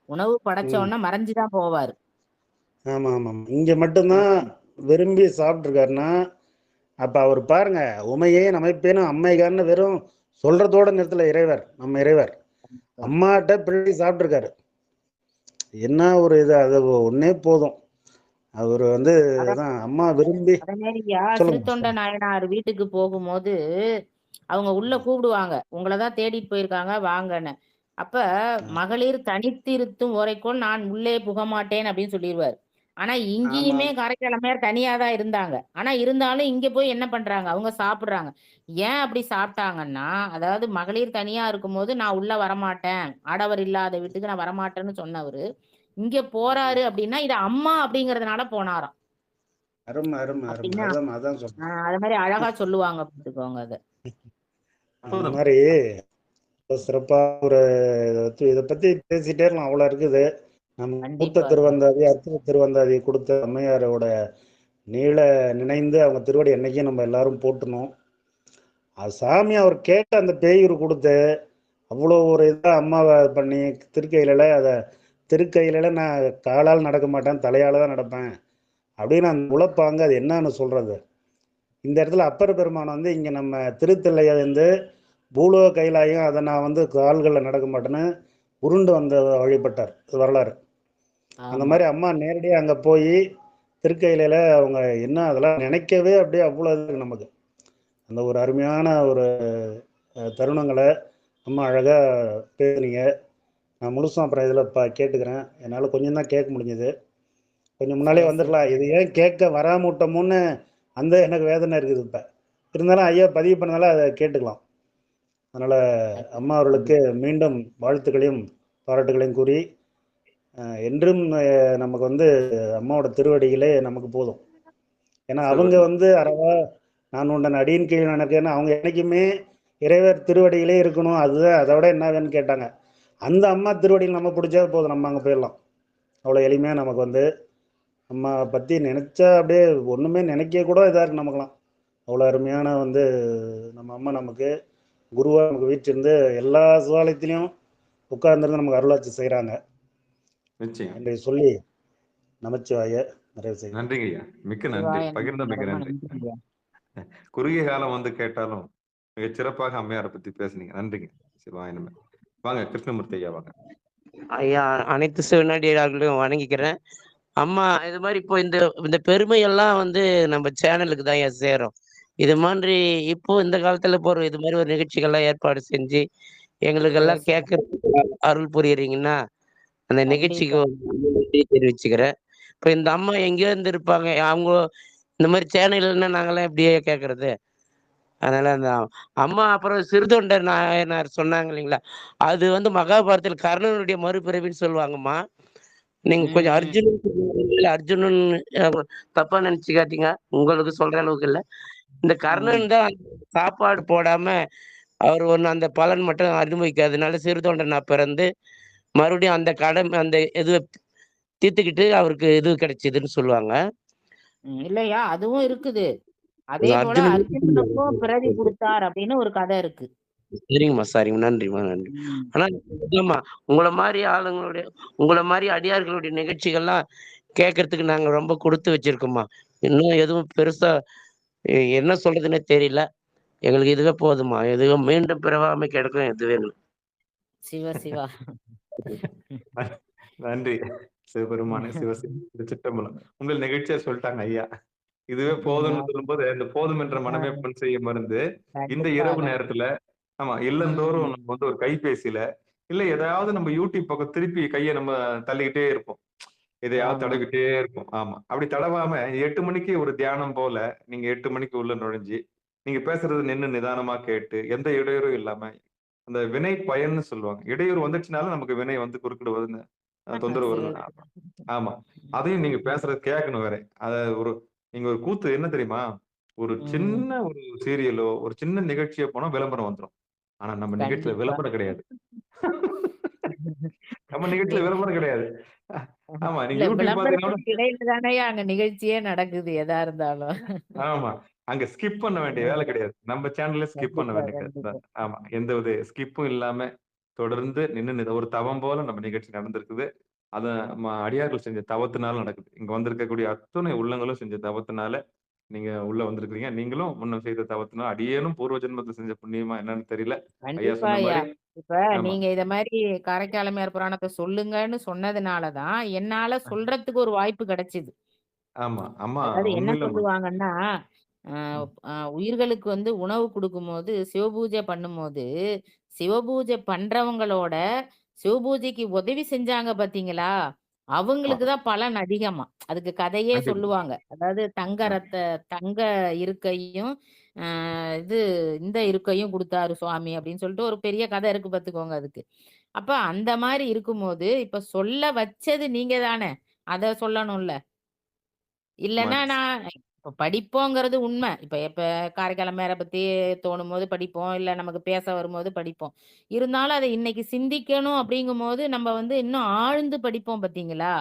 உணவு படைச்ச உடனே மறைஞ்சுதான் போவாரு. ஆமா ஆமா இங்க மட்டும்தான் விரும்பி சாப்பிட்டுருக்காருன்னா அப்ப அவர் பாருங்க, உமையே நமைப்பேனும் அம்மைகான்னு வெறும் சொல்றதோட நிறுத்தல இறைவர், நம்ம இறைவர் அம்மாட்ட பிள்ளை சாப்பிட்டுருக்காரு. என்ன ஒரு இது, அது ஒன்னே போதும். அவர் வந்து அத அதான் அம்மா விரும்பி அதே மாதிரியா சொல்லுங்க சிறுத்தொண்ட நாயனார் வீட்டுக்கு போகும்போது அவங்க உள்ள கூப்பிடுவாங்க, உங்களதான் தேடிட்டு போயிருக்காங்க வாங்கன்னு. அப்ப மகளிர் தனித்திருத்தும் வரைக்கும் நான் உள்ளே புக மாட்டேன் அப்படின்னு சொல்லிடுவார். ஆனா ஆமா இங்கேயுமே காரைக்கால் அம்மையார் தனியா தான் இருந்தாங்க. ஆனா இருந்தாலும் இங்க போய் என்ன பண்றாங்க, அவங்க சாப்பிடுறாங்க. ஏன் அப்படி சாப்பிட்டாங்கன்னா, அதாவது மகளிர் தனியா இருக்கும்போது நான் உள்ள வரமாட்டேன், ஆடவர் இல்லாத வீட்டுக்கு நான் வரமாட்டேன்னு சொன்னவரு இங்க போறாரு அப்படின்னா இது அம்மா அப்படிங்கறதுனால போனாராம். அருமை அருமை அருமை, அப்படின்னா அதான் அதான் சொல்றேன். அது மாதிரி அழகா சொல்லுவாங்க பார்த்துக்கோங்க அத. அந்த அற்புதம். மாதிரி சிறப்பா ஒரு இதை பத்தி பேசிட்டே இருக்கலாம், அவ்வளவு இருக்குது. நம்ம மூத்த கண்டிப்பா திருவந்தாதி அற்புத திருவந்தாதி கொடுத்த அம்மையாரோட நீள நினைந்து அவங்க திருவடி என்னைக்கும் நம்ம எல்லாரும் போட்டணும். அது சாமி அவர் கேட்ட அந்த பேயூர் கொடுத்து அவ்வளோ ஒரு இதாக அம்மாவை பண்ணி திருக்கையில அதை திருக்கையில நான் காலால் நடக்க மாட்டேன், தலையால தான் நடப்பேன் அப்படின்னு அந்த உழைப்பாங்க. அது என்னன்னு சொல்றது. இந்த இடத்துல அப்பர் பெருமான் வந்து இங்க நம்ம திருத்தலைய வந்து பூலோக கைலாயம் அதை நான் வந்து கால்களில் நடக்க மாட்டேன்னு உருண்டு வந்த வழிபட்டார். இது வரலாறு. அந்த ஆமா. மாதிரி அம்மா நேரடியாக அங்கே போய் திருக்கையில அவங்க என்ன அதெல்லாம் நினைக்கவே அப்படியே அவ்வளோ இது நமக்கு அந்த ஒரு அருமையான ஒரு தருணங்களை அம்மா அழகாக பேசுனீங்க. நான் முழுசும் அப்புறம் இதில் கேட்டுக்கிறேன். என்னால் கொஞ்சம் தான் கேட்க முடிஞ்சது. கொஞ்சம் முன்னாலே சரி சரி வந்துடலாம், இது ஏன் கேட்க வராமட்டோமோன்னு அந்த எனக்கு வேதனை இருக்குது. இப்போ இருந்தாலும் ஐயா பதிவு பண்ணதால அதை கேட்டுக்கலாம். அதனால் அம்மா அவர்களுக்கு மீண்டும் வாழ்த்துக்களையும் பாராட்டுகளையும் கூறி என்றும் நமக்கு வந்து அம்மாவோட திருவடிகளே நமக்கு போதும். ஏன்னா அவங்க வந்து அறவா நான் உண்டன் அடியின் கீழ் நினைக்கிறேன்னா அவங்க என்னைக்குமே இறைவர் திருவடிகளே இருக்கணும், அதுதான் அதை விட என்ன வேணும்னு கேட்டாங்க. அந்த அம்மா திருவடியில் நம்ம பிடிச்சா போதும், நம்ம அங்கே போயிடலாம். அவ்வளோ எளிமையாக நமக்கு வந்து அம்மா பற்றி நினச்சா அப்படியே ஒன்றுமே நினைக்க கூட இதாக இருக்கு நமக்குலாம். அவ்வளோ அருமையான வந்து நம்ம அம்மா நமக்கு குருவாக நமக்கு வீட்டிலிருந்து எல்லா சுவாலயத்திலையும் உட்கார்ந்துருந்து நமக்கு அருளாட்சி செய்கிறாங்க நிச்சயம். என்று சொல்லி நமச்சிவாய நிறைவு செய்கிறேன். நன்றிங்க ஐயா, மிக்க நன்றி. சிவாய பகிர்ந்த மிக்க ரொம்ப நன்றி. நன்றிங்க. குறுகிய காலம் வந்து கேட்டாலும் மிக சிறப்பாக அம்மையாரை பத்தி பேசுனீங்க. நன்றிங்க. சிவாய நம. வாங்க கிருஷ்ணமூர்த்தி ஐயா வாங்க. ஐயா, அனைத்து சிவனடியார்களையும் வணங்கிக்கிறேன். அம்மா இது மாதிரி இப்போ இந்த இந்த பெருமை எல்லாம் வந்து நம்ம சேனலுக்கு தான் ஐயா சேரும். இது மாதிரி இப்போ இந்த காலத்துல போற இது மாதிரி ஒரு நிகழ்ச்சிகள்லாம் ஏற்பாடு செஞ்சு எங்களுக்கெல்லாம் சிவ சிவ. கேட்கறதுக்கு அருள் புரியுறீங்கன்னா அந்த நிகழ்ச்சிக்கு கண்டிப்பா. ஒரு நன்றி தெரிவிச்சுக்கிறேன். இப்போ இந்த அம்மா எங்கேயோ இருந்து இருப்பாங்க, அவங்க இந்த மாதிரி சேனல்னா நாங்கெல்லாம் எப்படியே கேட்கறது. அதனால அந்த அம்மா அப்புறம் சிறுதொண்டர் நாயனார் சொன்னாங்க இல்லைங்களா, அது வந்து மகாபாரதத்தில் கர்ணனுடைய மறுபிறவின்னு சொல்லுவாங்கம்மா. நீங்க ம் கொஞ்சம் ம் அர்ஜுனன் சொன்னீங்கல்ல, அர்ஜுனன் தப்பா நினைச்சுக்காதீங்க, உங்களுக்கு சொல்ற அளவுக்கு இல்ல. இந்த ம். கர்ணன் தான் சாப்பாடு போடாம அவர் ஒண்ணு அந்த பலன் மட்டும் அனுபவிக்காதனால சிறுதொண்டனா பிறந்து மறுபடியும் அந்த கடமை அந்த இது தீர்த்துக்கிட்டு அவருக்கு இது கிடைச்சதுன்னு சொல்லுவாங்க. இல்லையா அதுவும் இருக்குது. அதே போல அர்ஜுனன் அர்ஜுனனுக்கும் பிறவி கொடுத்தார் அப்படின்னு ஒரு கதை இருக்கு. சரிங்கம்மா, சரிங்க. நன்றிம்மா, நன்றி. ம். ஆனா நிஜமா உங்கள மாரி ஆளுங்களுடைய உங்கள மாரி அடியார்களுடைய நிகழ்ச்சிகள்லாம் கேட்கறதுக்கு நாங்க ரொம்ப குடுத்து வச்சிருக்கோம்மா. இன்னும் எதுவும் பெருசா என்ன சொல்றதுன்னே தெரியல. எங்களுக்கு இதுவே போதும்மா. எதுவும் மீண்டும் பிறவாமை கிடைக்கும் இதுவே எங்களுக்கு. சிவ சிவா. நன்றி. சிவபெருமானே திருச்சிற்றம்பலம். உங்கள் நிகழ்ச்சியா சொல்லிட்டாங்க ஐயா. இதுவே போதும்னு சொல்லும்போது இந்த போதும் என்ற மனமே பொன் செய்யும் மருந்து. இந்த கண்டிப்பா இரவு நேரத்துல ஆமா இல்லந்தோறும் நம்ம வந்து ஒரு கைபேசியில இல்ல எதையாவது நம்ம யூடியூப் பக்கம் திருப்பி கையை நம்ம தள்ளிக்கிட்டே இருப்போம். எதையாவது ஆமா. தடவிட்டே இருப்போம். ஆமா. அப்படி தடவாம 8 மணிக்கு ஒரு தியானம் போல நீங்க 8 மணிக்கு உள்ள நுழைஞ்சு, நீங்க பேசுறது நின்னு நிதானமா கேட்டு, எந்த இடையூறும் இல்லாம, அந்த வினை பயன்னு சொல்லுவாங்க. இடையூறு வந்துச்சுனாலும் நமக்கு வினை வந்து குறுக்கிட வருதுன்னு தொந்தரவு சிவ வருதுன்னு. சிவா. ஆமா. அதையும் நீங்க பேசுறது கேட்கணும் வேற. அத ஒரு நீங்க ஒரு கூத்து என்ன தெரியுமா? ஒரு ம். சின்ன ஒரு சீரியலோ, ஒரு சின்ன நிகழ்ச்சியோ போனா விளம்பரம் வந்துரும். ஆனா நம்ம நிகழ்ச்சியில கண்டிப்பா. விளம்பரம் கிடையாது. நம்ம நிகழ்ச்சியில நீ- விளம்பரம் கிடையாது. ஆமா. நீங்க இல்ல யூடியூப் பார்த்தீங்கன்னா விளம்பரத்துக்கு இடையில தானே அங்க நிகழ்ச்சியே நடக்குது எதா இருந்தாலும். ஆமா. அங்க ஸ்கிப் பண்ண வேண்டிய வேலை கிடையாது. நம்ம சேனல்ல ஸ்கிப் பண்ண கண்டிப்பா வேண்டிய கண்டிப்பா. ஆமா. எந்த ஒரு ஸ்கிப்பும் இல்லாம தொடர்ந்து நின்னு ஒரு தவம் போல நம்ம நிகழ்ச்சி நடந்திருக்குது. அத அடியார்கள் செஞ்ச தவத்தினால நடக்குது. இங்க வந்திருக்கக்கூடிய அத்துணை உள்ளங்களும் செஞ்ச தவத்தினால நீங்க உள்ள வந்திருக்கிறீங்க. நீங்களும் முன்ன செய்த தவத்தினால அடியேனும் பூர்வ ஜென்மத்துல செஞ்ச புண்ணியமா என்னன்னு தெரியல. ஐயா கண்டிப்பா சொன்ன ஐயா. மாரி இப்ப ஆமா, நீங்க இத மாரி காரைக்கால் அம்மையார் புராணத்த சொல்லுங்கன்னு சொன்னதுனால தான், என்னால சொல்றதுக்கு ஒரு வாய்ப்பு கிடைச்சது. ஆமா. அம்மா அதாவது என்ன உண்மையிலும் சொல்லுவாங்கன்னா, அ ம். உயிர்களுக்கு வந்து உணவு குடுக்கும்போது, சிவபூஜை பண்ணும்போது, சிவபூஜை பண்றவங்களோட சிவபூஜைக்கு உதவி செஞ்சாங்க பார்த்தீங்களா? ஆமா. அவங்களுக்கு தான் பலன் அதிகமாம். அதுக்கு கதையே கண்டிப்பா. சொல்லுவாங்க. அதாவது ஆ. தங்க இருக்கையும், அ இது இந்த இருக்கையும் குடுத்தாரு சுவாமி அப்படின்னு சொல்லிட்டு ஒரு பெரிய கதை இருக்கு பார்த்துக்கோங்க அதுக்கு. அப்ப அந்த மாரி இருக்கும்போது, இப்ப சொல்ல வச்சது நீங்க தானே! அத சொல்லணும்ல. இல்லன்னா மச் நான் இப்ப படிப்போங்கிறது உண்ம. இப்ப காரைக்கால் அம்மையார பத்தி தோணும்போது படிப்போம். இல்ல நமக்கு பேச வரும்போது படிப்போம். இருந்தாலும் அத இன்னைக்கு சிந்திக்கணும் அப்படிங்கும்போது, நம்ம வந்து இன்னும் ஆழ்ந்து படிப்போம் பார்த்தீங்களா?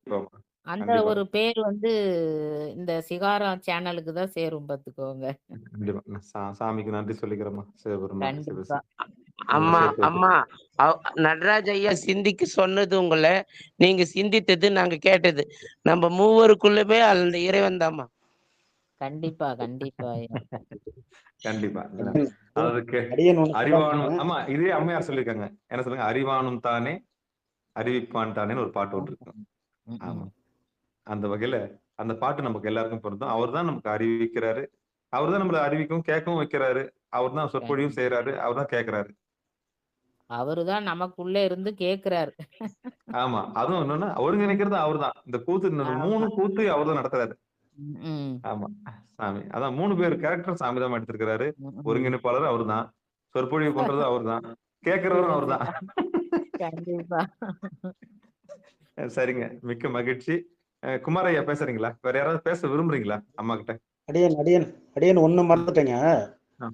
ஆமா. அந்த கண்டிப்பா. ஒரு பேர் வந்து இந்த சிகாரம் சேனலுக்கு தான் சேரும் பார்த்துக்கோங்க. கண்டிப்பா. நான் சாமிக்கு நன்றி சொல்லிக்கிறேம்மா. சிவபெருமான், கண்டிப்பா. சிவசி உங்கள அம்மா சேர்த்து அம்மா வைக்கட்டும். நடராஜ ஐயா சிந்திக்க சொன்னது உங்கள, நீங்க சிந்தித்தது நாங்க கேட்டது. நம்ம மூவருக்குள்ளுமே அந்த இறைவன் தாம்மா. கண்டிப்பா, கண்டிப்பா. கண்டிப்பா. அடியேன் அதுக்கு அடியேன் ஒண்ணு அறிவானும் சொல்லணுங்க. ஆமா இதே அம்மையார் சொல்லியிருக்காங்க. என்ன சொல்லுங்க? அறிவானும் தானே, அறிவிப்பான் தானேன்னு ஒரு பாட்டு ஒண்ணு இருக்கு. ம், ஆமா. ம். அந்த வகையில அந்த பாட்டு நமக்கு எல்லாருக்கும் பொருந்தும். அவர் தான் நமக்கு அறிவிக்கிறாரு. அவர் தான் நம்மள அறிவிக்கவும், கேட்கவும் வைக்கிறாரு. அவர் தான் சொற்பொழிவும் கண்டிப்பா. செய்றாரு. அவர் தான் கேட்கிறாரு. அவரு தான் நமக்குள்ள இருந்து கேட்கிறாரு. ஆமா. அதுவும் இன்னொன்னு ஒருங்கிணைக்கிறது அவர் தான். இந்த கூத்து 3 ஆமா. கூத்து அவர் தான் நடத்துறாரு. ம், ம். ஆமா. சாமி. அதான் 3 பேர் கேரக்டர் சாமி தான் எடுத்திருக்கிறாரு. ம், ம். ஒருங்கிணைப்பாளர் அவர்தான். சொற்பொழிவு பண்றது அவர்தான். கேட்கிறவரும் அவர்தான். சிவசிவா. கண்டிப்பா. சரிங்க. மிக்க மகிழ்ச்சி. குமார் ஐயா பேசுறீங்களா? வேற யாராவது பேச விரும்புறீங்களா? அம்மாகிட்ட? அடியேன் அடியேன் அடியேன் ஒண்ணு ம். மறந்துட்டேங்க.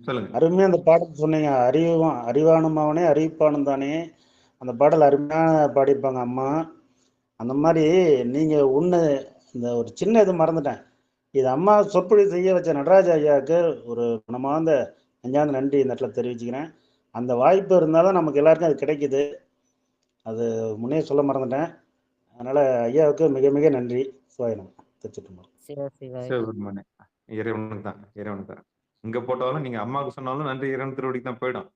சொல்லுங்க. அருமையா அந்த பாடல் சொன்னீங்க. அறிவானும் அவனே அறிவிப்பானும் தானே. அந்த பாடல் அருமையா பாடியிருப்பாங்க அம்மா. அந்த மாரி நீங்க இந்த ஒரு சின்ன இது மறந்துட்டேன். இது அம்மா சொற்பொழிவு செய்ய வச்ச நடராஜ ஐயாவுக்கு ஒரு மனமார்ந்த நெஞ்சார்ந்த நன்றி இந்த இடத்துல தெரிவிச்சுக்கிறேன். அந்த வாய்ப்பு இருந்தாலும் நமக்கு எல்லாருக்கும் அது கிடைக்குது. அது முன்னே சொல்ல மறந்துட்டேன். அதனால ஐயாவுக்கு மிக மிக நன்றி. சிவாய நமः. திருச்சிற்றம்பலம். சிவசிவாய நமः. சிவபெருமானே. இறைவனுக்கு தான். இறைவனுக்கு தான். இங்க போட்டாலும் நீங்க அம்மாவுக்கு சொன்னாலும் நன்றி இறைவன் திருவடிக்கு தான் போயிடும்.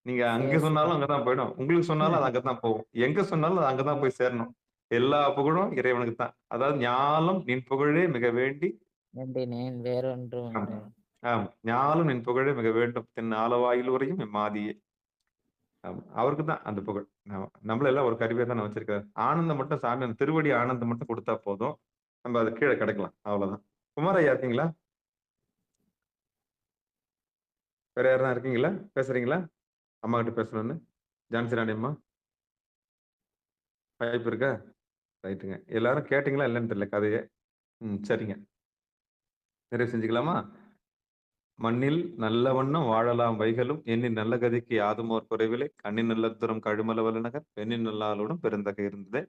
நீங்க அங்க சொன்னாலும் சிவசிவாய. அங்க தான் போயிடும். உங்களுக்கு சொன்னாலும் அது அங்க தான் போகும். எங்க சொன்னாலும் அது அங்க தான் போய் சேரணும். எல்லா புகழும் இறைவனுக்கு தான். அதாவது ஞாலம் நின் புகழே மிக வேண்டி நன்றினேன் வேறொன்றும் ஆமா. வேண்டாம். ஆமா. ஞாலம் நின் புகழே மிக வேண்டும். தென் ஆலவாயில் உறையும் எம்மாதியே. ஆமா. அவருக்கு தான் அந்த புகழ். ஆமா. நம்மள எல்லாம் ஒரு கருவியா தானே வச்சிருக்காரு. ஆனந்தம் மட்டும் சாமி அந்த திருவடி ஆனந்தம் மட்டும் குடுத்தா போதும். நம்ம அது கீழ கிடக்கலாம். அவ்வளவுதான். குமார் ஐயா இருக்கீங்களா? வேற யாருனா இருக்கீங்களா? பேசுறீங்களா? அம்மாகிட்ட பேசணும்னு. ஜான்சி ராணி அம்மா வாய்ப்பு இருக்கா? ரைட்டுங்க. எல்லாரும் கேட்டீங்களா இல்லன்னு தெரியல கதைய. சரிங்க. நிறைவு செஞ்சுக்கலாமா? மண்ணில் நல்ல வண்ணம் வாழலாம் வைகலும், எண்ணின் நல்ல கதிக்கு யாதுமோர் குறைவிலை, கண்ணின் நல்லத்துறம் கழுமலவல நகர், பெண்ணின் நல்லாளுடன் பெருந்தகை இருந்ததே.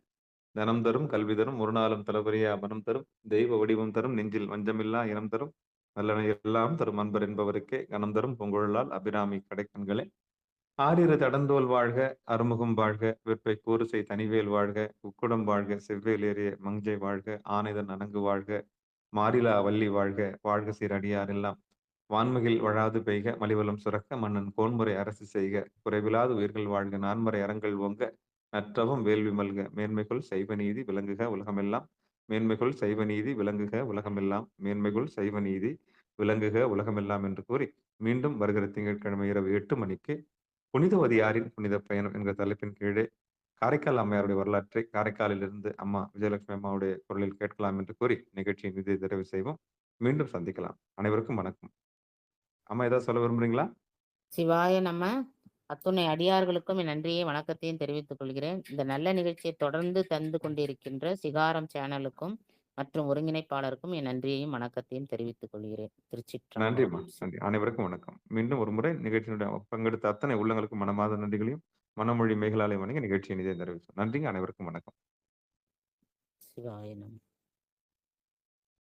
தனம் தரும், கல்வி தரும், ஒரு நாளும் தளபரிய மனம் தரும், தெய்வ வடிவம் தரும், நெஞ்சில் வஞ்சமில்லா இனம் தரும், நல்லன எல்லாம் தரும் அன்பர் என்பவருக்கே, கனம் தரும் பூங்குழலால் அபிராமி கடைக்கண்களே. ஆரிரு தடந்தோள் வாழ்க, அறுமுகம் வாழ்க, வெற்பை கூறுசை தனிவேல் வாழ்க, உக்குடம் வாழ்க, செவ்வேல் ஏறிய மங்கை வாழ்க, ஆனைதன் அணங்கு வாழ்க, மாரிலா வள்ளி வாழ்க, வாழ்க சீரடியார் எல்லாம். வான்மிகில் வழாது பெய்க, மலிவலம் சுரக்க, மன்னன் கோன்முறை அரசு செய்க, குறைவிலாது உயிர்கள் வாழ்க, நான்மறை அறங்கள் ஓங்க, நற்றவம் வேள்வி மல்க, மேன்மைகுள் சைவ நீதி விளங்குக உலகமெல்லாம், மேன்மைகுள் சைவ நீதி விளங்குக உலகமெல்லாம், மேன்மைகுள் சைவ நீதி விளங்குக உலகமெல்லாம் என்று கூறி, மீண்டும் வருகிற திங்கட்கிழமை இரவு 8 மணிக்கு புனிதவதியாரின் புனித பயணம் என்கிற தலைப்பின் கீழே காரைக்கால் அம்மையாருடைய வரலாற்றை காரைக்காலிலிருந்து அம்மா விஜயலட்சுமி அம்மாவுடைய குரலில் கேட்கலாம் என்று கூறி நிகழ்ச்சியின் இதை நிறைவு செய்வோம். மீண்டும் சந்திக்கலாம். அனைவருக்கும் வணக்கம். அம்மா ஏதாவது சொல்ல விரும்புறீங்களா? சிவாய நம. அத்துணை அடியார்களுக்கும் என் நன்றியை வணக்கத்தையும் தெரிவித்துக் கொள்கிறேன். இந்த நல்ல நிகழ்ச்சியை தொடர்ந்து தந்து கொண்டிருக்கின்ற சிகாரம் சேனலுக்கும் மற்றும் ஒருங்கிணைப்பாளருக்கும் என் நன்றியையும் வணக்கத்தையும் தெரிவித்துக் கொள்கிறேன். திருச்சிற்றம்பலம். நன்றிம்மா. நன்றி. அனைவருக்கும் வணக்கம். மீண்டும் ஒரு முறை நிகழ்ச்சியினுடைய பங்கெடுத்த அத்தனை உள்ளங்களுக்கும் மனமார்ந்த நன்றிகளையும், மனமொழி மேகலாலயம் வணங்கி நிகழ்ச்சியை நிறைவு செய்வோம். நன்றிங்க. அனைவருக்கும் வணக்கம். சிவாய நம.